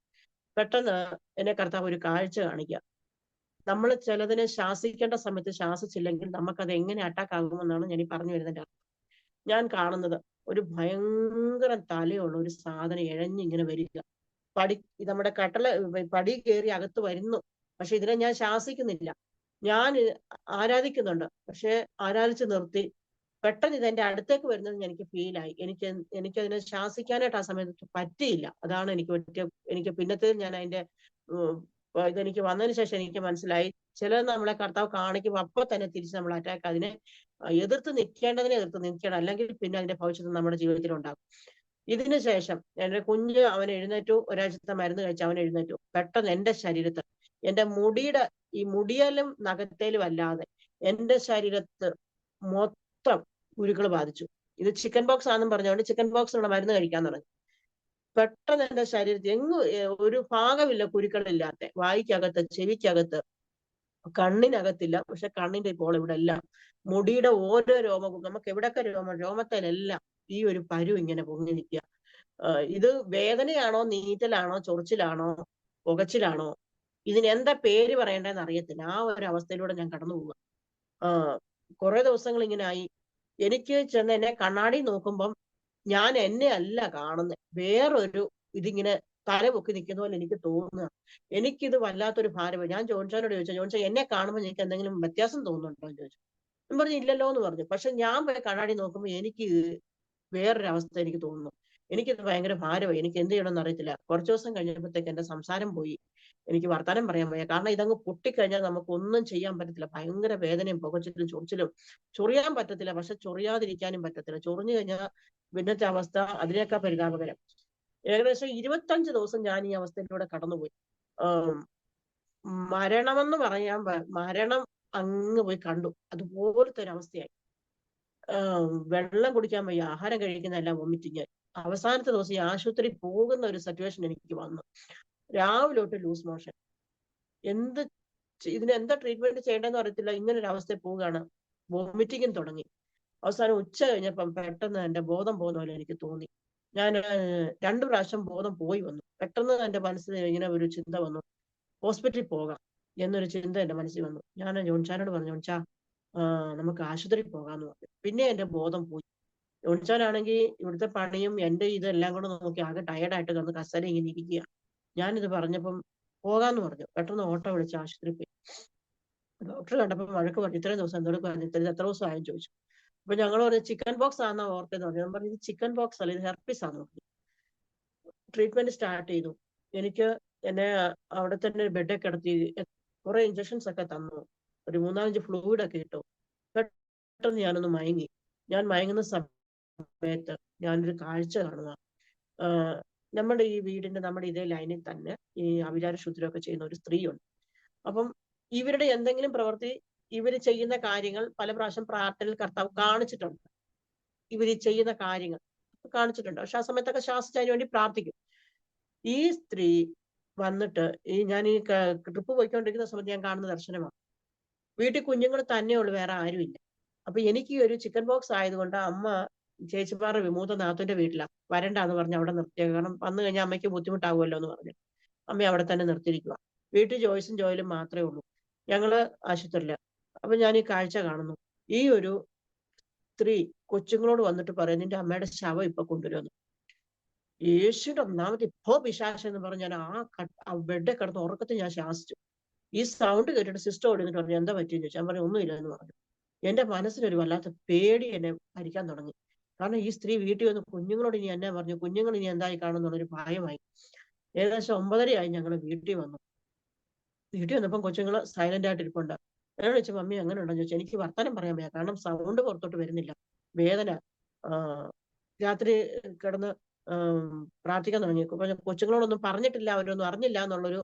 പെട്ടെന്ന് എന്നെ കർത്താവ് ഒരു കാഴ്ച കാണിക്കുക. നമ്മൾ ചിലതിനെ ശാസിക്കേണ്ട സമയത്ത് ശാസിച്ചില്ലെങ്കിൽ നമുക്കത് എങ്ങനെ അറ്റാക്ക് ആകുമെന്നാണ് ഞാൻ ഈ പറഞ്ഞു വരുന്നതിന്റെ അർത്ഥം. ഞാൻ കാണുന്നത് ഒരു ഭയങ്കര തലയുള്ള ഒരു സാധനം ഇഴഞ്ഞിങ്ങനെ വരിക. നമ്മുടെ പടി കയറി അകത്ത് വരുന്നു. പക്ഷെ ഇതിനെ ഞാൻ ശാസിക്കുന്നില്ല, ഞാൻ ആരാധിക്കുന്നുണ്ട്. പക്ഷെ ആരാധിച്ച് നിർത്തി. പെട്ടെന്ന് ഇതെന്റെ അടുത്തേക്ക് വരുന്നത് എനിക്ക് ഫീലായി. എനിക്കതിനെ ശാസിക്കാനായിട്ട് ആ സമയത്ത് പറ്റിയില്ല. അതാണ് എനിക്ക് പിന്നത്തെ ഞാൻ അതിന്റെ ഇതെനിക്ക് വന്നതിന് ശേഷം എനിക്ക് മനസ്സിലായി, ചിലത് നമ്മളെ കർത്താവ് കാണിക്കുമ്പോൾ അപ്പൊ തന്നെ തിരിച്ച് നമ്മൾ അറ്റാക്ക്, അതിനെ എതിർത്ത് നിൽക്കേണ്ടതിനെ എതിർത്ത് നിൽക്കണം, അല്ലെങ്കിൽ പിന്നെ അതിന്റെ ഭവിഷ്യത്ത് നമ്മുടെ ജീവിതത്തിൽ ഉണ്ടാകും. ഇതിനു ശേഷം എന്റെ കുഞ്ഞ് അവൻ എഴുന്നേറ്റു, ഒരാഴ്ചത്തെ മരുന്ന് കഴിച്ച് അവൻ എഴുന്നേറ്റു. പെട്ടെന്ന് എന്റെ ശരീരത്ത്, എന്റെ ഈ മുടിയലും നഖത്തേലും അല്ലാതെ എന്റെ ശരീരത്ത് മൊത്തം കുരുക്കൾ ബാധിച്ചു. ഇത് ചിക്കൻ ബോക്സ് ആണെന്നും പറഞ്ഞുകൊണ്ട് ചിക്കൻ ബോക്സിനുള്ള മരുന്ന് കഴിക്കാൻ തുടങ്ങി. പെട്ടെന്ന് എന്റെ ശരീരത്തിൽ ഒരു ഭാഗമില്ല കുരുക്കളില്ലാത്ത, വായിക്കകത്ത്, ചെവിക്കകത്ത്, കണ്ണിനകത്തില്ല, പക്ഷെ കണ്ണിന്റെ ഇപ്പോൾ ഇവിടെ എല്ലാം, മുടിയുടെ ഓരോ രോമവും, നമുക്ക് എവിടൊക്കെ രോമത്തിലെല്ലാം ഈ ഒരു പരു ഇങ്ങനെ പൊങ്ങി നിൽക്കുക. ഇത് വേദനയാണോ, നീറ്റലാണോ, ചൊറിച്ചിലാണോ, പുകച്ചിലാണോ, ഇതിന് എന്താ പേര് പറയേണ്ടതെന്ന് അറിയത്തില്ല. ആ ഒരു അവസ്ഥയിലൂടെ ഞാൻ കടന്നു പോവുക. കുറെ ദിവസങ്ങൾ ഇങ്ങനെ ആയി. എനിക്ക് ചെന്ന് എന്നെ കണ്ണാടി നോക്കുമ്പം ഞാൻ എന്നെ അല്ല കാണുന്നത്, വേറൊരു ഇതിങ്ങനെ തല പൊക്കി നിൽക്കുന്ന പോലെ എനിക്ക് തോന്നുക. എനിക്കിത് വല്ലാത്തൊരു ഭാരമായി. ഞാൻ ജോൺചാനോട് ചോദിച്ചു, ജോൺചാൻ എന്നെ കാണുമ്പോൾ എനിക്ക് എന്തെങ്കിലും വ്യത്യാസം തോന്നുന്നുണ്ടോ എന്ന് ചോദിച്ചു. ഞാൻ പറഞ്ഞു ഇല്ലല്ലോ എന്ന് പറഞ്ഞു. പക്ഷെ ഞാൻ പോയി കണ്ണാടി നോക്കുമ്പോൾ എനിക്ക് വേറൊരു അവസ്ഥ എനിക്ക് തോന്നുന്നു. എനിക്കിത് ഭയങ്കര ഭാരമായി. എനിക്ക് എന്ത് ചെയ്യണമെന്ന് അറിയത്തില്ല. കുറച്ചു ദിവസം കഴിഞ്ഞപ്പോഴത്തേക്ക് എന്റെ സംസാരം പോയി, എനിക്ക് വർത്താനം പറയാൻ വയ്യ. കാരണം ഇതങ്ങ് പൊട്ടിക്കഴിഞ്ഞാൽ നമുക്ക് ഒന്നും ചെയ്യാൻ പറ്റത്തില്ല. ഭയങ്കര വേദനയും പുകച്ചിലും ചൊറിച്ചിലും. ചൊറിയാൻ പറ്റത്തില്ല, പക്ഷെ ചൊറിയാതിരിക്കാനും പറ്റത്തില്ല. ചൊറിഞ്ഞു കഴിഞ്ഞാൽ പിന്നത്തെ അവസ്ഥ അതിനേക്കാൾ പരിതാപകരം. ഏകദേശം 25 ദിവസം ഞാൻ ഈ അവസ്ഥയിലൂടെ കടന്നുപോയി. മരണമെന്ന് പറയാൻ, മരണം അങ്ങ് പോയി കണ്ടു, അതുപോലത്തെ ഒരു അവസ്ഥയായി. വെള്ളം കുടിക്കാൻ വയ്യ, ആഹാരം കഴിക്കുന്നതെല്ലാം വൊമിറ്റിങ്. അവസാനത്തെ ദിവസം ഈ ആശുപത്രി പോകുന്ന ഒരു സിറ്റുവേഷൻ എനിക്ക് വന്നു. രാവിലെ തൊട്ട് ലൂസ് മോഷൻ. ഇതിന് എന്താ ട്രീറ്റ്മെന്റ് ചെയ്യേണ്ടതെന്ന് അറിയത്തില്ല. ഇങ്ങനെ ഒരു അവസ്ഥയിൽ പോവുകയാണ്. വോമിറ്റിങ്ങും തുടങ്ങി. അവസാനം ഉച്ച കഴിഞ്ഞപ്പം പെട്ടെന്ന് എന്റെ ബോധം പോകുന്ന പോലെ എനിക്ക് തോന്നി. ഞാൻ 2 പ്രാവശ്യം ബോധം പോയി വന്നു. പെട്ടെന്ന് എന്റെ മനസ്സിൽ ഇങ്ങനെ ഒരു ചിന്ത വന്നു, ഹോസ്പിറ്റലിൽ പോകാം എന്നൊരു ചിന്ത എന്റെ മനസ്സിൽ വന്നു. ഞാൻ ജോൺചാനോട് പറഞ്ഞു, ജോൺചാ നമുക്ക് ആശുപത്രിയിൽ പോകാന്ന് പറഞ്ഞു. പിന്നെ എന്റെ ബോധം പോയി. ജോൺചാനാണെങ്കിൽ ഇവിടുത്തെ പണിയും എന്റെ ഇതെല്ലാം കൂടെ നോക്കി ആകെ ടയർഡായിട്ട് കിടന്ന് കസേര ഇങ്ങനെ ഇരിക്കുക. ഞാനിത് പറഞ്ഞപ്പം പോകാന്ന് പറഞ്ഞു. പെട്ടെന്ന് ഓട്ടോ വിളിച്ച് ആശുപത്രിയിൽ പോയി. ഡോക്ടർ കണ്ടപ്പോൾ വഴക്ക് പറഞ്ഞു, ഇത്രയും ദിവസം എന്തെടുക്കുമായിരുന്നു, ഇത്ര എത്ര ദിവസം ആയെന്ന് ചോദിച്ചു. അപ്പൊ ഞങ്ങൾ പറഞ്ഞു ചിക്കൻ ബോക്സ് ആണെന്നാ ഓർത്തെന്ന് പറഞ്ഞു. ഞാൻ പറഞ്ഞു ഇത് ചിക്കൻ ബോക്സ് അല്ല, ഇത് ഹെർപ്പിസ് ആണെന്ന് പറഞ്ഞു. ട്രീറ്റ്മെന്റ് സ്റ്റാർട്ട് ചെയ്തു. എനിക്ക് എന്നെ അവിടെ തന്നെ ബെഡൊക്കെ കിടത്തി കുറെ ഇഞ്ചക്ഷൻസ് ഒക്കെ തന്നു. ഒരു 3-4 ഫ്ലൂയിഡ് ഒക്കെ ഇട്ടു. പെട്ടെന്ന് ഞാനൊന്ന് മയങ്ങി. ഞാൻ മയങ്ങുന്ന സമയത്ത് ഞാനൊരു കാഴ്ച കാണുക. നമ്മുടെ ഈ വീടിന്റെ നമ്മുടെ ഇതേ ലൈനിൽ തന്നെ ഈ അവിചാര ശുദ്ധിയൊക്കെ ചെയ്യുന്ന ഒരു സ്ത്രീയുണ്ട്. അപ്പം ഇവരുടെ എന്തെങ്കിലും പ്രവൃത്തി, ഇവര് ചെയ്യുന്ന കാര്യങ്ങൾ പല പ്രാവശ്യം പ്രാർത്ഥനയിൽ കർത്താവ് കാണിച്ചിട്ടുണ്ട്. ഇവര് ചെയ്യുന്ന കാര്യങ്ങൾ കാണിച്ചിട്ടുണ്ട്. പക്ഷെ ആ സമയത്തൊക്കെ ശാസിച്ചതിന് വേണ്ടി പ്രാർത്ഥിക്കും. ഈ സ്ത്രീ വന്നിട്ട് ഞാൻ ഈ ട്രിപ്പ് പോയിക്കൊണ്ടിരിക്കുന്ന സമയത്ത് ഞാൻ കാണുന്ന ദർശനമാണ്. വീട്ടിൽ കുഞ്ഞുങ്ങൾ തന്നെയുള്ളൂ, വേറെ ആരുമില്ല. അപ്പൊ എനിക്ക് ഈ ഒരു ചിക്കൻ ബോക്സ് ആയതുകൊണ്ട് അമ്മ ചേച്ചിമാരുടെ മൂത്ത നാത്തൂന്റെ വീട്ടിലാണ്, വരണ്ടാന്ന് പറഞ്ഞ് അവിടെ നിർത്തിയ. കാരണം വന്നു കഴിഞ്ഞാൽ അമ്മയ്ക്ക് ബുദ്ധിമുട്ടാവുമല്ലോ എന്ന് പറഞ്ഞു അമ്മ അവിടെ തന്നെ നിർത്തിയിരിക്കുക. വീട്ടിൽ ജോയ്സും ജോയിലും മാത്രമേ ഉള്ളൂ, ഞങ്ങള് ആശുപത്രിയില്. അപ്പൊ ഞാൻ ഈ കാഴ്ച കാണുന്നു. ഈ ഒരു സ്ത്രീ കൊച്ചുങ്ങളോട് വന്നിട്ട് പറയും, നിന്റെ അമ്മയുടെ ശവം ഇപ്പൊ കൊണ്ടുവരുമെന്ന്. യേശുവിന്റെ ഒന്നാമത് ഇപ്പോ പിശാച് എന്ന് പറഞ്ഞ് ഞാൻ ആ ബെഡിൽ കിടന്ന് ഉറക്കത്തിൽ ഞാൻ ശാസിച്ചു. ഈ സൗണ്ട് കേട്ടിട്ട് സിസ്റ്റർ ഓടിന്നിട്ട് പറഞ്ഞു, എന്താ പറ്റിയെന്ന് ചോദിച്ചു. ഞാൻ പറഞ്ഞു ഒന്നുമില്ല എന്ന് പറഞ്ഞു. എന്റെ മനസ്സിലൊരു വല്ലാത്ത പേടി എന്നെ ഭരിക്കാൻ തുടങ്ങി. കാരണം ഈ സ്ത്രീ വീട്ടിൽ വന്ന് കുഞ്ഞുങ്ങളോട് ഇനി എന്നാ പറഞ്ഞു, കുഞ്ഞുങ്ങൾ ഇനി എന്തായി കാണുന്നുള്ളൊരു ഭയമായി. ഏകദേശം 9:30 ഞങ്ങൾ വീട്ടിൽ വന്നു. വീട്ടിൽ വന്നപ്പം കൊച്ചുങ്ങൾ സൈലന്റ് ആയിട്ട് ഇരിപ്പുണ്ട്. എന്നോട് ചോദിച്ചു, മമ്മി അങ്ങനെ ഉണ്ടെന്ന് ചോദിച്ചു. എനിക്ക് വർത്തമാനം പറയാൻ വയ്യ, കാരണം സൗണ്ട് പുറത്തോട്ട് വരുന്നില്ല, വേദന. രാത്രി കിടന്ന് പ്രാർത്ഥിക്കാൻ തുടങ്ങി. കൊച്ചുങ്ങളോടൊന്നും പറഞ്ഞിട്ടില്ല, അവരൊന്നും അറിഞ്ഞില്ല എന്നുള്ളൊരു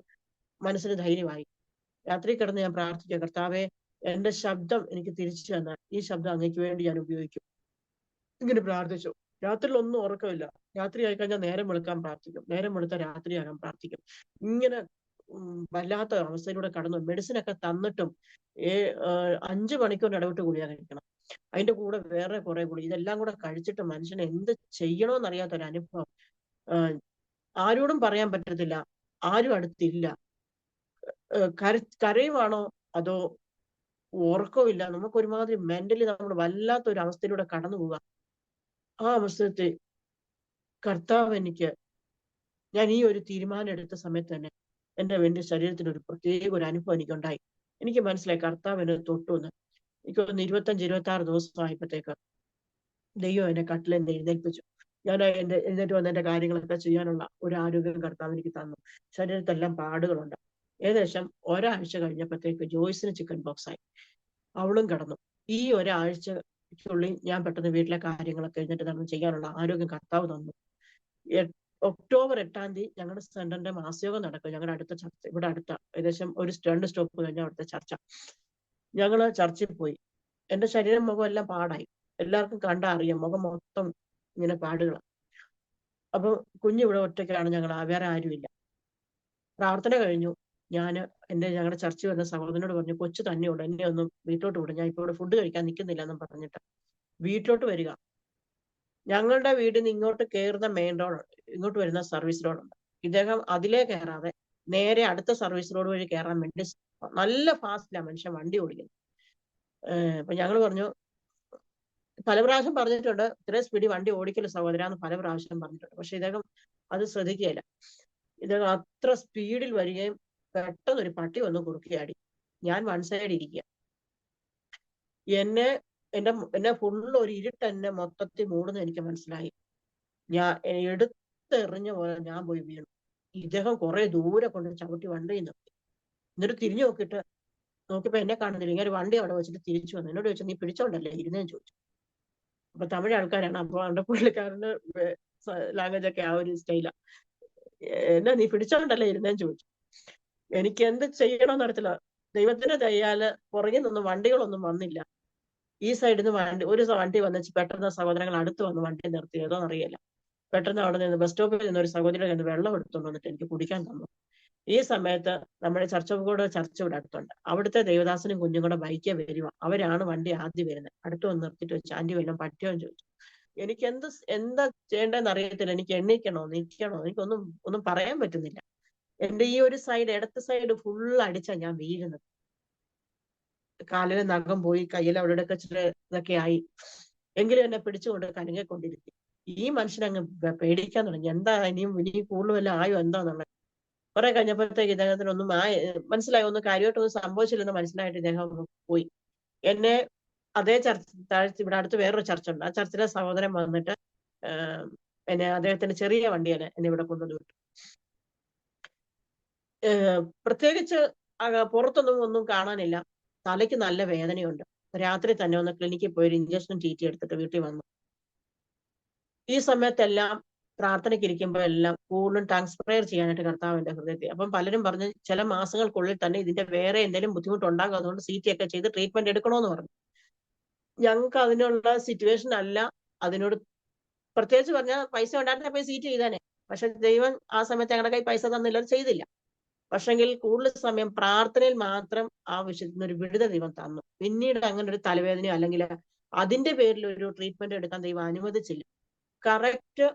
മനസ്സിന് ധൈര്യമായി. രാത്രി കിടന്ന് ഞാൻ പ്രാർത്ഥിക്കുക, കർത്താവെ എന്റെ ശബ്ദം എനിക്ക് തിരിച്ചു തന്നാൽ ഈ ശബ്ദം അങ്ങേക്ക് വേണ്ടി ഞാൻ ഉപയോഗിക്കും. ഇങ്ങനെ പ്രാർത്ഥിച്ചു. രാത്രിയിൽ ഒന്നും ഉറക്കമില്ല. രാത്രി ആയി കഴിഞ്ഞാൽ നേരം വെളുക്കാൻ പ്രാർത്ഥിക്കും, നേരം വെളുത്ത രാത്രിയാകാൻ പ്രാർത്ഥിക്കും. ഇങ്ങനെ വല്ലാത്ത അവസ്ഥയിലൂടെ കടന്നു. മെഡിസിൻ ഒക്കെ തന്നിട്ടും 5 മണിക്കൂർ ഇടവിട്ട് ഗുളിക കഴിക്കണം. അതിന്റെ കൂടെ വേറെ കുറെ ഗുളിക, ഇതെല്ലാം കൂടെ കഴിച്ചിട്ട് മനുഷ്യന് എന്ത് ചെയ്യണോന്നറിയാത്തൊരു അനുഭവം. ആരോടും പറയാൻ പറ്റത്തില്ല, ആരും അടുത്തില്ല. കരയുവാണോ അതോ ഉറക്കമില്ല. നമുക്ക് ഒരുമാതിരി മെന്റലി നമ്മൾ വല്ലാത്തൊരു അവസ്ഥയിലൂടെ കടന്നു പോവുക. ആ അവസരത്തിൽ കർത്താവ് ഞാൻ ഈ ഒരു തീരുമാനം എടുത്ത സമയത്ത് തന്നെ എന്റെ ശരീരത്തിന് ഒരു പ്രത്യേക ഒരു അനുഭവം എനിക്കുണ്ടായി. എനിക്ക് മനസ്സിലായി കർത്താവ് എന്നെ തൊട്ടുവന്ന്. എനിക്ക് ഒന്ന് 25-26 ദിവസം ആയപ്പോഴത്തേക്ക് ദൈവം എന്നെ കട്ടിൽ എന്നെ എഴുന്നേൽപ്പിച്ചു. ഞാൻ എഴുന്നേറ്റ് വന്ന് എന്റെ കാര്യങ്ങളൊക്കെ ചെയ്യാനുള്ള ഒരു ആരോഗ്യം കർത്താവ് എനിക്ക് തന്നു. ശരീരത്തെല്ലാം പാടുകളുണ്ട്. ഏകദേശം ഒരാഴ്ച കഴിഞ്ഞപ്പോഴത്തേക്ക് ജോയ്സിന് ചിക്കൻ ബോക്സ് ആയി. അവളും കിടന്നു. ഈ ഒരാഴ്ചക്കുള്ളിൽ ഞാൻ പെട്ടെന്ന് വീട്ടിലെ കാര്യങ്ങളൊക്കെ എഴുന്നേറ്റ് നടന്ന് ചെയ്യാനുള്ള ആരോഗ്യം കർത്താവ് തന്നു. ഒക്ടോബർ 8 ഞങ്ങളുടെ സെന്ററിന്റെ മാസയോഗം നടക്കും. ഞങ്ങളുടെ അടുത്ത ചർച്ച, ഇവിടെ അടുത്ത ഏകദേശം ഒരു 2 സ്റ്റോപ്പ് കഴിഞ്ഞ അവിടുത്തെ ചർച്ച. ഞങ്ങള് ചർച്ചിൽ പോയി. എന്റെ ശരീരം മുഖം എല്ലാം പാടായി. എല്ലാവർക്കും കണ്ടാ അറിയാം, മുഖം മൊത്തം ഇങ്ങനെ പാടുകളാണ്. അപ്പൊ കുഞ്ഞിവിടെ ഒറ്റയ്ക്കാണ്, ഞങ്ങൾ വേറെ ആരുമില്ല. പ്രാർത്ഥന കഴിഞ്ഞു. ഞങ്ങളുടെ ചർച്ച വരുന്ന സഹോദരനോട് പറഞ്ഞു, കൊച്ചു തന്നെയുള്ളൂ, എന്നെ ഒന്നും വീട്ടിലോട്ട് വിടും, ഞാൻ ഇപ്പൊ ഇവിടെ ഫുഡ് കഴിക്കാൻ നിൽക്കുന്നില്ല എന്നും പറഞ്ഞിട്ട് വീട്ടിലോട്ട് വരിക. ഞങ്ങളുടെ വീടിൽ നിന്ന് ഇങ്ങോട്ട് കയറുന്ന മെയിൻ റോഡ്, ഇങ്ങോട്ട് വരുന്ന സർവീസ് റോഡുണ്ട്. ഇദ്ദേഹം അതിലേ കയറാതെ നേരെ അടുത്ത സർവീസ് റോഡ് വഴി കയറാൻ വേണ്ടി നല്ല ഫാസ്റ്റിലാണ് മനുഷ്യൻ വണ്ടി ഓടിക്കുന്നത്. അപ്പൊ ഞങ്ങൾ പറഞ്ഞു, പല പ്രാവശ്യം പറഞ്ഞിട്ടുണ്ട്, ഇത്രയും സ്പീഡിൽ വണ്ടി ഓടിക്കല് സഹോദരാന്ന് പല പ്രാവശ്യം പറഞ്ഞിട്ടുണ്ട്. പക്ഷെ ഇദ്ദേഹം അത് ശ്രദ്ധിക്കുകയില്ല. ഇദ്ദേഹം അത്ര സ്പീഡിൽ വരികയും പെട്ടെന്ന് ഒരു പട്ടി വന്ന് കുറുക്കിയാടി. ഞാൻ വൺ സൈഡ് ഇരിക്കുക. എന്നെ ഫുള്ള് ഒരു ഇരുട്ട് എന്നെ മൊത്തത്തിൽ മൂടുന്ന എനിക്ക് മനസ്സിലായി. ഞാൻ എടുത്തെറിഞ്ഞ പോലെ ഞാൻ പോയി വീണു. ഇദ്ദേഹം കുറെ ദൂരെ കൊണ്ട് ചവിട്ടി വണ്ടി നിർത്തി. എന്നിട്ട് തിരിഞ്ഞു നോക്കിയപ്പോ എന്നെ കാണുന്നില്ല. ഇങ്ങനെ വണ്ടി അവിടെ വെച്ചിട്ട് തിരിച്ചു വന്നു. എന്നോട് ചോദിച്ചു, നീ പിടിച്ചോണ്ടല്ലേ ഇരുന്നേന്ന് ചോദിച്ചു. അപ്പൊ തമിഴ് ആൾക്കാരാണ്. അപ്പൊ അവരുടെ പുള്ളിക്കാരന് ലാംഗ്വേജ് ഒക്കെ ആ ഒരു സ്റ്റൈലാ. എന്നാ നീ പിടിച്ചോണ്ടല്ലേ ഇരുന്നേന്ന് ചോദിച്ചു. എനിക്ക് എന്ത് ചെയ്യണമെന്ന് അറിയത്തില്ല. ദൈവത്തിന്റെ ദയാല് പുറകിൽ നിന്നും വണ്ടികളൊന്നും വന്നില്ല. ഈ സൈഡിൽ നിന്ന് ഒരു വണ്ടി വന്നിച്ച് പെട്ടെന്ന് സഹോദരങ്ങൾ അടുത്ത് വന്ന് വണ്ടി നിർത്തി. ഏതോ അറിയില്ല. പെട്ടെന്ന് അവിടെ നിന്ന് ബസ് സ്റ്റോപ്പിൽ നിന്ന് ഒരു സഹോദരൻ വെള്ളം എടുത്തുകൊണ്ട് വന്നിട്ട് എനിക്ക് കുടിക്കാൻ തന്നു. ഈ സമയത്ത് നമ്മുടെ ചർച്ച ഇവിടെ അടുത്തുണ്ട്. അവിടുത്തെ ദേവദാസനും കുഞ്ഞും കൂടെ ബൈക്കേ വരുക. അവരാണ് വണ്ടി ആദ്യം വരുന്നത്. അടുത്ത് വന്ന് നിർത്തിയിട്ട് വെച്ചു, ആന്റി വല്ലതും പറ്റിയോ എന്ന് ചോദിച്ചു. എനിക്ക് എന്താ ചെയ്യേണ്ടതെന്ന് അറിയത്തില്ല. എനിക്ക് എണ്ണീക്കണോ നിൽക്കണോ, ഒന്നും പറയാൻ പറ്റുന്നില്ല. എന്റെ ഈ ഒരു സൈഡ്, ഇടത്ത് സൈഡ് ഫുൾ അടിച്ചാ ഞാൻ വീഴുന്നത്. കാലിന് നഖം പോയി, കയ്യിൽ അവിടെയൊക്കെ ഇച്ചിരി ഇതൊക്കെ ആയി. എങ്കിലും എന്നെ പിടിച്ചുകൊണ്ട് കലങ്ങിക്കൊണ്ടിരുത്തി. ഈ മനുഷ്യനങ്ങ് പേടിക്കാൻ തുടങ്ങി. എന്താ ഇനിയും കൂടുതൽ വല്ല ആയോ എന്താന്നുള്ളത്. കുറെ കഴിഞ്ഞപ്പോഴത്തേക്ക് ഇദ്ദേഹത്തിനൊന്നും മനസ്സിലായി, ഒന്നും കാര്യമായിട്ടൊന്നും സംഭവിച്ചില്ലെന്ന് മനസ്സിലായിട്ട് ഇദ്ദേഹം പോയി. എന്നെ അതേ ഇവിടെ അടുത്ത് വേറൊരു ചർച്ച ഉണ്ട്. ആ ചർച്ചിലെ സഹോദരൻ വന്നിട്ട് എന്നെ അദ്ദേഹത്തിന്റെ ചെറിയ വണ്ടിയാണ് എന്നെ ഇവിടെ കൊണ്ടുവന്ന് വിട്ടു. പ്രത്യേകിച്ച് പുറത്തൊന്നും കാണാനില്ല. തലയ്ക്ക് നല്ല വേദനയുണ്ട്. രാത്രി തന്നെ ഒന്ന് ക്ലിനിക്കിൽ പോയി ഒരു ഇഞ്ചക്ഷനും TT എടുത്തിട്ട് വീട്ടിൽ വന്നു. ഈ സമയത്തെല്ലാം പ്രാർത്ഥനയ്ക്ക് ഇരിക്കുമ്പോൾ എല്ലാം കൂടുതലും ടങ് പ്രയർ ചെയ്യാനായിട്ട് കർത്താവിന്റെ ഹൃദയത്തിൽ. അപ്പം പലരും പറഞ്ഞു ചില മാസങ്ങൾക്കുള്ളിൽ തന്നെ ഇതിന്റെ വേറെ എന്തെങ്കിലും ബുദ്ധിമുട്ടുണ്ടാകും, അതുകൊണ്ട് CT ഒക്കെ ചെയ്ത് ട്രീറ്റ്മെന്റ് എടുക്കണമെന്ന് പറഞ്ഞു. ഞങ്ങൾക്ക് അതിനുള്ള സിറ്റുവേഷൻ അല്ല. അതിനോട് പ്രത്യേകിച്ച് പറഞ്ഞാൽ പൈസ ഉണ്ടായിരുന്ന പോയി CT ചെയ്താനേ. പക്ഷെ ദൈവം ആ സമയത്ത് ഞങ്ങളുടെ കൈ പൈസ തന്നില്ല, ചെയ്തില്ല. പക്ഷെങ്കിൽ കൂടുതൽ സമയം പ്രാർത്ഥനയിൽ മാത്രം ആ വിഷയത്തിൽ നിന്ന് ഒരു വിടുതൽ ദൈവം തന്നു. പിന്നീട് അങ്ങനെ ഒരു തലവേദനയോ അല്ലെങ്കിൽ അതിന്റെ പേരിൽ ഒരു ട്രീറ്റ്മെന്റ് എടുക്കാൻ ദൈവം അനുവദിച്ചില്ല. കറക്റ്റ്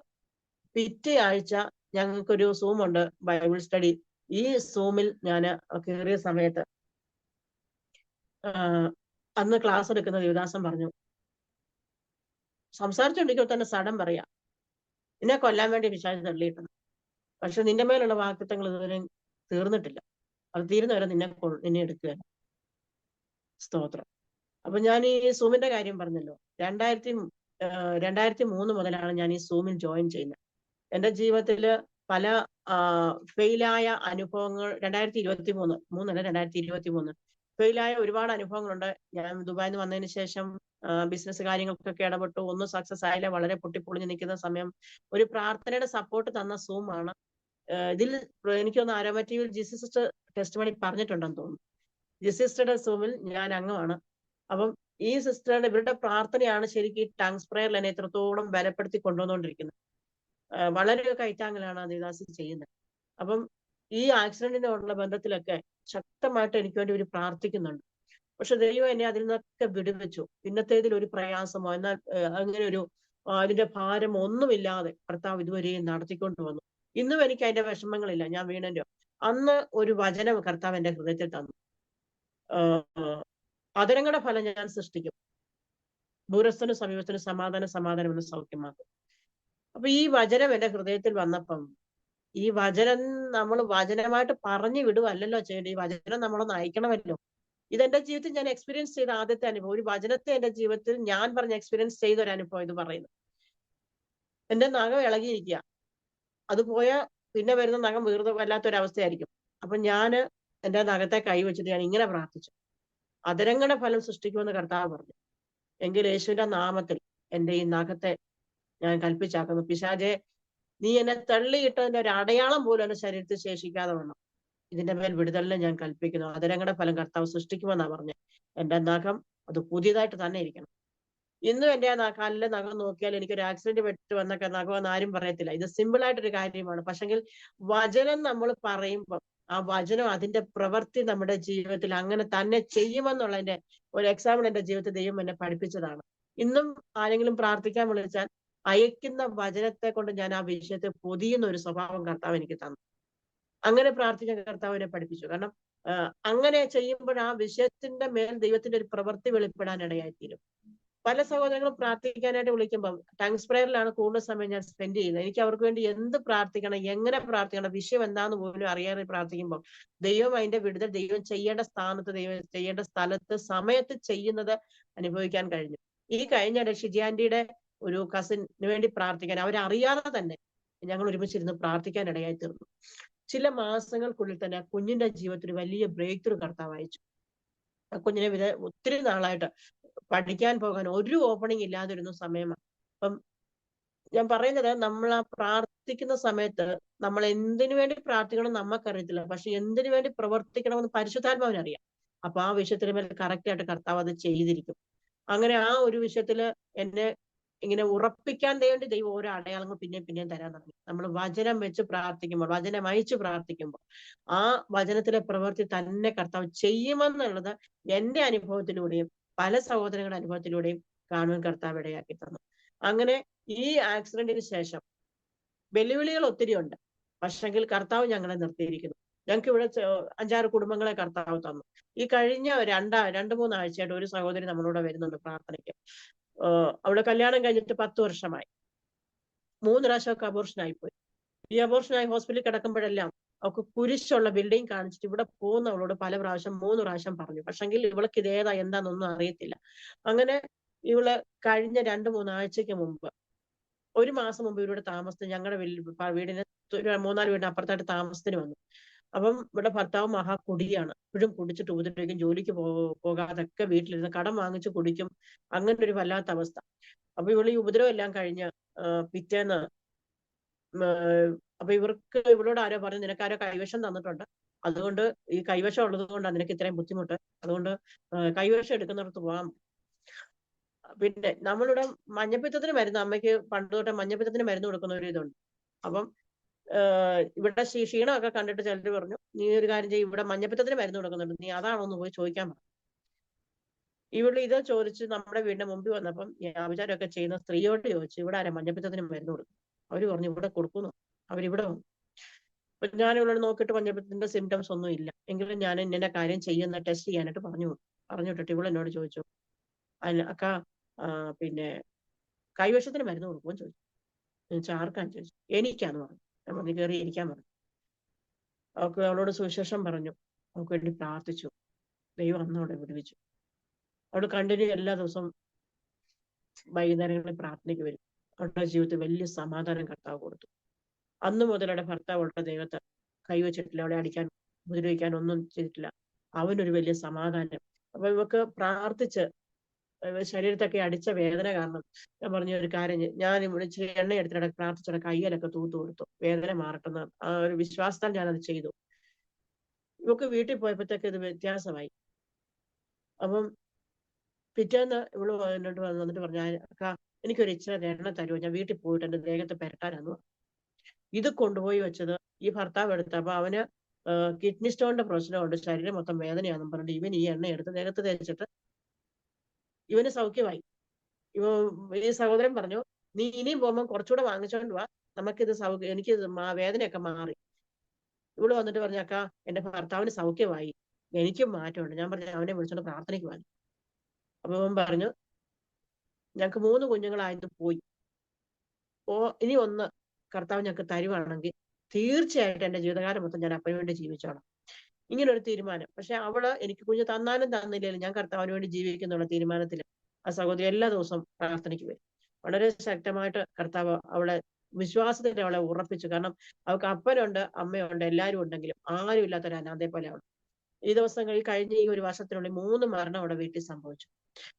പിറ്റേ ആഴ്ച ഞങ്ങൾക്കൊരു സൂം ഉണ്ട്, ബൈബിൾ സ്റ്റഡി. ഈ സൂമിൽ ഞാൻ കയറിയ സമയത്ത് അന്ന് ക്ലാസ് എടുക്കുന്ന ദേവദാസൻ പറഞ്ഞു, സംസാരിച്ചുകൊണ്ടിരിക്കുമ്പോൾ തന്നെ സഡൻ പറയാ, നിന്നെ കൊല്ലാൻ വേണ്ടി പിശാച് തള്ളിയിട്ടുണ്ട്, പക്ഷെ നിന്റെ മേലുള്ള വാക്തത്വങ്ങൾ ഇതുവരെ തീർന്നിട്ടില്ല, അത് തീരുന്നവരെ നിന്നെ എടുക്കുകയല്ല. സ്തോത്രം. അപ്പൊ ഞാൻ ഈ സൂമിന്റെ കാര്യം പറഞ്ഞല്ലോ. 2003 മുതലാണ് ഞാൻ ഈ സൂമിൽ ജോയിൻ ചെയ്യുന്നത്. എന്റെ ജീവിതത്തില് പല ഫെയിലായ അനുഭവങ്ങൾ 2023 ഫെയിലായ ഒരുപാട് അനുഭവങ്ങളുണ്ട്. ഞാൻ ദുബായിൽ നിന്ന് വന്നതിന് ശേഷം ബിസിനസ് കാര്യങ്ങൾക്കൊക്കെ ഇടപെട്ടു. ഒന്നും സക്സസ് ആയില്ല. വളരെ പൊട്ടിപ്പൊളിഞ്ഞ് നിൽക്കുന്ന സമയം ഒരു പ്രാർത്ഥനയുടെ സപ്പോർട്ട് തന്ന സൂമാണ്. ഇതിൽ എനിക്കൊന്ന് ആരോമറ്റീവിൽ ജിസി സിസ്റ്റർ ടെസ്റ്റ് മണി പറഞ്ഞിട്ടുണ്ടെന്ന് തോന്നുന്നു. ജിസി സിസ്റ്ററുടെ സൂമിൽ ഞാൻ അംഗമാണ്. അപ്പം ഈ സിസ്റ്ററുടെ ഇവരുടെ പ്രാർത്ഥനയാണ് ശരിക്കും ടങ്സ് പ്രയറിൽ എന്നെ എത്രത്തോളം ബലപ്പെടുത്തി കൊണ്ടുവന്നുകൊണ്ടിരിക്കുന്നത്. വളരെ കൈത്താങ്ങലാണ് ദേവദാസി ചെയ്യുന്നത്. അപ്പം ഈ ആക്സിഡന്റിനോടുള്ള ബന്ധത്തിലൊക്കെ ശക്തമായിട്ട് എനിക്ക് വേണ്ടി ഒരു പ്രാർത്ഥിക്കുന്നുണ്ട്. പക്ഷെ ദൈവം എന്നെ അതിൽ നിന്നൊക്കെ വിടുവിച്ചു. പിന്നത്തേതിൽ ഒരു പ്രയാസമോ എന്നാൽ അങ്ങനെ ഒരു അതിന്റെ ഭാരം ഒന്നുമില്ലാതെ കർത്താവ് ഇതുവരെയും നടത്തിക്കൊണ്ട് വന്നു. ഇന്നും എനിക്ക് അതിന്റെ വിഷമങ്ങളില്ല. ഞാൻ വീണല്ലോ അന്ന് ഒരു വചനം കർത്താവ് എന്റെ ഹൃദയത്തിൽ തന്നു. അധരങ്ങളുടെ ഫലം ഞാൻ സൃഷ്ടിക്കും, ദൂരസ്ഥനും സമീപത്തിനും സമാധാനം എന്ന് സൗഖ്യമാക്കും. അപ്പൊ ഈ വചനം എന്റെ ഹൃദയത്തിൽ വന്നപ്പം ഈ വചനം നമ്മൾ വചനമായിട്ട് പറഞ്ഞു വിടുവല്ലോ ചെയ്യേണ്ടത്. ഈ വചനം നമ്മളൊന്ന് അയക്കണമല്ലോ. ഇതെന്റെ ജീവിതത്തിൽ ഞാൻ എക്സ്പീരിയൻസ് ചെയ്ത ആദ്യത്തെ അനുഭവം. ഒരു വചനത്തെ എന്റെ ജീവിതത്തിൽ ഞാൻ പറഞ്ഞ എക്സ്പീരിയൻസ് ചെയ്ത ഒരു അനുഭവം ഇത് പറയുന്നു. എന്റെ നഖം ഇളകിയിരിക്കുക, അത് പോയാൽ പിന്നെ വരുന്ന നഖം വീർന്ന് വല്ലാത്തൊരവസ്ഥയായിരിക്കും. അപ്പൊ ഞാന് എന്റെ നഖത്തെ കൈവച്ചിട്ട് ഞാൻ ഇങ്ങനെ പ്രാർത്ഥിച്ചു, അധരങ്ങളുടെ ഫലം സൃഷ്ടിക്കുമെന്ന് കർത്താവ് പറഞ്ഞു. എങ്കിൽ യേശുവിന്റെ നാമത്തിൽ എന്റെ ഈ നഖത്തെ ഞാൻ കൽപ്പിച്ചാക്കുന്നു. പിശാചെ, നീ എന്നെ തള്ളിയിട്ടതിന്റെ ഒരു അടയാളം പോലും എന്റെ ശരീരത്തിൽ ശേഷിക്കാതെ വേണം. ഇതിന്റെ മേൽ വിടുതലിനെ ഞാൻ കൽപ്പിക്കുന്നു. അധരങ്ങളുടെ ഫലം കർത്താവ് സൃഷ്ടിക്കുമെന്നാ പറഞ്ഞത്. എന്റെ നഖം അത് പുതിയതായിട്ട് തന്നെ ഇരിക്കണം. ഇന്നും എന്റെ ആ കാലിലെ നഖം നോക്കിയാൽ എനിക്കൊരു ആക്സിഡന്റ് പറ്റി വന്നൊക്കെ നഖമെന്ന് ആരും പറയത്തില്ല. ഇത് സിമ്പിൾ ആയിട്ടൊരു കാര്യമാണ്. പക്ഷെങ്കിൽ വചനം നമ്മൾ പറയുമ്പോൾ ആ വചനം അതിന്റെ പ്രവൃത്തി നമ്മുടെ ജീവിതത്തിൽ അങ്ങനെ തന്നെ ചെയ്യുമെന്നുള്ളതിന്റെ ഒരു എക്സാമ്പിൾ എന്റെ ജീവിതത്തിൽ ദൈവം എന്നെ പഠിപ്പിച്ചതാണ്. ഇന്നും ആരെങ്കിലും പ്രാർത്ഥിക്കാൻ വിളിച്ചാൽ അയക്കുന്ന വചനത്തെ കൊണ്ട് ഞാൻ ആ വിഷയത്തെ പൊതിയുന്ന ഒരു സ്വഭാവം കർത്താവ് എനിക്ക് തന്നു. അങ്ങനെ പ്രാർത്ഥിക്കാൻ കർത്താവിനെ പഠിപ്പിച്ചു. കാരണം അങ്ങനെ ചെയ്യുമ്പോൾ ആ വിഷയത്തിന്റെ മേൽ ദൈവത്തിന്റെ ഒരു പ്രവൃത്തി വെളിപ്പെടാൻ ഇടയായിത്തീരും. പല സഹോദരങ്ങളും പ്രാർത്ഥിക്കാനായിട്ട് വിളിക്കുമ്പോൾ ടങ്സ് പ്രയറിലാണ് കൂടുതൽ സമയം ഞാൻ സ്പെൻഡ് ചെയ്യുന്നത്. എനിക്ക് അവർക്ക് വേണ്ടി എന്ത് പ്രാർത്ഥിക്കണം, എങ്ങനെ പ്രാർത്ഥിക്കണം, വിഷയം എന്താന്ന് പോലും അറിയാതെ പ്രാർത്ഥിക്കുമ്പോൾ ദൈവം അതിന്റെ വിടുതൽ ദൈവം ചെയ്യേണ്ട സ്ഥാനത്ത്, ദൈവം ചെയ്യേണ്ട സ്ഥലത്ത്, സമയത്ത് ചെയ്യുന്നത് അനുഭവിക്കാൻ കഴിഞ്ഞു. ഈ കഴിഞ്ഞ ഷിജിയാൻഡിയുടെ ഒരു കസിന് വേണ്ടി പ്രാർത്ഥിക്കാൻ അവരറിയാതെ തന്നെ ഞങ്ങൾ ഒരുമിച്ചിരുന്ന് പ്രാർത്ഥിക്കാൻ ഇടയായി തീർന്നു. ചില മാസങ്ങൾക്കുള്ളിൽ തന്നെ ആ കുഞ്ഞിന്റെ ജീവിതത്തിൽ വലിയ ബ്രേക്ക് ത്രൂ കർത്താവ് അയച്ചു. ആ കുഞ്ഞിനെ ഒത്തിരി നാളായിട്ട് പഠിക്കാൻ പോകാൻ ഒരു ഓപ്പണിംഗ് ഇല്ലാതിരുന്ന സമയമാണ്. അപ്പം ഞാൻ പറയുന്നത്, നമ്മൾ ആ പ്രാർത്ഥിക്കുന്ന സമയത്ത് നമ്മൾ എന്തിനു വേണ്ടി പ്രാർത്ഥിക്കണം നമുക്കറിയത്തില്ല, പക്ഷെ എന്തിനു വേണ്ടി പ്രവർത്തിക്കണമെന്ന് പരിശുദ്ധാത്മാവിനറിയാം. അപ്പൊ ആ വിഷയത്തിന് മേൽ കറക്റ്റ് ആയിട്ട് കർത്താവ് അത് ചെയ്തിരിക്കും. അങ്ങനെ ആ ഒരു വിഷയത്തില് എന്നെ ഇങ്ങനെ ഉറപ്പിക്കാൻ വേണ്ടി ദൈവം ഓരോ അടയാളങ്ങൾ പിന്നെയും തരാൻ തുടങ്ങി. നമ്മൾ വചനം വെച്ച് പ്രാർത്ഥിക്കുമ്പോൾ, വചനം അയച്ച് പ്രാർത്ഥിക്കുമ്പോൾ ആ വചനത്തിലെ പ്രവൃത്തി തന്നെ കർത്താവ് ചെയ്യുമെന്നുള്ളത് എന്റെ അനുഭവത്തിലൂടെയും പല സഹോദരങ്ങളുടെ അനുഭവത്തിലൂടെയും കാണുവാൻ കർത്താവ് ഇടയാക്കി തന്നു. അങ്ങനെ ഈ ആക്സിഡന്റിന് ശേഷം വെല്ലുവിളികൾ ഒത്തിരി ഉണ്ട്. പക്ഷെങ്കിൽ കർത്താവ് ഞങ്ങളെ നിർത്തിയിരിക്കുന്നു. ഞങ്ങൾക്ക് ഇവിടെ 5-6 കുടുംബങ്ങളെ കർത്താവ് തന്നു. ഈ കഴിഞ്ഞ 2-3 ആഴ്ചയായിട്ട് ഒരു സഹോദരി നമ്മളോട് വരുന്നുണ്ട് പ്രാർത്ഥനയ്ക്ക്. അവളെ കല്യാണം കഴിഞ്ഞിട്ട് 10 വർഷമായി. 3 പ്രാവശ്യമൊക്കെ അബോർഷൻ ആയിപ്പോയി. ഈ അബോർഷനായി ഹോസ്പിറ്റലിൽ കിടക്കുമ്പോഴെല്ലാം അവൾക്ക് കുരിശുള്ള ബിൽഡിംഗ് കാണിച്ചിട്ട് ഇവിടെ പോകുന്ന അവളോട് 3 പ്രാവശ്യം പറഞ്ഞു. പക്ഷെങ്കിൽ ഇവൾക്ക് ഇതേതാ എന്താന്നൊന്നും അറിയത്തില്ല. അങ്ങനെ ഇവള് കഴിഞ്ഞ 2-3 ആഴ്ചക്ക് മുമ്പ്, 1 മാസം മുമ്പ് ഇവരുടെ താമസത്തിന് ഞങ്ങളുടെ വീടിന് 3-4 വീടിന് അപ്പുറത്തായിട്ട് താമസത്തിന് വന്നു. അപ്പം ഇവിടെ ഭർത്താവ് മഹാകുടിയാണ്. എപ്പോഴും കുടിച്ചിട്ട് ഉപദ്രവിക്കും, ജോലിക്ക് പോകാതൊക്കെ വീട്ടിലിരുന്ന് കടം വാങ്ങിച്ച് കുടിക്കും. അങ്ങനെ ഒരു വല്ലാത്ത അവസ്ഥ. അപ്പൊ ഇവള് ഈ ഉപദ്രവം എല്ലാം കഴിഞ്ഞ് പിറ്റേന്ന് അപ്പൊ ഇവളോട് ആരോ പറഞ്ഞു, നിനക്കാരോ കൈവശം തന്നിട്ടുണ്ട്, അതുകൊണ്ട് ഈ കൈവശം ഉള്ളത് കൊണ്ടാണ് നിനക്ക് ഇത്രയും ബുദ്ധിമുട്ട്, അതുകൊണ്ട് കൈവശം എടുക്കുന്നിടത്ത് പോകാം. പിന്നെ നമ്മളിവിടെ മഞ്ഞപ്പിത്തത്തിന് മരുന്ന്, അമ്മയ്ക്ക് പണ്ട് തൊട്ടേ മഞ്ഞപ്പിത്തത്തിന് മരുന്ന് കൊടുക്കുന്ന ഒരു ഇതുണ്ട്. അപ്പം ഇവിടെ ക്ഷീണമൊക്കെ കണ്ടിട്ട് ചിലർ പറഞ്ഞു, നീ ഒരു കാര്യം ചെയ്യും, ഇവിടെ മഞ്ഞപ്പിത്തത്തിന് മരുന്ന് കൊടുക്കുന്നുണ്ട്, നീ അതാണോ ഒന്ന് പോയി ചോദിക്കാൻ പറഞ്ഞു. ഇവിടെ ഇത് ചോദിച്ച് നമ്മുടെ വീടിന്റെ മുമ്പിൽ വന്നപ്പം ആചാരമൊക്കെ ചെയ്യുന്ന സ്ത്രീയോട് ചോദിച്ചു, ഇവിടെ ആരാ മഞ്ഞപ്പിത്തത്തിന് മരുന്ന് കൊടുക്കും? അവര് പറഞ്ഞു ഇവിടെ കൊടുക്കുന്നു. അവരിവിടെ വന്നു. അപ്പൊ ഞാൻ ഇവിടെ നോക്കിയിട്ട് മഞ്ഞപ്പിത്തത്തിന്റെ സിംറ്റംസ് ഒന്നും ഇല്ല, എങ്കിലും ഞാൻ ഇന്ന കാര്യം ചെയ്യുന്ന ടെസ്റ്റ് ചെയ്യാനായിട്ട് പറഞ്ഞിട്ടിട്ട് ഇവിടെ എന്നോട് ചോദിച്ചു, അക്ക പിന്നെ കൈവശത്തിന് മരുന്ന് കൊടുക്കുമെന്ന് ചോദിച്ചു. ആർക്കാന്ന് ചോദിച്ചു. എനിക്കാന്ന് പറഞ്ഞു. ഞാൻ പറഞ്ഞു കയറി ഇരിക്കാൻ പറഞ്ഞു. അവളോട് സുവിശേഷം പറഞ്ഞു, അവൾക്ക് വേണ്ടി പ്രാർത്ഥിച്ചു. ദൈവം അന്ന് അവിടെ വിടുവിച്ചു. അവൾ കണ്ടിന്യൂ എല്ലാ ദിവസവും വൈകുന്നേരങ്ങളിൽ പ്രാർത്ഥനയ്ക്ക് വരും. അവളുടെ ജീവിതത്തിൽ വലിയ സമാധാനം കർത്താവ് കൊടുത്തു. അന്ന് മുതൽ അവളുടെ ഭർത്താവ് അവളുടെ ദൈവത്തെ കൈവച്ചിട്ടില്ല, അവളെ അടിക്കാൻ ഉപദ്രവിക്കാൻ ഒന്നും ചെയ്തിട്ടില്ല. അവനൊരു വലിയ സമാധാനം. അപ്പൊ ഇവക്ക് പ്രാർത്ഥിച്ച് ശരീരത്തൊക്കെ അടിച്ച വേദന കാരണം ഞാൻ പറഞ്ഞ ഒരു കാര്യം, ഞാൻ ഇവിടെ ഇച്ചിരി എണ്ണ എടുത്തിട്ട് പ്രാർത്ഥിച്ചിട്ട് കയ്യിലൊക്കെ തൂത്ത് കൊടുത്തു, വേദന മാറട്ടെന്ന് ആ ഒരു വിശ്വാസത്താൽ ഞാനത് ചെയ്തു. ഇവക്ക് വീട്ടിൽ പോയപ്പോഴത്തേക്ക് ഇത് വ്യത്യാസമായി. അപ്പം പിറ്റേന്ന് ഇവള് എന്നോട് വന്നിട്ട് പറഞ്ഞു, അക്ക എനിക്കൊരു ഇച്ചിരി എണ്ണ തരുമോ, ഞാൻ വീട്ടിൽ പോയിട്ട് എന്റെ ദേഹത്ത് പെരട്ടാനാന്ന് പറഞ്ഞു. ഇത് കൊണ്ടുപോയി വെച്ചത് ഈ ഭർത്താവ് എടുത്തപ്പോ അവന് കിഡ്നി സ്റ്റോണിന്റെ പ്രശ്നമുണ്ട്, ശരീരം മൊത്തം വേദനയാണെന്നും പറഞ്ഞിട്ട് ഇവൻ ഈ എണ്ണ എടുത്ത് ദേഹത്ത് തേച്ചിട്ട് ഇവന് സൗഖ്യമായി. ഈ സഹോദരൻ പറഞ്ഞു, നീ ഇനിയും പോകുമ്പോൾ കുറച്ചുകൂടെ വാങ്ങിച്ചോണ്ട് വാ, നമുക്കിത് എനിക്ക് വേദനയൊക്കെ മാറി. ഇവള് വന്നിട്ട് പറഞ്ഞു, അക്ക എന്റെ ഭർത്താവിന് സൗഖ്യമായി, എനിക്കും മാറ്റമുണ്ട്. ഞാൻ പറഞ്ഞു അവനെ വിളിച്ചോണ്ട് പ്രാർത്ഥനയ്ക്ക് പോകാൻ. അപ്പൊ അവൻ പറഞ്ഞു, ഞങ്ങക്ക് 3 കുഞ്ഞുങ്ങളായത് പോയി, ഇനി ഒന്ന് കർത്താവ് ഞങ്ങൾക്ക് തരുവാണെങ്കിൽ തീർച്ചയായിട്ടും എന്റെ ജീവിതകാലം മൊത്തം ഞാൻ അപ്പന് വേണ്ടി ജീവിച്ചോളാം. ഇങ്ങനെ ഒരു തീരുമാനം. പക്ഷെ അവള് എനിക്ക് കുഞ്ഞ് തന്നാലും തന്നില്ലേലും ഞാൻ കർത്താവിന് വേണ്ടി ജീവിക്കുന്നുള്ള തീരുമാനത്തിൽ ആ സഹോദരി എല്ലാ ദിവസവും പ്രാർത്ഥനയ്ക്ക് വരും. വളരെ ശക്തമായിട്ട് കർത്താവ് അവളെ വിശ്വാസത്തിൽ അവളെ ഉറപ്പിച്ചു. കാരണം അവൾക്ക് അപ്പനുണ്ട്, അമ്മയുണ്ട്, എല്ലാവരും ഉണ്ടെങ്കിലും ആരും ഇല്ലാത്തൊരു അനാഥയെ പോലെ അവൾ. ഈ ദിവസങ്ങളിൽ കഴിഞ്ഞ ഈ ഒരു വർഷത്തിനുള്ളിൽ 3 മരണം അവിടെ വീട്ടിൽ സംഭവിച്ചു.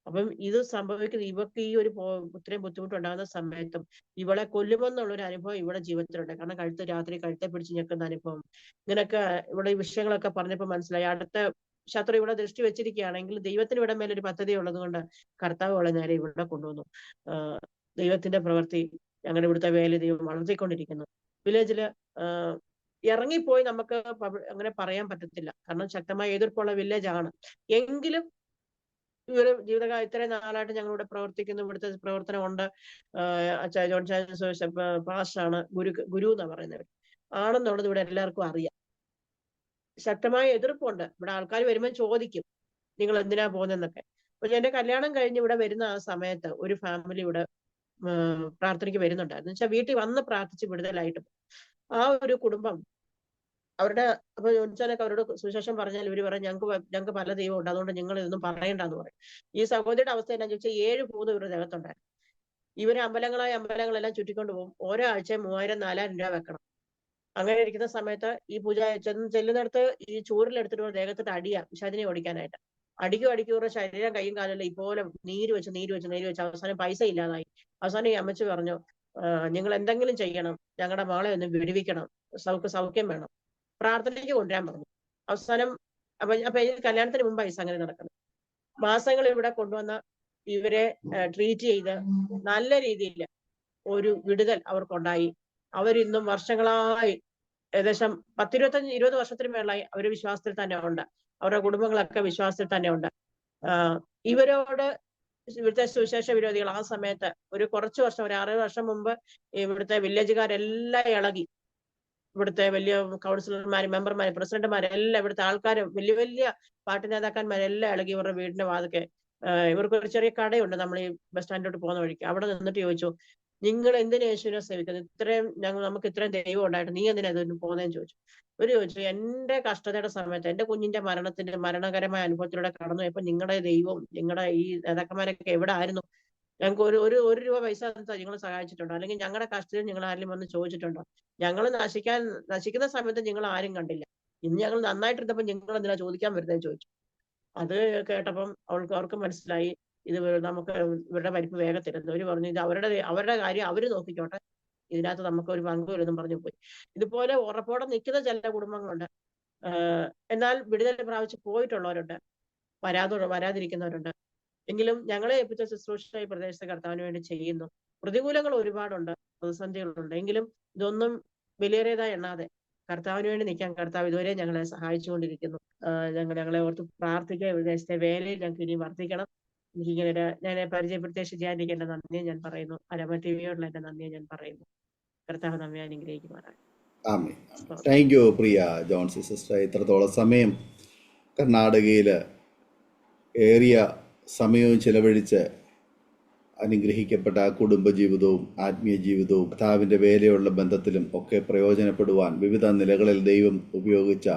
അപ്പം ഇത് സംഭവിക്കുന്ന ഇവക്ക് ഈ ഒരു ഇത്രയും ബുദ്ധിമുട്ടുണ്ടാകുന്ന സമയത്തും ഇവളെ കൊല്ലുമെന്നുള്ളൊരു അനുഭവം ഇവിടെ ജീവിതത്തിലുണ്ട്. കാരണം രാത്രി കഴുത്തെ പിടിച്ച് ഞെക്കുന്ന അനുഭവം, ഇങ്ങനെയൊക്കെ ഇവിടെ ഈ വിഷയങ്ങളൊക്കെ പറഞ്ഞപ്പോൾ മനസ്സിലായി. അടുത്ത ശത്രു ഇവിടെ ദൃഷ്ടി വെച്ചിരിക്കുകയാണെങ്കിൽ ദൈവത്തിന് ഇവിടെ മേലൊരു പദ്ധതി ഉള്ളത് കൊണ്ട് കർത്താവ് അവളെ നേരെ ഇവിടെ കൊണ്ടുവന്നു. ദൈവത്തിന്റെ പ്രവൃത്തി ഞങ്ങളുടെ ഇവിടുത്തെ വേല ദൈവം വളർത്തിക്കൊണ്ടിരിക്കുന്നു. വില്ലേജില് ഇറങ്ങിപ്പോയി നമുക്ക് അങ്ങനെ പറയാൻ പറ്റത്തില്ല, കാരണം ശക്തമായ എതിർപ്പുള്ള വില്ലേജ് ആണ്. എങ്കിലും ഇവര് ജീവിതകാലം ഇത്രയും നാളായിട്ട് ഞങ്ങളിവിടെ പ്രവർത്തിക്കുന്നു, ഇവിടുത്തെ പ്രവർത്തനം ഉണ്ട്. ജോൺ ചാൻ പാസ്റ്ററാണ്, ഗുരു എന്നാ പറയുന്നവർ ആണെന്നുള്ളത് ഇവിടെ എല്ലാവർക്കും അറിയാം. ശക്തമായ എതിർപ്പുണ്ട്. ഇവിടെ ആൾക്കാർ വരുമ്പോൾ ചോദിക്കും, നിങ്ങൾ എന്തിനാ പോകുന്നതെന്നൊക്കെ. അപ്പൊ എന്റെ കല്യാണം കഴിഞ്ഞ് ഇവിടെ വരുന്ന ആ സമയത്ത് ഒരു ഫാമിലി ഇവിടെ പ്രാർത്ഥനയ്ക്ക് വരുന്നുണ്ടായിരുന്നു. വെച്ചാൽ വീട്ടിൽ വന്ന് പ്രാർത്ഥിച്ച് വിടുതലായിട്ട് ആ ഒരു കുടുംബം അവരുടെ അപ്പൊ ജോൺസാനൊക്കെ അവരോട് സുവിശേഷം പറഞ്ഞാൽ ഇവര് പറയും, ഞങ്ങൾക്ക് പല ദൈവം ഉണ്ട്, അതുകൊണ്ട് നിങ്ങൾ ഇതൊന്നും പറയണ്ടെന്ന് പറയും. ഈ സഹോദരിയുടെ അവസ്ഥ എന്നാന്ന് ചോദിച്ചാൽ 7 ഭൂതം ഇവരുടെ ദേഹത്തുണ്ടായിരുന്നു. ഇവര് അമ്പലങ്ങളെല്ലാം ചുറ്റിക്കൊണ്ട് പോകും. ഓരോ ആഴ്ച 3000-4000 രൂപ വെക്കണം. അങ്ങനെ ഇരിക്കുന്ന സമയത്ത് ഈ പൂജ ചെല്ലുന്നിടത്ത് ഈ ചൂരിലെടുത്തിട്ട് ദേഹത്തിട്ട് അടിയാ പിശാചിനെ ഓടിക്കാനായിട്ട്. അടിക്കും ശരീരം കൈയും കാലം ഇതുപോലെ നീര് വെച്ച് അവസാനം പൈസ ഇല്ലാതായി. അവസാനം ഈ അമ്മച്ചി പറഞ്ഞു, നിങ്ങൾ എന്തെങ്കിലും ചെയ്യണം, ഞങ്ങളുടെ മോളെ ഒന്ന് വിടുവിക്കണം, സൗഖ്യം വേണം, പ്രാർത്ഥനയ്ക്ക് കൊണ്ടുവരാൻ പറഞ്ഞു. അവസാനം അപ്പൊ ഈ കല്യാണത്തിന് മുമ്പായി സംഗതി നടക്കുന്നത്. മാസങ്ങൾ ഇവിടെ കൊണ്ടുവന്ന ഇവരെ ട്രീറ്റ് ചെയ്ത് നല്ല രീതിയിൽ ഒരു വിടുതൽ അവർക്കുണ്ടായി. അവരിന്നും വർഷങ്ങളായി, ഏകദേശം 10-25-20 വർഷത്തിന് മേളായി അവര് വിശ്വാസത്തിൽ തന്നെ ഉണ്ട്. അവരുടെ കുടുംബങ്ങളൊക്കെ വിശ്വാസത്തിൽ തന്നെ ഉണ്ട്. ഇവരോട് ഇവിടുത്തെ സുവിശേഷ വിരോധികൾ ആ സമയത്ത് കുറച്ച് വർഷം, ഒരു 6 വർഷം മുമ്പ് ഇവിടുത്തെ വില്ലേജുകാരെല്ലാം ഇളകി. ഇവിടുത്തെ വലിയ കൗൺസിലർമാര്, മെമ്പർമാര്, പ്രസിഡന്റുമാരെല്ലാം, ഇവിടുത്തെ ആൾക്കാരും, വലിയ വലിയ പാർട്ടി നേതാക്കന്മാരെല്ലാം ഇളകി ഇവരുടെ വീടിന്റെ വാതിക്കെ. ഇവർക്കൊരു ചെറിയ കടയുണ്ട് നമ്മൾ ഈ ബസ് സ്റ്റാൻഡിലോട്ട് പോകുന്ന വഴിക്ക്. അവിടെ നിന്നിട്ട് ചോദിച്ചു, നിങ്ങൾ എന്തിനാ യേശുവിനെ സേവിക്കുന്നത്? നമുക്ക് ഇത്രയും ദൈവം ഉണ്ടായിട്ട് നീ എന്തിനാ ഇതിന് പോകുന്നതെന്ന് ചോദിച്ചു. ഇവര് ചോദിച്ചു, എന്റെ കഷ്ടതയുടെ സമയത്ത്, എന്റെ കുഞ്ഞിന്റെ മരണകരമായ അനുഭവത്തിലൂടെ കടന്നു പോയപ്പോ നിങ്ങളുടെ ദൈവവും നിങ്ങളുടെ ഈ നേതാക്കന്മാരൊക്കെ എവിടെ ആയിരുന്നു? ഞങ്ങൾക്ക് ഒരു രൂപ പൈസ നിങ്ങൾ സഹായിച്ചിട്ടുണ്ടോ? അല്ലെങ്കിൽ ഞങ്ങളുടെ കഷ്ടത്തിൽ നിങ്ങൾ ആരെങ്കിലും വന്ന് ചോദിച്ചിട്ടുണ്ടോ? ഞങ്ങൾ നശിക്കുന്ന സമയത്ത് നിങ്ങൾ ആരും കണ്ടില്ല. ഇന്ന് ഞങ്ങൾ നന്നായിട്ടിരുന്നപ്പോ നിങ്ങൾ എന്തിനാ ചോദിക്കാൻ വരുന്നതെന്ന് ചോദിച്ചു. അത് കേട്ടപ്പം അവർക്ക് മനസ്സിലായി, ഇത് നമുക്ക് ഇവരുടെ പരിപ്പ് വേഗത്തിരുന്നു. അവര് പറഞ്ഞു, ഇത് അവരുടെ കാര്യം അവര് നോക്കിക്കോട്ടെ, ഇതിനകത്ത് നമുക്ക് ഒരു പങ്കുമില്ലെന്നും പറഞ്ഞു പോയി. ഇതുപോലെ ഉറപ്പോടെ നിൽക്കുന്ന ചില കുടുംബങ്ങളുണ്ട്. എന്നാൽ വിടുതൽ പ്രാപിച്ച് പോയിട്ടുള്ളവരുണ്ട്, വരാതിരിക്കുന്നവരുണ്ട്. എങ്കിലും ഞങ്ങളെ ഏൽപ്പിച്ച ശുശ്രൂഷ ഈ പ്രദേശത്തെ കർത്താവിന് വേണ്ടി ചെയ്യുന്നു. പ്രതികൂലങ്ങൾ ഒരുപാടുണ്ട്, പ്രതിസന്ധികളുണ്ട്. എങ്കിലും ഇതൊന്നും വിലയേറിയതായി എണ്ണാതെ കർത്താവിന് വേണ്ടി നിൽക്കാൻ കർത്താവ് ഇതുവരെ ഞങ്ങളെ സഹായിച്ചുകൊണ്ടിരിക്കുന്നു. ഞങ്ങളെ ഓർത്ത് പ്രാർത്ഥിക്കുക. വിദേശത്തെ വേലയിൽ ഞങ്ങൾക്ക് ഇനി വർദ്ധിക്കണം. എനിക്കിങ്ങനെ ഞാൻ പരിചയപ്പെടുത്തിയ ഷിജാനിക്ക് എന്റെ നന്ദിയെ ഞാൻ പറയുന്നു. അരമ ടിവിയോടുള്ള എന്റെ നന്ദിയെ ഞാൻ പറയുന്നു. കർത്താവ് നമ്മെ അനുഗ്രഹിക്കുമാറാണ്. ആമേൻ. താങ്ക് യു പ്രിയ ജോൺസി സിസ്റ്റർ. ഇത്രത്തോളം സമയം കർണാടകയിൽ ഏറിയ സമയവും ചിലവഴിച്ച് അനുഗ്രഹിക്കപ്പെട്ട കുടുംബജീവിതവും ആത്മീയ ജീവിതവും കർത്താവിൻ്റെ വേലയുള്ള ബന്ധത്തിലും ഒക്കെ പ്രയോജനപ്പെടുവാൻ വിവിധ നിലകളിൽ ദൈവം ഉപയോഗിച്ച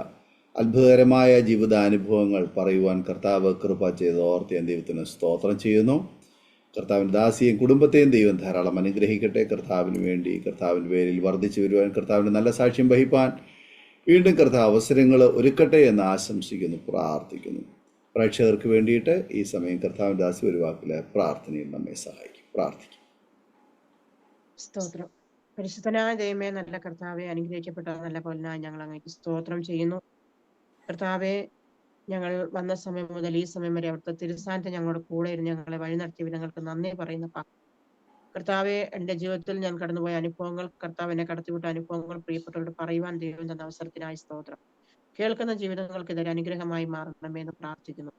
അത്ഭുതകരമായ ജീവിതാനുഭവങ്ങൾ പറയുവാൻ കർത്താവ് കൃപ ചെയ്ത് ഓർത്ത് ഞാൻ ദൈവത്തിന് സ്തോത്രം ചെയ്യുന്നു. കർത്താവിൻ്റെ ദാസിയെയും കുടുംബത്തെയും ദൈവം ധാരാളം അനുഗ്രഹിക്കട്ടെ. കർത്താവിന് വേണ്ടി കർത്താവിൻ്റെ പേരിൽ വർദ്ധിച്ചു വരുവാൻ, കർത്താവിൻ്റെ നല്ല സാക്ഷ്യം വഹിപ്പാൻ വീണ്ടും കർത്താവ് അവസരങ്ങൾ ഒരുക്കട്ടെ എന്ന് ആശംസിക്കുന്നു, പ്രാർത്ഥിക്കുന്നു. പ്രേക്ഷകർക്ക് വേണ്ടിയിട്ട് ഈ സമയം കർത്താവിൻ്റെ ദാസി ഒരു വാക്കിലെ പ്രാർത്ഥനയിൽ നമ്മെ സഹായിക്കും. പ്രാർത്ഥിക്കും. സ്തോത്രം. പരിശുദ്ധനായ ദൈവമേ, നല്ല കർത്താവെ, അനുഗ്രഹിക്കപ്പെട്ട നല്ല പോലനായി ഞങ്ങൾ അങ്ങേക്ക് സ്തോത്രം ചെയ്യുന്നു. കർത്താവെ, ഞങ്ങൾ വന്ന സമയം മുതൽ ഈ സമയം വരെ അവിടുത്തെ തിരുസാന്നിധ്യം ഞങ്ങളുടെ കൂടെ ഇരുന്ന് ഞങ്ങളെ വഴി നടത്തിയ ഞങ്ങൾക്ക് നന്ദി പറയുന്നപ്പാ. കർത്താവെ, എൻ്റെ ജീവിതത്തിൽ ഞാൻ കടന്നുപോയ അനുഭവങ്ങൾ, കർത്താവ് എന്നെ കടത്തിവിട്ട അനുഭവങ്ങൾ പ്രിയപ്പെട്ടവരോട് പറയുവാൻ ദൈവം തന്ന അവസരത്തിനായി സ്തോത്രം. കേൾക്കുന്ന ജീവിതങ്ങൾക്ക് ഇതൊരു അനുഗ്രഹമായി മാറണമേ എന്ന് പ്രാർത്ഥിക്കുന്നു.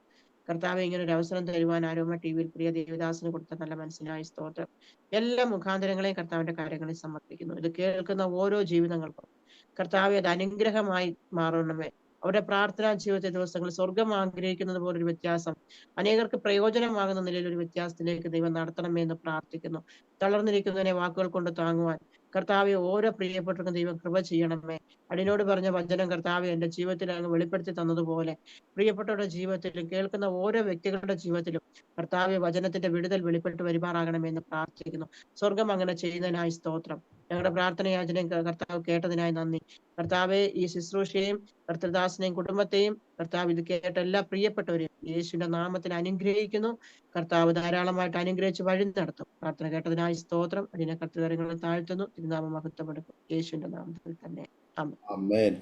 കർത്താവ്, ഇങ്ങനെ ഒരു അവസരം തരുവാൻ ആരോമ ടിവിയിൽ പ്രിയ ദേവദാസിന് കൊടുത്ത നല്ല മനസ്സിനായി സ്തോത്രം. എല്ലാ മുഖാന്തരങ്ങളെയും കർത്താവിന്റെ കാര്യങ്ങളിൽ സമർപ്പിക്കുന്നു. ഇത് കേൾക്കുന്ന ഓരോ ജീവിതങ്ങൾക്കും കർത്താവ് അത് അനുഗ്രഹമായി മാറണമേ. അവരുടെ പ്രാർത്ഥനാ ജീവിത ദിവസങ്ങളിൽ സ്വർഗം ആഗ്രഹിക്കുന്നത് പോലൊരു വ്യത്യാസം, അനേകർക്ക് പ്രയോജനമാകുന്ന നിലയിൽ ഒരു വ്യത്യാസത്തിലേക്ക് ദൈവം നടത്തണമേ എന്ന് പ്രാർത്ഥിക്കുന്നു. തളർന്നിരിക്കുന്നതിനെ വാക്കുകൾ കൊണ്ട് താങ്ങുവാൻ കർത്താവെ ഓരോ പ്രിയപ്പെട്ടവർക്കും ദൈവം കൃപ ചെയ്യണമേ. അടിനോട് പറഞ്ഞ വചനം കർത്താവെ എൻ്റെ ജീവിതത്തിൽ അങ്ങ് വെളിപ്പെടുത്തി തന്നതുപോലെ പ്രിയപ്പെട്ടവരുടെ ജീവിതത്തിലും കേൾക്കുന്ന ഓരോ വ്യക്തികളുടെ ജീവിതത്തിലും കർത്താവെ വചനത്തിന്റെ വിടുതൽ വെളിപ്പെട്ട് വരുമാറാകണമെന്ന് പ്രാർത്ഥിക്കുന്നു. സ്വർഗം അങ്ങനെ ചെയ്യുന്നതിനായി സ്തോത്രം. ഞങ്ങളുടെ പ്രാർത്ഥനയാചനയും കർത്താവ് കേട്ടതിനായി നന്ദി. കർത്താവെ, ഈ ശുശ്രൂഷയെയും കർത്തൃദാസിനെയും കുടുംബത്തെയും കർത്താവ് ഇത് കേട്ട എല്ലാ പ്രിയപ്പെട്ടവരെയും യേശുവിന്റെ നാമത്തിൽ അനുഗ്രഹിക്കുന്നു. കർത്താവ് ധാരാളമായിട്ട് അനുഗ്രഹിച്ച് വഴി നടത്തും. പ്രാർത്ഥന കേട്ടതിനായി സ്തോത്രം. അതിനെ കർത്തൃകാര്യങ്ങളിൽ താഴ്ത്തുന്നു. തിരുനാമം മഹത്വമെടുക്കും. യേശുവിന്റെ നാമത്തിൽ തന്നെ. ആമേൻ. ആമേൻ.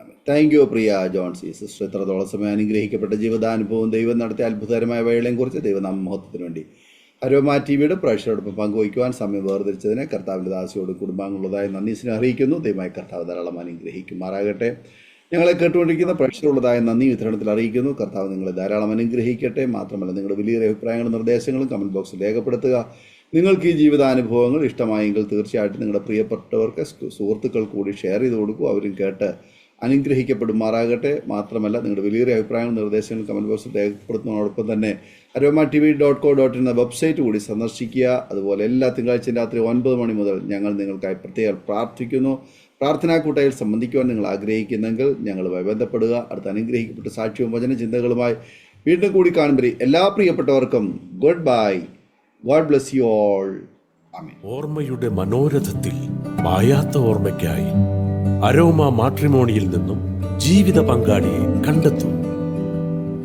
ആമേൻ. താങ്ക് യു പ്രിയ ജോൺസി സിസ്റ്റർ. ഇത്രത്തോളം സമയം അനുഗ്രഹിക്കപ്പെട്ട ജീവിതാനുഭവവും ദൈവം നടത്തിയ അത്ഭുതകരമായ വേളയും കുറിച്ച് ദൈവനാമ മഹത്വത്തിന് വേണ്ടി അരോമ ടിവിയുടെ പ്രേക്ഷകരോടൊപ്പം പങ്കുവയ്ക്കുവാൻ സമയം വേർതിരിച്ചതിന് കർത്താവിൻ്റെ ദാസിയോട് കുടുംബാംഗങ്ങളുള്ളതായി നന്ദി അറിയിക്കുന്നു. ദൈവമായി കർത്താവ് ധാരാളം അനുഗ്രഹിക്കുമാറാകട്ടെ. ഞങ്ങളെ കേട്ടുകൊണ്ടിരിക്കുന്ന പ്രേക്ഷകരുള്ളതായ നന്ദി വിതരണത്തിൽ അറിയിക്കുന്നു. കർത്താവ് നിങ്ങളെ ധാരാളം അനുഗ്രഹിക്കട്ടെ. മാത്രമല്ല, നിങ്ങളുടെ വലിയ അഭിപ്രായങ്ങളും നിർദ്ദേശങ്ങളും കമൻറ്റ് ബോക്സിൽ രേഖപ്പെടുത്തുക. നിങ്ങൾക്ക് ഈ ജീവിതാനുഭവങ്ങൾ ഇഷ്ടമായെങ്കിൽ തീർച്ചയായിട്ടും നിങ്ങളുടെ പ്രിയപ്പെട്ടവർക്ക്, സുഹൃത്തുക്കൾ കൂടി ഷെയർ ചെയ്ത് കൊടുക്കൂ. അവരും കേട്ട് അനുഗ്രഹിക്കപ്പെടുമാറാകട്ടെ. മാത്രമല്ല, നിങ്ങളുടെ വലിയ അഭിപ്രായങ്ങളും നിർദ്ദേശങ്ങളും കമൻറ്റ് ബോക്സിൽ രേഖപ്പെടുത്തുന്നതോടൊപ്പം തന്നെ aroma.tv.co.in എന്ന വെബ്സൈറ്റ് കൂടി സന്ദർശിക്കുക. അതുപോലെ എല്ലാ തിങ്കളാഴ്ചയും രാത്രി 9 മണി മുതൽ ഞങ്ങൾ നിങ്ങൾക്കായി പ്രത്യേകം പ്രാർത്ഥിക്കുന്നു. പ്രാർത്ഥനാ കൂട്ടായിൽ സംബന്ധിക്കുവാൻ നിങ്ങൾ ആഗ്രഹിക്കുന്നെങ്കിൽ ഞങ്ങളുമായി ബന്ധപ്പെടുക. അടുത്ത അനുഗ്രഹിക്കപ്പെട്ട സാക്ഷ്യവും വചന ചിന്തകളുമായി വീണ്ടും കൂടി കാണുമ്പോൾ എല്ലാ പ്രിയപ്പെട്ടവർക്കും goodbye. God bless you all. ആമേൻ. ഓർമ്മയുടെ മനോരഥത്തിൽ മായാത്ത ഓർമ്മയ്ക്കായി അരോമ മാട്രിമോണിയിൽ നിന്നും ജീവിത പങ്കാളിയെ കണ്ടെത്തൂ.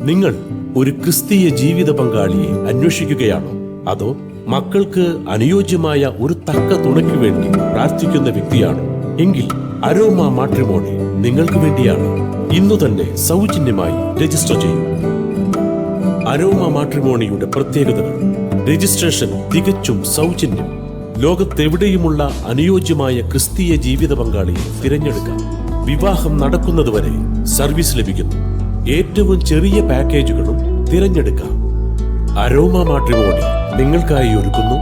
നിങ്ങൾ ഒരു ക്രിസ്തീയ ജീവിത പങ്കാളിയെ അന്വേഷിക്കുകയാണോ? അതോ മക്കൾക്ക് അനുയോജ്യമായ ഒരു തക്ക തുണയ്ക്ക് വേണ്ടി പ്രാർത്ഥിക്കുന്ന വ്യക്തിയാണോ? എങ്കിൽ അരോമ മാട്രിമോണി നിങ്ങൾക്ക് വേണ്ടിയാണ്. ഇന്നു തന്നെ സൗജന്യമായി രജിസ്റ്റർ ചെയ്യൂ. അരോമ മാട്രിമോണിയുടെ പ്രത്യേകതകൾ: രജിസ്ട്രേഷൻ തികച്ചും സൗജന്യം. ലോകത്തെവിടെയുമുള്ള അനുയോജ്യമായ ക്രിസ്തീയ ജീവിത പങ്കാളിയെ തിരഞ്ഞെടുക്കാം. വിവാഹം നടക്കുന്നതുവരെ സർവീസ് ലഭിക്കുന്നു. ഏറ്റവും ചെറിയ പാക്കേജുകളും തിരഞ്ഞെടുക്കാം. അരോമ മാട്രിമോണി നിങ്ങൾക്കായി ഒരുക്കുന്നു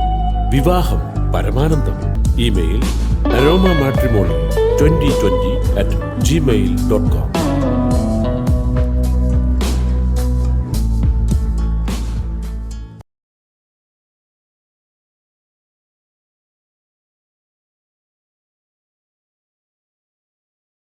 വിവാഹം പരമാനന്ദം. Email aroma matrimony2020@gmail.com.